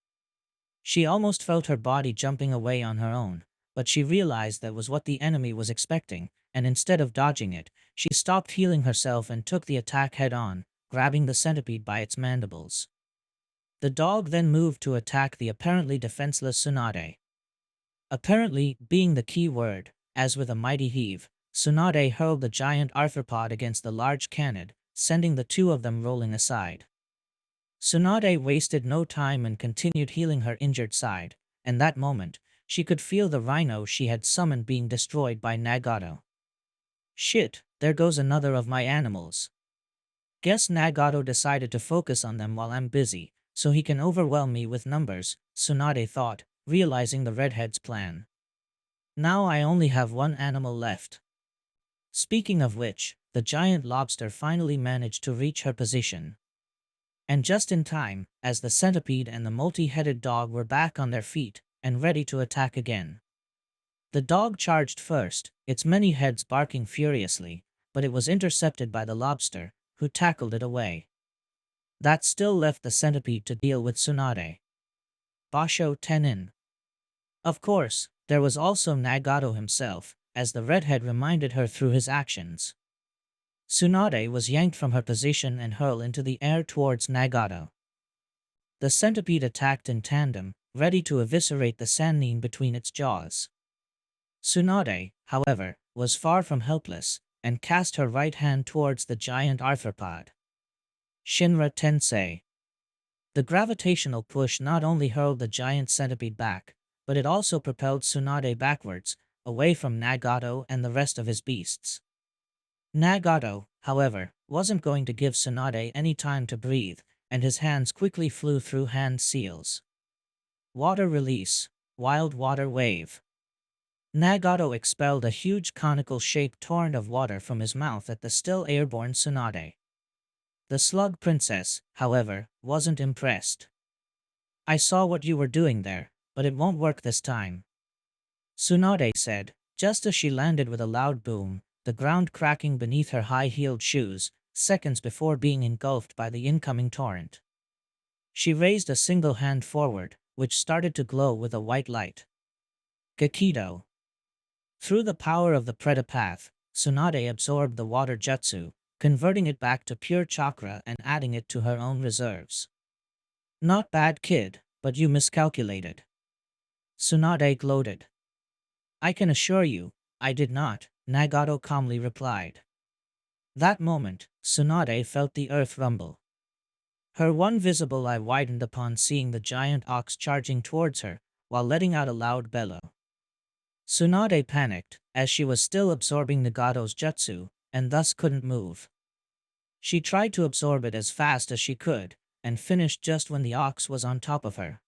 She almost felt her body jumping away on her own, but she realized that was what the enemy was expecting, and instead of dodging it, she stopped healing herself and took the attack head-on, grabbing the centipede by its mandibles. The dog then moved to attack the apparently defenseless Tsunade. Apparently being the key word, as with a mighty heave, Tsunade hurled the giant arthropod against the large canid, sending the two of them rolling aside. Tsunade wasted no time and continued healing her injured side, and that moment, she could feel the rhino she had summoned being destroyed by Nagato. Shit, there goes another of my animals. Guess Nagato decided to focus on them while I'm busy, so he can overwhelm me with numbers, Tsunade thought, realizing the redhead's plan. Now I only have one animal left. Speaking of which, the giant lobster finally managed to reach her position. And just in time, as the centipede and the multi-headed dog were back on their feet, and ready to attack again. The dog charged first, its many heads barking furiously, but it was intercepted by the lobster, who tackled it away. That still left the centipede to deal with Tsunade. Basho Tenin. Of course, there was also Nagato himself, as the redhead reminded her through his actions. Tsunade was yanked from her position and hurled into the air towards Nagato. The centipede attacked in tandem, ready to eviscerate the Sannin between its jaws. Tsunade, however, was far from helpless, and cast her right hand towards the giant arthropod. Shinra Tensei. The gravitational push not only hurled the giant centipede back, but it also propelled Tsunade backwards, away from Nagato and the rest of his beasts. Nagato, however, wasn't going to give Tsunade any time to breathe, and his hands quickly flew through hand seals. Water release, wild water wave. Nagato expelled a huge conical-shaped torrent of water from his mouth at the still airborne Tsunade. The slug princess, however, wasn't impressed. "I saw what you were doing there, but it won't work this time," Tsunade said, just as she landed with a loud boom, the ground cracking beneath her high-heeled shoes, seconds before being engulfed by the incoming torrent. She raised a single hand forward, which started to glow with a white light. Gakido. Through the power of the Preta path, Tsunade absorbed the water jutsu, converting it back to pure chakra and adding it to her own reserves. "Not bad, kid, but you miscalculated," Tsunade gloated. "I can assure you, I did not," Nagato calmly replied. That moment, Tsunade felt the earth rumble. Her one visible eye widened upon seeing the giant ox charging towards her, while letting out a loud bellow. Tsunade panicked, as she was still absorbing Nagato's jutsu, and thus couldn't move. She tried to absorb it as fast as she could, and finished just when the ox was on top of her.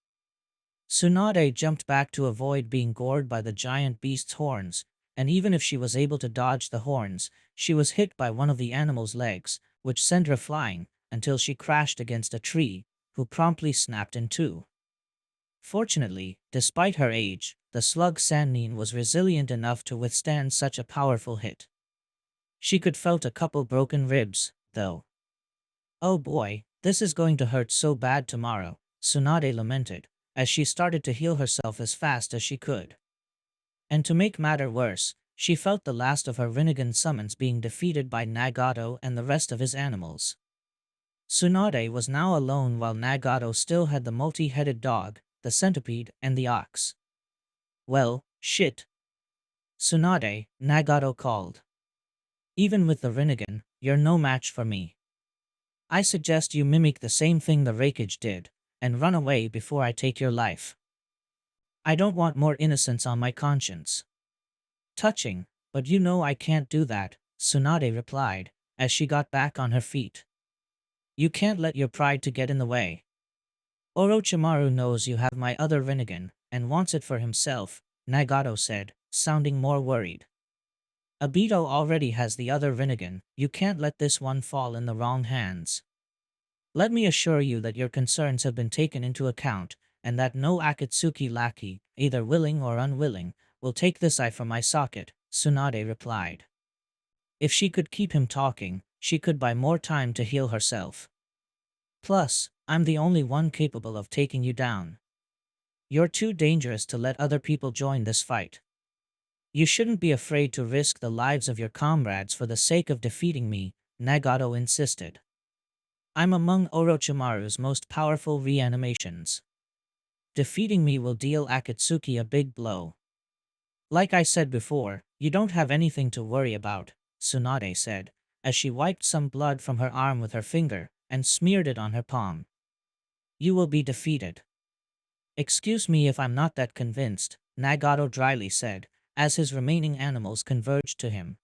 Tsunade jumped back to avoid being gored by the giant beast's horns, and even if she was able to dodge the horns, she was hit by one of the animal's legs, which sent her flying, until she crashed against a tree, who promptly snapped in two. Fortunately, despite her age, the slug Sannin was resilient enough to withstand such a powerful hit. She could felt a couple broken ribs, though. "Oh boy, this is going to hurt so bad tomorrow," Tsunade lamented, as she started to heal herself as fast as she could. And to make matter worse, she felt the last of her Rinnegan summons being defeated by Nagato and the rest of his animals. Tsunade was now alone while Nagato still had the multi-headed dog, the centipede, and the ox. "Well, shit. Tsunade," Nagato called. "Even with the Rinnegan, you're no match for me. I suggest you mimic the same thing the Rakage did, and run away before I take your life. I don't want more innocence on my conscience." "Touching, but you know I can't do that," Tsunade replied, as she got back on her feet. "You can't let your pride to get in the way. Orochimaru knows you have my other Rinnegan, and wants it for himself," Nagato said, sounding more worried. "Obito already has the other Rinnegan, you can't let this one fall in the wrong hands. Let me assure you that your concerns have been taken into account, and that no Akatsuki lackey, either willing or unwilling, will take this eye from my socket," Tsunade replied. If she could keep him talking, she could buy more time to heal herself. "Plus, I'm the only one capable of taking you down. You're too dangerous to let other people join this fight. You shouldn't be afraid to risk the lives of your comrades for the sake of defeating me," Nagato insisted. "I'm among Orochimaru's most powerful reanimations. Defeating me will deal Akatsuki a big blow." "Like I said before, you don't have anything to worry about," Tsunade said, as she wiped some blood from her arm with her finger and smeared it on her palm. "You will be defeated." "Excuse me if I'm not that convinced," Nagato dryly said, as his remaining animals converged to him.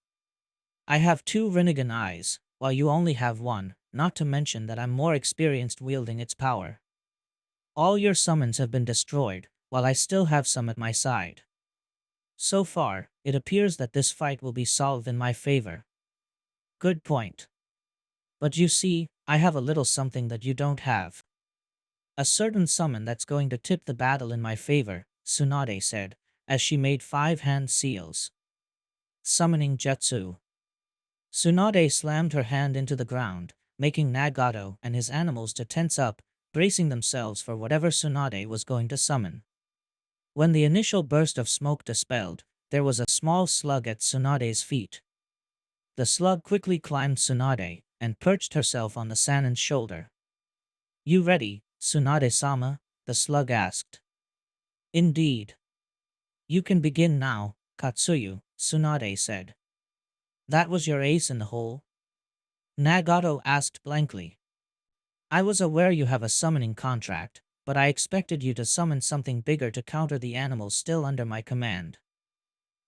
"I have two Rinnegan eyes, while you only have one, not to mention that I'm more experienced wielding its power. All your summons have been destroyed, while I still have some at my side. So far, it appears that this fight will be solved in my favor." "Good point. But you see, I have a little something that you don't have. A certain summon that's going to tip the battle in my favor," Tsunade said, as she made 5 hand seals. "Summoning Jutsu." Tsunade slammed her hand into the ground, making Nagato and his animals to tense up, bracing themselves for whatever Tsunade was going to summon. When the initial burst of smoke dispelled, there was a small slug at Tsunade's feet. The slug quickly climbed Tsunade and perched herself on the Sannin's shoulder. "You ready, Tsunade-sama?" the slug asked. "Indeed." "You can begin now, Katsuyu," Tsunade said. "That was your ace in the hole?" Nagato asked blankly. "I was aware you have a summoning contract, but I expected you to summon something bigger to counter the animals still under my command."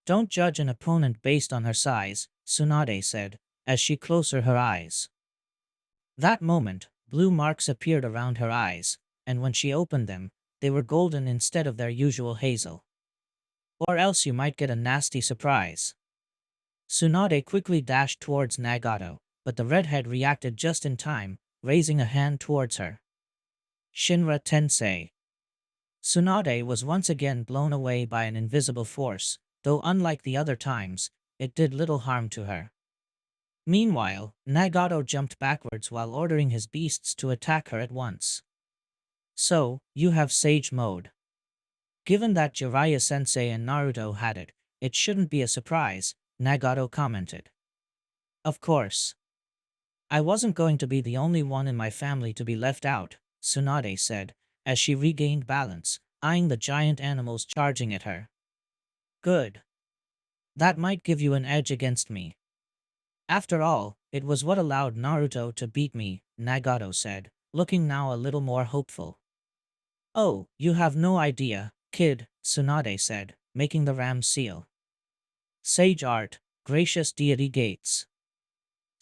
"Don't judge an opponent based on her size," Tsunade said, as she closed her eyes. That moment, blue marks appeared around her eyes, and when she opened them, they were golden instead of their usual hazel. or else you might get a nasty surprise. Tsunade quickly dashed towards Nagato, but the redhead reacted just in time, raising a hand towards her. Shinra Tensei. Tsunade was once again blown away by an invisible force, though unlike the other times, it did little harm to her. Meanwhile, Nagato jumped backwards while ordering his beasts to attack her at once. So, you have Sage Mode. Given that Jiraiya-sensei and Naruto had it, it shouldn't be a surprise, Nagato commented. Of course. I wasn't going to be the only one in my family to be left out, Tsunade said, as she regained balance, eyeing the giant animals charging at her. Good. That might give you an edge against me. After all, it was what allowed Naruto to beat me, Nagato said, looking now a little more hopeful. Oh, you have no idea, kid, Tsunade said, making the ram seal. Sage art, gracious deity gates.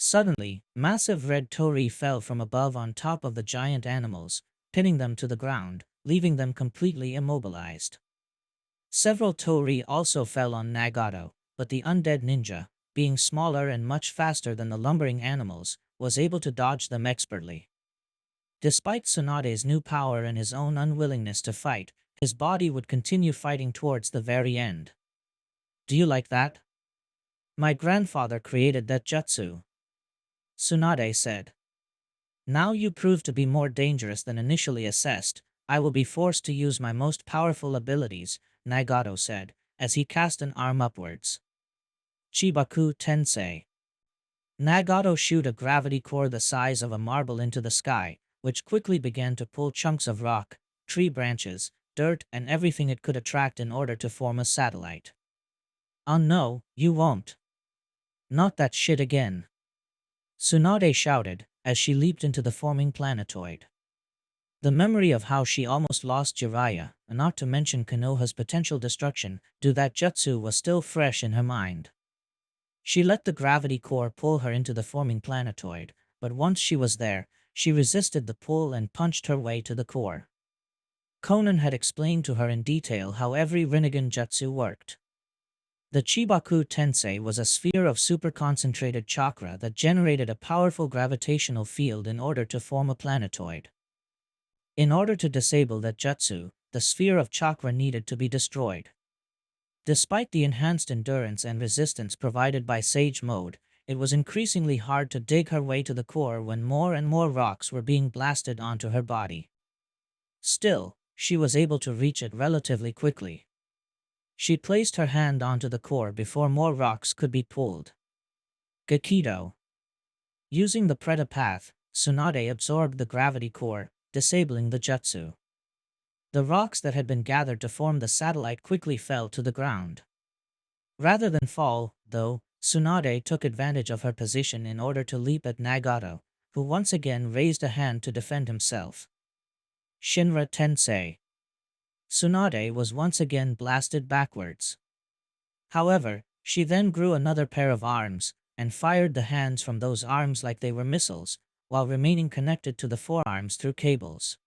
Suddenly, massive red torii fell from above on top of the giant animals, pinning them to the ground, leaving them completely immobilized. Several torii also fell on Nagato, but the undead ninja, being smaller and much faster than the lumbering animals, was able to dodge them expertly. Despite Tsunade's new power and his own unwillingness to fight, his body would continue fighting towards the very end. Do you like that? My grandfather created that jutsu, Tsunade said. Now you prove to be more dangerous than initially assessed. I will be forced to use my most powerful abilities, Nagato said, as he cast an arm upwards. Chibaku Tensei. Nagato shot a gravity core the size of a marble into the sky, which quickly began to pull chunks of rock, tree branches, dirt, and everything it could attract in order to form a satellite. Oh no, you won't. Not that shit again. Tsunade shouted, as she leaped into the forming planetoid. The memory of how she almost lost Jiraiya, not to mention Konoha's potential destruction due that jutsu, was still fresh in her mind. She let the gravity core pull her into the forming planetoid, but once she was there, she resisted the pull and punched her way to the core. Conan had explained to her in detail how every Rinnegan jutsu worked. The Chibaku Tensei was a sphere of super-concentrated chakra that generated a powerful gravitational field in order to form a planetoid. In order to disable that jutsu, the sphere of chakra needed to be destroyed. Despite the enhanced endurance and resistance provided by Sage Mode, it was increasingly hard to dig her way to the core when more and more rocks were being blasted onto her body. Still, she was able to reach it relatively quickly. She placed her hand onto the core before more rocks could be pulled. Gekido. Using the Preta path, Tsunade absorbed the gravity core, disabling the jutsu. The rocks that had been gathered to form the satellite quickly fell to the ground. Rather than fall, though, Tsunade took advantage of her position in order to leap at Nagato, who once again raised a hand to defend himself. Shinra Tensei. Tsunade was once again blasted backwards. However, she then grew another pair of arms, and fired the hands from those arms like they were missiles, while remaining connected to the forearms through cables.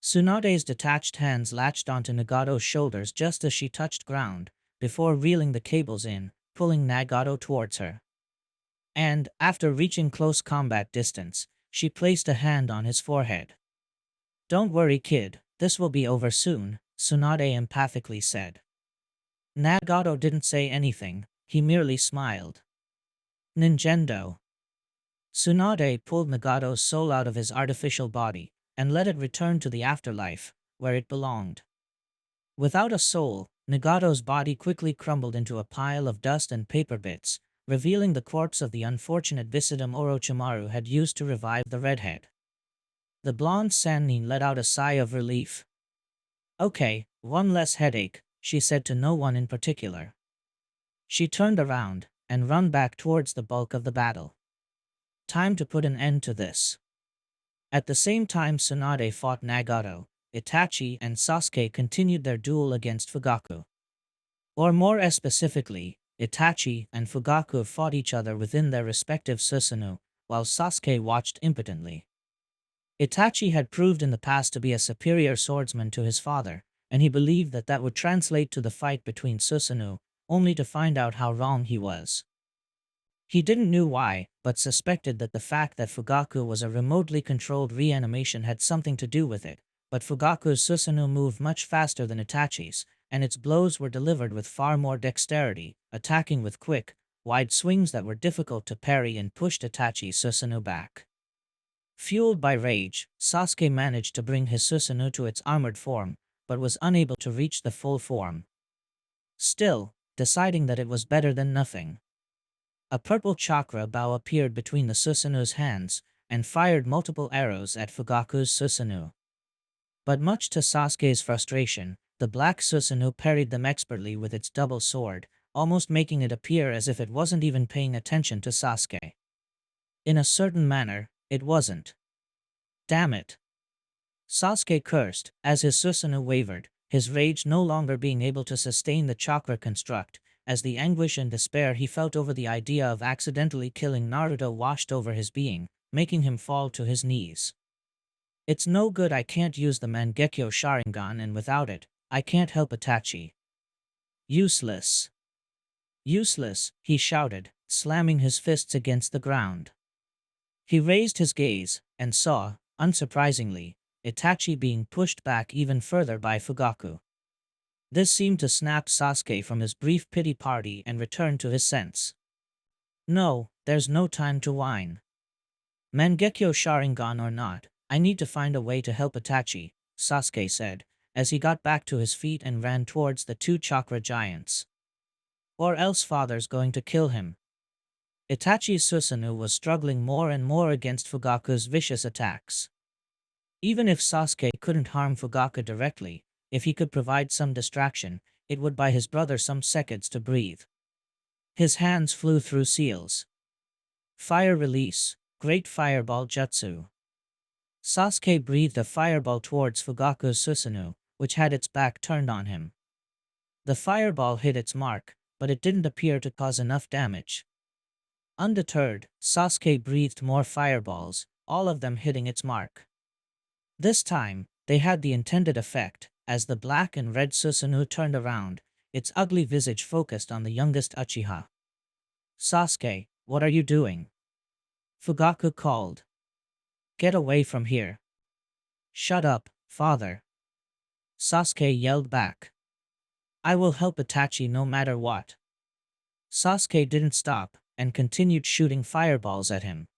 Tsunade's detached hands latched onto Nagato's shoulders just as she touched ground, before reeling the cables in, pulling Nagato towards her. And, after reaching close combat distance, she placed a hand on his forehead. Don't worry, kid, this will be over soon, Tsunade empathically said. Nagato didn't say anything, he merely smiled. Ninjendo. Tsunade pulled Nagato's soul out of his artificial body, and let it return to the afterlife, where it belonged. Without a soul, Nagato's body quickly crumbled into a pile of dust and paper bits, revealing the corpse of the unfortunate Visitum Orochimaru had used to revive the redhead. The blonde Sannin let out a sigh of relief. Okay, one less headache, she said to no one in particular. She turned around, and ran back towards the bulk of the battle. Time to put an end to this. At the same time Tsunade fought Nagato, Itachi and Sasuke continued their duel against Fugaku. Or more specifically, Itachi and Fugaku fought each other within their respective Susanoo, while Sasuke watched impotently. Itachi had proved in the past to be a superior swordsman to his father, and he believed that that would translate to the fight between Susanoo, only to find out how wrong he was. He didn't know why, but suspected that the fact that Fugaku was a remotely controlled reanimation had something to do with it, but Fugaku's Susanoo moved much faster than Itachi's, and its blows were delivered with far more dexterity, attacking with quick, wide swings that were difficult to parry and pushed Itachi's Susanoo back. Fueled by rage, Sasuke managed to bring his Susanoo to its armored form, but was unable to reach the full form. Still, deciding that it was better than nothing. A purple chakra bow appeared between the Susanoo's hands, and fired multiple arrows at Fugaku's Susanoo. But much to Sasuke's frustration, the black Susanoo parried them expertly with its double sword, almost making it appear as if it wasn't even paying attention to Sasuke. In a certain manner, it wasn't. Damn it! Sasuke cursed, as his Susanoo wavered, his rage no longer being able to sustain the chakra construct, as the anguish and despair he felt over the idea of accidentally killing Naruto washed over his being, making him fall to his knees. It's no good, I can't use the Mangekyo Sharingan, and without it, I can't help Itachi. Useless. Useless, he shouted, slamming his fists against the ground. He raised his gaze, and saw, unsurprisingly, Itachi being pushed back even further by Fugaku. This seemed to snap Sasuke from his brief pity party and return to his sense. No, there's no time to whine. Mangekyo Sharingan or not, I need to find a way to help Itachi, Sasuke said, as he got back to his feet and ran towards the two chakra giants. Or else father's going to kill him. Itachi's Susanoo was struggling more and more against Fugaku's vicious attacks. Even if Sasuke couldn't harm Fugaku directly, if he could provide some distraction, it would buy his brother some seconds to breathe. His hands flew through seals. Fire release, Great Fireball Jutsu. Sasuke breathed a fireball towards Fugaku's Susanoo, which had its back turned on him. The fireball hit its mark, but it didn't appear to cause enough damage. Undeterred, Sasuke breathed more fireballs, all of them hitting its mark. This time, they had the intended effect, as the black and red Susanoo turned around, its ugly visage focused on the youngest Uchiha. Sasuke, what are you doing? Fugaku called. Get away from here. Shut up, father. Sasuke yelled back. I will help Itachi no matter what. Sasuke didn't stop, and continued shooting fireballs at him.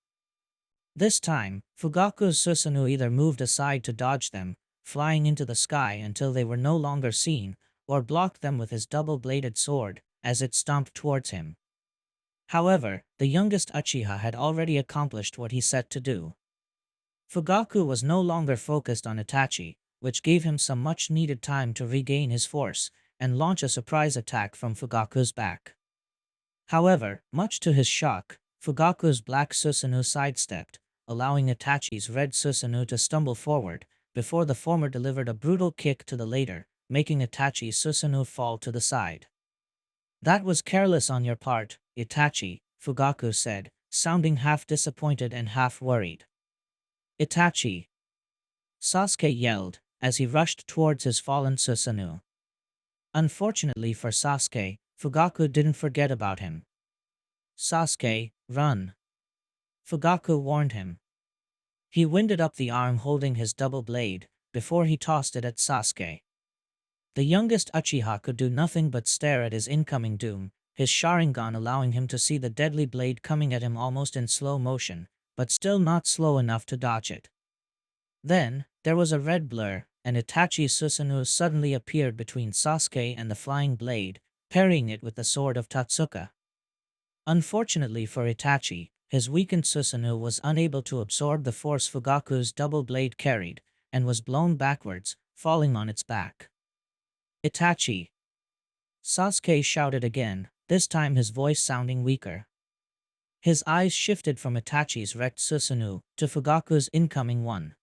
This time, Fugaku's Susanoo either moved aside to dodge them, flying into the sky until they were no longer seen, or blocked them with his double-bladed sword, as it stomped towards him. However, the youngest Uchiha had already accomplished what he set to do. Fugaku was no longer focused on Itachi, which gave him some much-needed time to regain his force, and launch a surprise attack from Fugaku's back. However, much to his shock, Fugaku's black Susanoo sidestepped, allowing Itachi's red Susanoo to stumble forward, before the former delivered a brutal kick to the later, making Itachi's Susanoo fall to the side. That was careless on your part, Itachi, Fugaku said, sounding half disappointed and half worried. Itachi! Sasuke yelled, as he rushed towards his fallen Susanoo. Unfortunately for Sasuke, Fugaku didn't forget about him. Sasuke, run! Fugaku warned him. He winded up the arm holding his double blade, before he tossed it at Sasuke. The youngest Uchiha could do nothing but stare at his incoming doom, his Sharingan allowing him to see the deadly blade coming at him almost in slow motion, but still not slow enough to dodge it. Then, there was a red blur, and Itachi's Susanoo suddenly appeared between Sasuke and the flying blade, parrying it with the sword of Tatsuka. Unfortunately for Itachi, his weakened Susanoo was unable to absorb the force Fugaku's double blade carried, and was blown backwards, falling on its back. Itachi! Sasuke shouted again, this time his voice sounding weaker. His eyes shifted from Itachi's wrecked Susanoo to Fugaku's incoming one.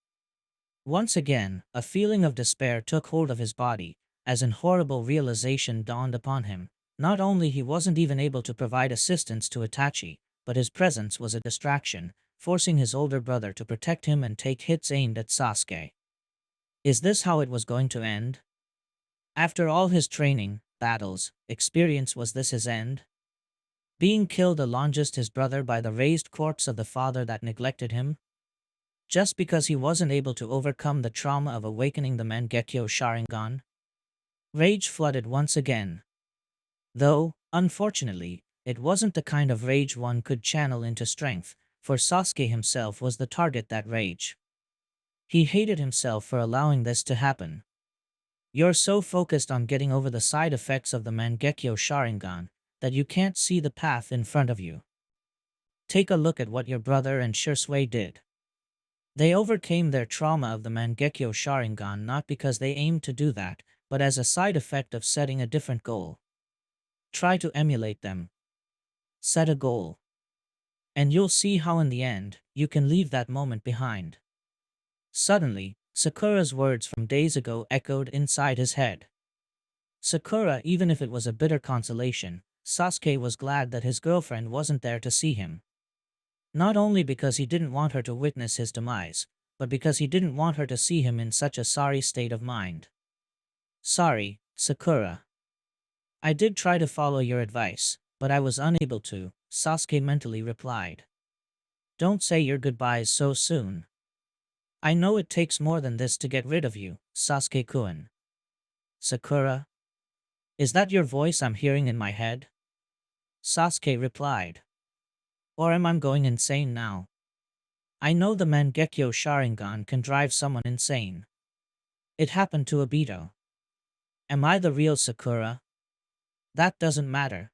Once again, a feeling of despair took hold of his body, as an horrible realization dawned upon him. Not only he wasn't even able to provide assistance to Itachi, but his presence was a distraction, forcing his older brother to protect him and take hits aimed at Sasuke. Is this how it was going to end? After all his training, battles, experience, was this his end? Being killed along just his brother by the raised corpse of the father that neglected him? Just because he wasn't able to overcome the trauma of awakening the Mangekyo Sharingan? Rage flooded once again. Though, unfortunately, it wasn't the kind of rage one could channel into strength, for Sasuke himself was the target that rage. He hated himself for allowing this to happen. You're so focused on getting over the side effects of the Mangekyo Sharingan that you can't see the path in front of you. Take a look at what your brother and Shisui did. They overcame their trauma of the Mangekyo Sharingan not because they aimed to do that, but as a side effect of setting a different goal. Try to emulate them. Set a goal. And you'll see how in the end, you can leave that moment behind. Suddenly, Sakura's words from days ago echoed inside his head. Sakura, even if it was a bitter consolation, Sasuke was glad that his girlfriend wasn't there to see him. Not only because he didn't want her to witness his demise, but because he didn't want her to see him in such a sorry state of mind. Sorry, Sakura. I did try to follow your advice, but I was unable to, Sasuke mentally replied. Don't say your goodbyes so soon. I know it takes more than this to get rid of you, Sasuke-kun. Sakura? Is that your voice I'm hearing in my head? Sasuke replied. Or am I going insane now? I know the Mangekyo Sharingan can drive someone insane. It happened to Obito. Am I the real Sakura? That doesn't matter.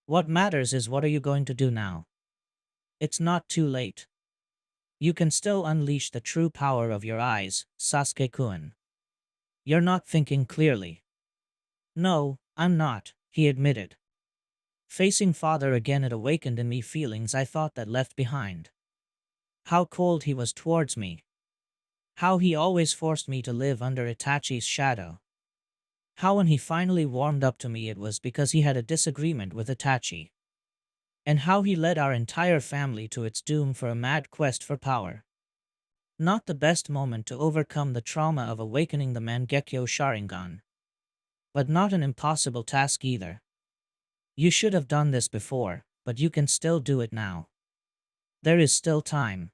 What matters is what are you going to do now? It's not too late. You can still unleash the true power of your eyes, Sasuke-kun. You're not thinking clearly. No, I'm not, he admitted. Facing father again, it awakened in me feelings I thought that left behind. How cold he was towards me. How he always forced me to live under Itachi's shadow. How when he finally warmed up to me it was because he had a disagreement with Itachi. And how he led our entire family to its doom for a mad quest for power. Not the best moment to overcome the trauma of awakening the Mangekyo Sharingan. But not an impossible task either. You should have done this before, but you can still do it now. There is still time.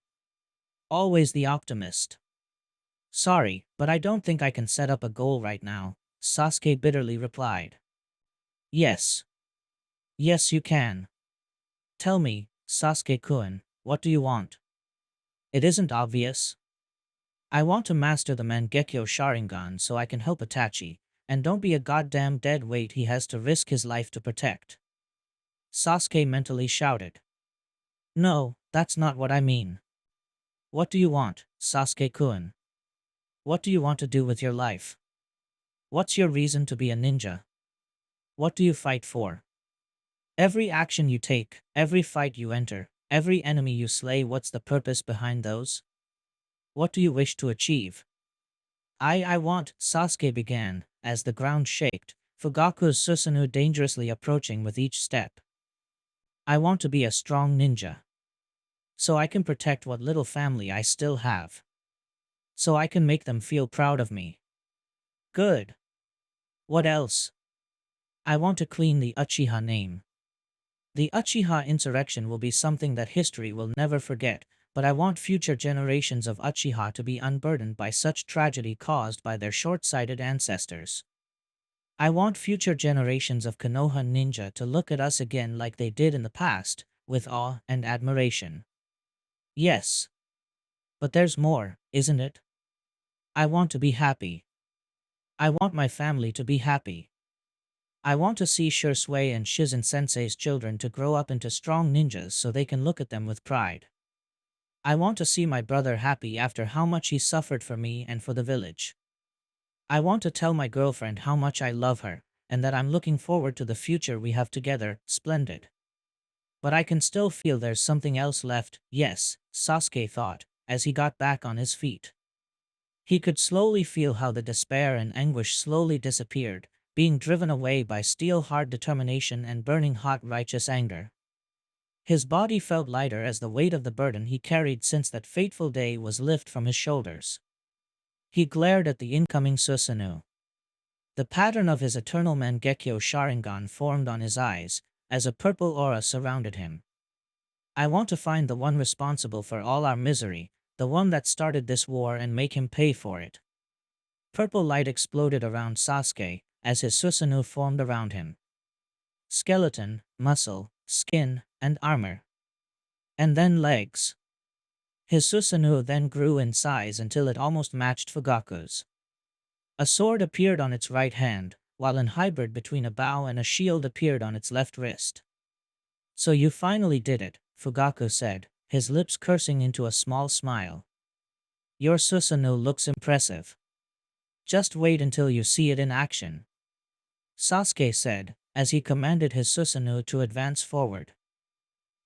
Always the optimist. Sorry, but I don't think I can set up a goal right now, Sasuke bitterly replied. Yes. Yes, you can. Tell me, Sasuke-kun, what do you want? It isn't obvious. I want to master the Mangekyo Sharingan so I can help Itachi, and don't be a goddamn dead weight he has to risk his life to protect. Sasuke mentally shouted. No, that's not what I mean. What do you want, Sasuke-kun? What do you want to do with your life? What's your reason to be a ninja? What do you fight for? Every action you take, every fight you enter, every enemy you slay, what's the purpose behind those? What do you wish to achieve? I want, Sasuke began, as the ground shaked, Fugaku's Susanoo dangerously approaching with each step. I want to be a strong ninja. So I can protect what little family I still have. So I can make them feel proud of me. Good. What else? I want to clean the Uchiha name. The Uchiha insurrection will be something that history will never forget, but I want future generations of Uchiha to be unburdened by such tragedy caused by their short-sighted ancestors. I want future generations of Konoha ninja to look at us again like they did in the past, with awe and admiration. Yes. But there's more, isn't it? I want to be happy. I want my family to be happy. I want to see Shisui and Shizen Sensei's children to grow up into strong ninjas so they can look at them with pride. I want to see my brother happy after how much he suffered for me and for the village. I want to tell my girlfriend how much I love her, and that I'm looking forward to the future we have together. Splendid. But I can still feel there's something else left. Yes, Sasuke thought, as he got back on his feet. He could slowly feel how the despair and anguish slowly disappeared, being driven away by steel-hard determination and burning hot righteous anger. His body felt lighter as the weight of the burden he carried since that fateful day was lifted from his shoulders. He glared at the incoming Susanoo. The pattern of his eternal Mangekyo Sharingan formed on his eyes, as a purple aura surrounded him. I want to find the one responsible for all our misery, the one that started this war, and make him pay for it. Purple light exploded around Sasuke, as his Susanoo formed around him. Skeleton, muscle, skin, and armor. And then legs. His Susanoo then grew in size until it almost matched Fugaku's. A sword appeared on its right hand, while an hybrid between a bow and a shield appeared on its left wrist. "So you finally did it," Fugaku said, his lips cursing into a small smile. "Your Susanoo looks impressive. Just wait until you see it in action," Sasuke said, as he commanded his Susanoo to advance forward.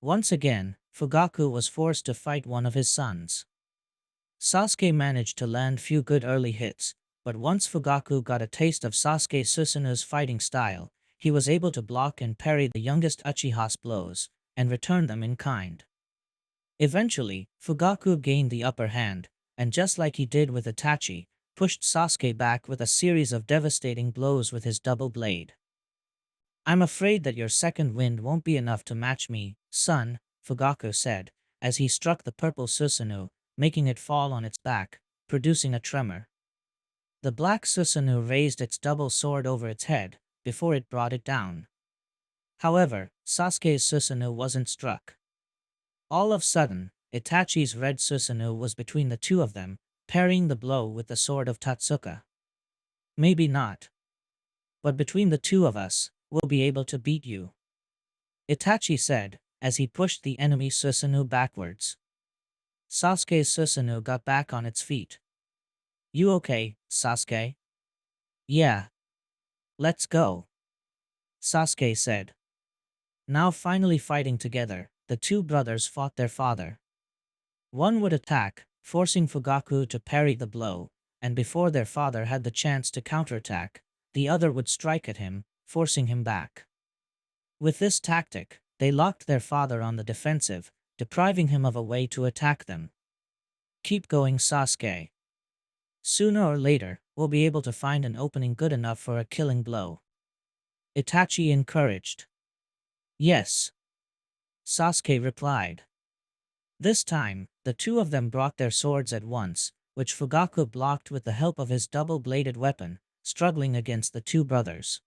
Once again, Fugaku was forced to fight one of his sons. Sasuke managed to land few good early hits, but once Fugaku got a taste of Sasuke Susanoo's fighting style, he was able to block and parry the youngest Uchiha's blows, and return them in kind. Eventually, Fugaku gained the upper hand, and just like he did with Itachi, pushed Sasuke back with a series of devastating blows with his double blade. "I'm afraid that your second wind won't be enough to match me, son," Fugaku said, as he struck the purple Susanoo, making it fall on its back, producing a tremor. The black Susanoo raised its double sword over its head, before it brought it down. However, Sasuke's Susanoo wasn't struck. All of a sudden, Itachi's red Susanoo was between the two of them, parrying the blow with the sword of Tatsuka. "Maybe not. But between the two of us, we'll be able to beat you," Itachi said, as he pushed the enemy Susanoo backwards. Sasuke's Susanoo got back on its feet. "You okay, Sasuke?" "Yeah. Let's go," Sasuke said. Now finally fighting together, the two brothers fought their father. One would attack, forcing Fugaku to parry the blow, and before their father had the chance to counterattack, the other would strike at him, forcing him back. With this tactic, they locked their father on the defensive, depriving him of a way to attack them. "Keep going, Sasuke. Sooner or later, we'll be able to find an opening good enough for a killing blow," Itachi encouraged. "Yes," Sasuke replied. This time, the two of them brought their swords at once, which Fugaku blocked with the help of his double-bladed weapon, struggling against the two brothers.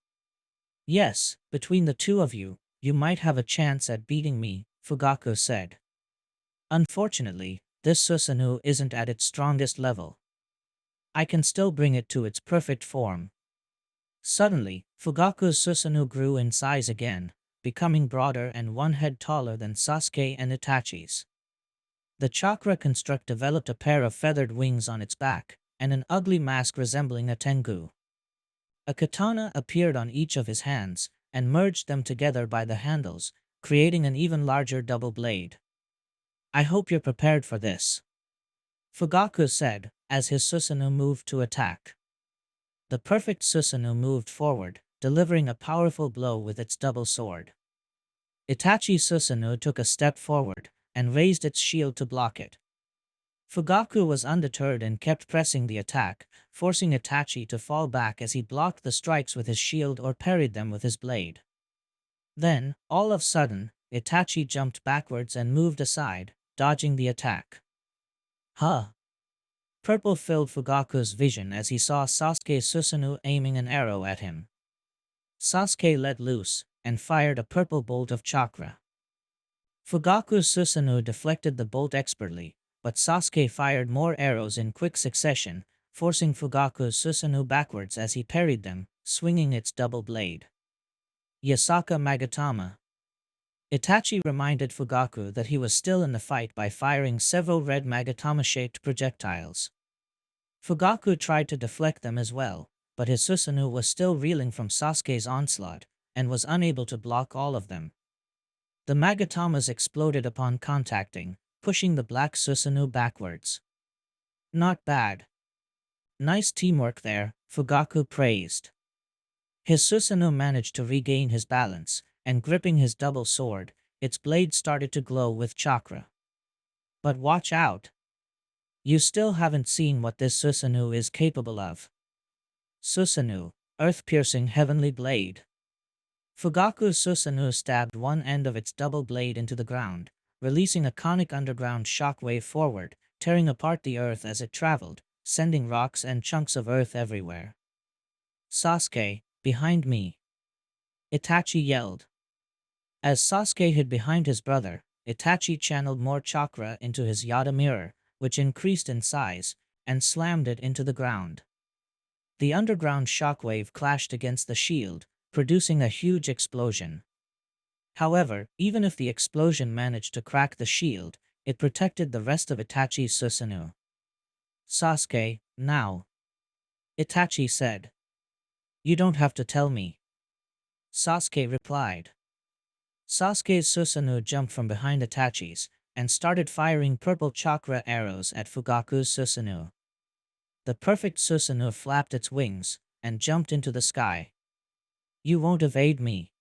"Yes, between the two of you, you might have a chance at beating me," Fugaku said. "Unfortunately, this Susanoo isn't at its strongest level. I can still bring it to its perfect form." Suddenly, Fugaku's Susanoo grew in size again, becoming broader and one head taller than Sasuke and Itachi's. The chakra construct developed a pair of feathered wings on its back, and an ugly mask resembling a tengu. A katana appeared on each of his hands, and merged them together by the handles, creating an even larger double blade. "I hope you're prepared for this," Fugaku said, as his Susanoo moved to attack. The perfect Susanoo moved forward, delivering a powerful blow with its double sword. Itachi's Susanoo took a step forward, and raised its shield to block it. Fugaku was undeterred and kept pressing the attack, forcing Itachi to fall back as he blocked the strikes with his shield or parried them with his blade. Then, all of a sudden, Itachi jumped backwards and moved aside, dodging the attack. "Huh!" Purple filled Fugaku's vision as he saw Sasuke Susanoo aiming an arrow at him. Sasuke let loose, and fired a purple bolt of chakra. Fugaku's Susanoo deflected the bolt expertly, but Sasuke fired more arrows in quick succession, forcing Fugaku's Susanoo backwards as he parried them, swinging its double blade. "Yasaka Magatama." Itachi reminded Fugaku that he was still in the fight by firing several red Magatama-shaped projectiles. Fugaku tried to deflect them as well, but his Susanoo was still reeling from Sasuke's onslaught, and was unable to block all of them. The Magatamas exploded upon contacting, pushing the black Susanoo backwards. "Not bad. Nice teamwork there," Fugaku praised. His Susanoo managed to regain his balance, and gripping his double sword, its blade started to glow with chakra. "But watch out! You still haven't seen what this Susanoo is capable of." "Susanoo, earth-piercing heavenly blade. Fugaku's Susanoo stabbed one end of its double blade into the ground, releasing a conic underground shockwave forward, tearing apart the earth as it traveled, sending rocks and chunks of earth everywhere. Sasuke, behind me! Itachi yelled. As Sasuke hid behind his brother, Itachi channeled more chakra into his Yada mirror, which increased in size, and slammed it into the ground. The underground shockwave clashed against the shield, producing a huge explosion. However, even if the explosion managed to crack the shield, it protected the rest of Itachi's Susanoo. Sasuke, now! Itachi said. You don't have to tell me. Sasuke replied. Sasuke's Susanoo jumped from behind Itachi's, and started firing purple chakra arrows at Fugaku's Susanoo. The perfect Susanoo flapped its wings, and jumped into the sky. You won't evade me!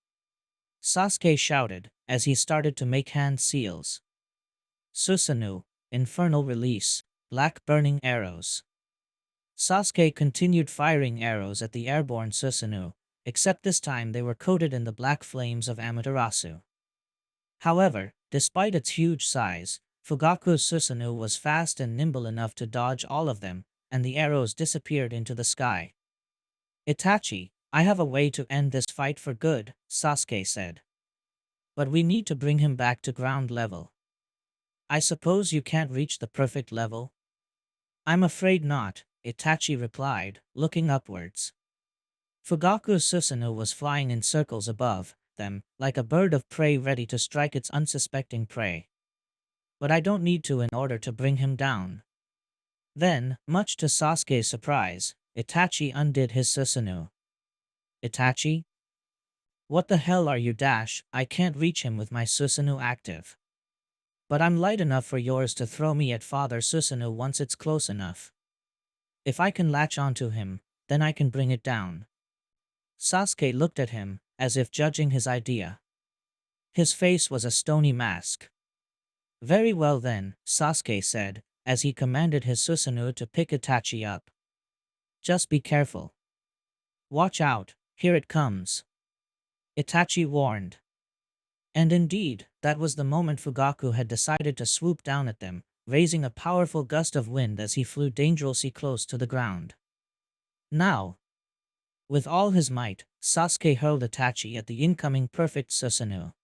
Sasuke shouted, as he started to make hand seals. Susanoo, infernal release, black burning arrows. Sasuke continued firing arrows at the airborne Susanoo, except this time they were coated in the black flames of Amaterasu. However, despite its huge size, Fugaku's Susanoo was fast and nimble enough to dodge all of them, and the arrows disappeared into the sky. Itachi, I have a way to end this fight for good, Sasuke said. But we need to bring him back to ground level. I suppose you can't reach the perfect level? I'm afraid not, Itachi replied, looking upwards. Fugaku's Susanoo was flying in circles above them, like a bird of prey ready to strike its unsuspecting prey. But I don't need to in order to bring him down. Then, much to Sasuke's surprise, Itachi undid his Susanoo. Itachi? What the hell are you? I can't reach him with my Susanoo active. But I'm light enough for yours to throw me at Father Susanoo once it's close enough. If I can latch onto him, then I can bring it down. Sasuke looked at him, as if judging his idea. His face was a stony mask. Very well then, Sasuke said, as he commanded his Susanoo to pick Itachi up. Just be careful. Watch out, here it comes. Itachi warned. And indeed, that was the moment Fugaku had decided to swoop down at them, raising a powerful gust of wind as he flew dangerously close to the ground. Now! With all his might, Sasuke hurled Itachi at the incoming perfect Susanoo.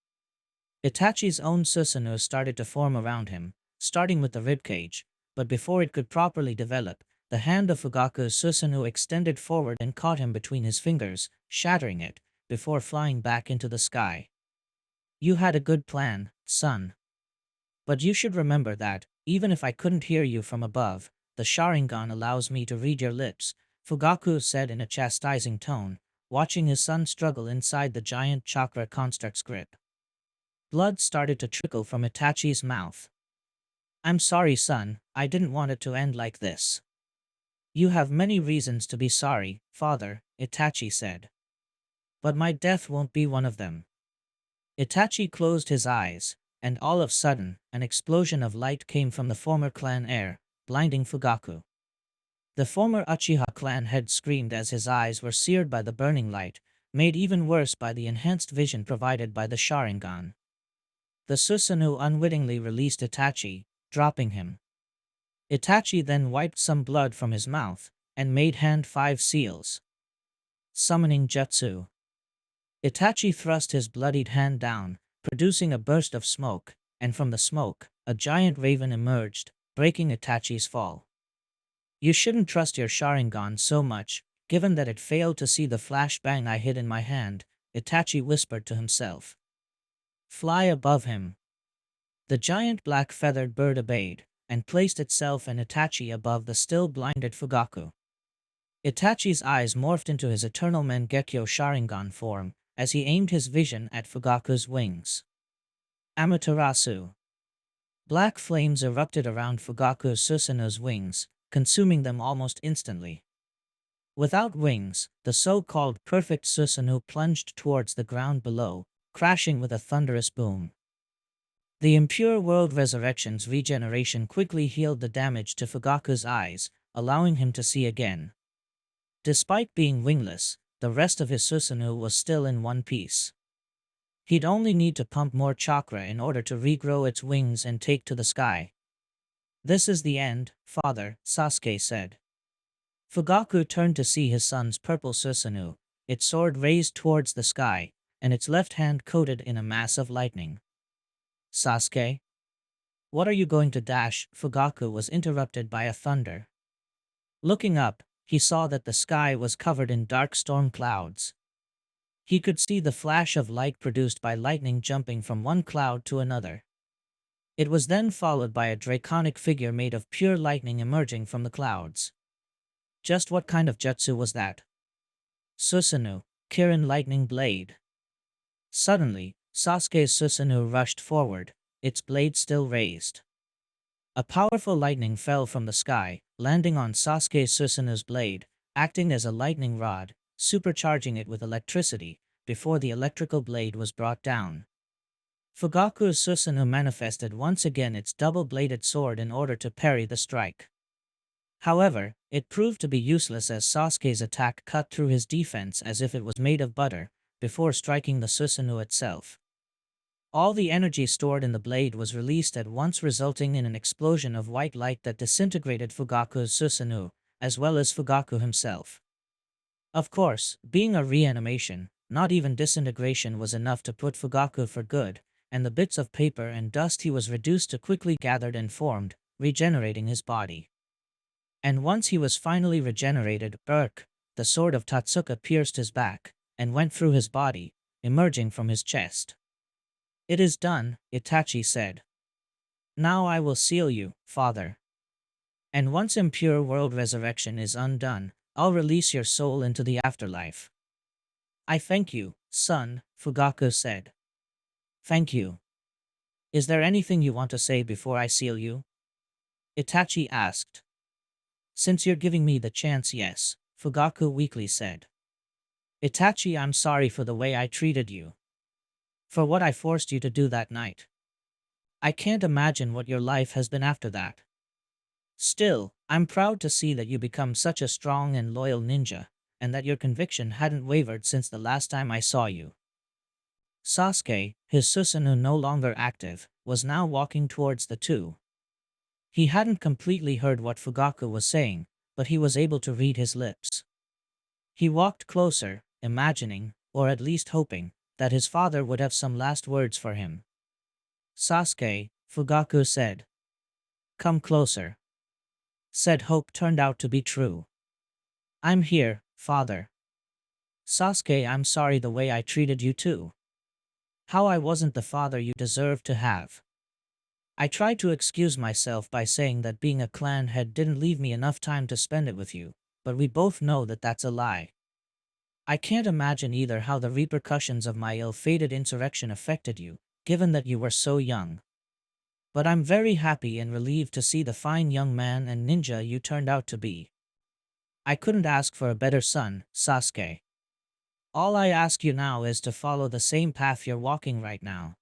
Itachi's own Susanoo started to form around him, starting with the ribcage, but before it could properly develop, the hand of Fugaku's Susanoo extended forward and caught him between his fingers, shattering it, before flying back into the sky. You had a good plan, son. But you should remember that, even if I couldn't hear you from above, the Sharingan allows me to read your lips, Fugaku said in a chastising tone, watching his son struggle inside the giant chakra construct's grip. Blood started to trickle from Itachi's mouth. I'm sorry, son, I didn't want it to end like this. You have many reasons to be sorry, father, Itachi said. But my death won't be one of them. Itachi closed his eyes, and all of a sudden, an explosion of light came from the former clan heir, blinding Fugaku. The former Uchiha clan head screamed as his eyes were seared by the burning light, made even worse by the enhanced vision provided by the Sharingan. The Susanoo unwittingly released Itachi, dropping him. Itachi then wiped some blood from his mouth, and made hand 5 seals. Summoning Jutsu. Itachi thrust his bloodied hand down, producing a burst of smoke, and from the smoke, a giant raven emerged, breaking Itachi's fall. You shouldn't trust your Sharingan so much, given that it failed to see the flashbang I hid in my hand, Itachi whispered to himself. Fly above him. The giant black feathered bird obeyed, and placed itself and Itachi above the still blinded Fugaku. Itachi's eyes morphed into his eternal Mangekyo Sharingan form, as he aimed his vision at Fugaku's wings. Amaterasu. Black flames erupted around Fugaku's Susanoo's wings, consuming them almost instantly. Without wings, the so-called perfect Susanoo plunged towards the ground below, crashing with a thunderous boom. The impure world resurrection's regeneration quickly healed the damage to Fugaku's eyes, allowing him to see again. Despite being wingless, the rest of his Susanoo was still in one piece. He'd only need to pump more chakra in order to regrow its wings and take to the sky. This is the end, father, Sasuke said. Fugaku turned to see his son's purple Susanoo, its sword raised towards the sky, and its left hand coated in a mass of lightning. Sasuke? What are you going to dash? Fugaku was interrupted by a thunder. Looking up, he saw that the sky was covered in dark storm clouds. He could see the flash of light produced by lightning jumping from one cloud to another. It was then followed by a draconic figure made of pure lightning emerging from the clouds. Just what kind of jutsu was that? Susanoo, Kirin Lightning Blade. Suddenly, Sasuke's Susanoo rushed forward, its blade still raised. A powerful lightning fell from the sky, landing on Sasuke's Susanoo's blade, acting as a lightning rod, supercharging it with electricity, before the electrical blade was brought down. Fugaku's Susanoo manifested once again its double-bladed sword in order to parry the strike. However, it proved to be useless as Sasuke's attack cut through his defense as if it was made of butter, before striking the Susanoo itself. All the energy stored in the blade was released at once, resulting in an explosion of white light that disintegrated Fugaku's Susanoo, as well as Fugaku himself. Of course, being a reanimation, not even disintegration was enough to put Fugaku for good, and the bits of paper and dust he was reduced to quickly gathered and formed, regenerating his body. And once he was finally regenerated, the sword of Tatsuka pierced his back, and went through his body, emerging from his chest. It is done, Itachi said. Now I will seal you, father. And once impure world resurrection is undone, I'll release your soul into the afterlife. I thank you, son, Fugaku said. Thank you. Is there anything you want to say before I seal you? Itachi asked. Since you're giving me the chance, yes, Fugaku weakly said. Itachi, I'm sorry for the way I treated you. For what I forced you to do that night. I can't imagine what your life has been after that. Still, I'm proud to see that you become such a strong and loyal ninja, and that your conviction hadn't wavered since the last time I saw you. Sasuke, his Susanoo no longer active, was now walking towards the two. He hadn't completely heard what Fugaku was saying, but he was able to read his lips. He walked closer, imagining, or at least hoping, that his father would have some last words for him. Sasuke, Fugaku said. Come closer. Said hope turned out to be true. I'm here, father. Sasuke, I'm sorry the way I treated you too. How I wasn't the father you deserved to have. I tried to excuse myself by saying that being a clan head didn't leave me enough time to spend it with you, but we both know that that's a lie. I can't imagine either how the repercussions of my ill-fated insurrection affected you, given that you were so young. But I'm very happy and relieved to see the fine young man and ninja you turned out to be. I couldn't ask for a better son, Sasuke. All I ask you now is to follow the same path you're walking right now.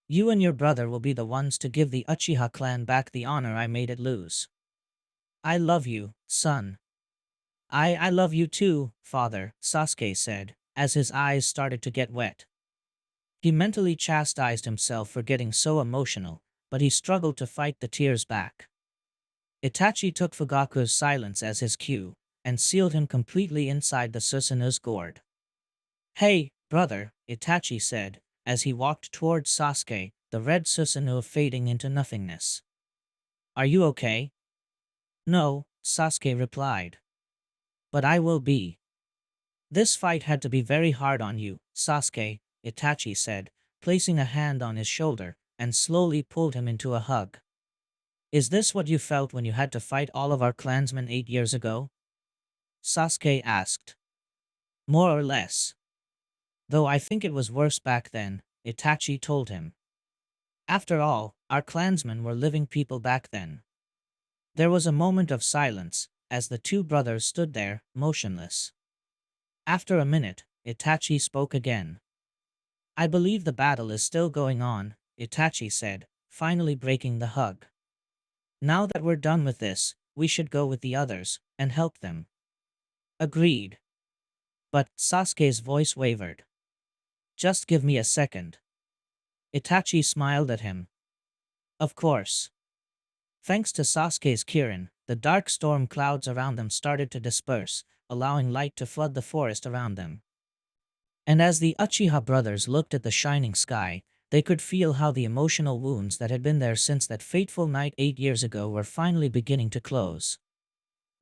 You and your brother will be the ones to give the Uchiha clan back the honor I made it lose. I love you, son. I love you too, father, Sasuke said, as his eyes started to get wet. He mentally chastised himself for getting so emotional, but he struggled to fight the tears back. Itachi took Fugaku's silence as his cue, and sealed him completely inside the Susanoo's gourd. Hey, brother, Itachi said, as he walked towards Sasuke, the red Susanoo fading into nothingness. Are you okay? No, Sasuke replied. But I will be. This fight had to be very hard on you, Sasuke, Itachi said, placing a hand on his shoulder, and slowly pulled him into a hug. Is this what you felt when you had to fight all of our clansmen 8 years ago? Sasuke asked. More or less. Though I think it was worse back then, Itachi told him. After all, our clansmen were living people back then. There was a moment of silence, as the two brothers stood there, motionless. After a minute, Itachi spoke again. I believe the battle is still going on, Itachi said, finally breaking the hug. Now that we're done with this, we should go with the others, and help them. Agreed. But Sasuke's voice wavered. Just give me a second. Itachi smiled at him. Of course. Thanks to Sasuke's Kirin, the dark storm clouds around them started to disperse, allowing light to flood the forest around them. And as the Uchiha brothers looked at the shining sky, they could feel how the emotional wounds that had been there since that fateful night 8 years ago were finally beginning to close.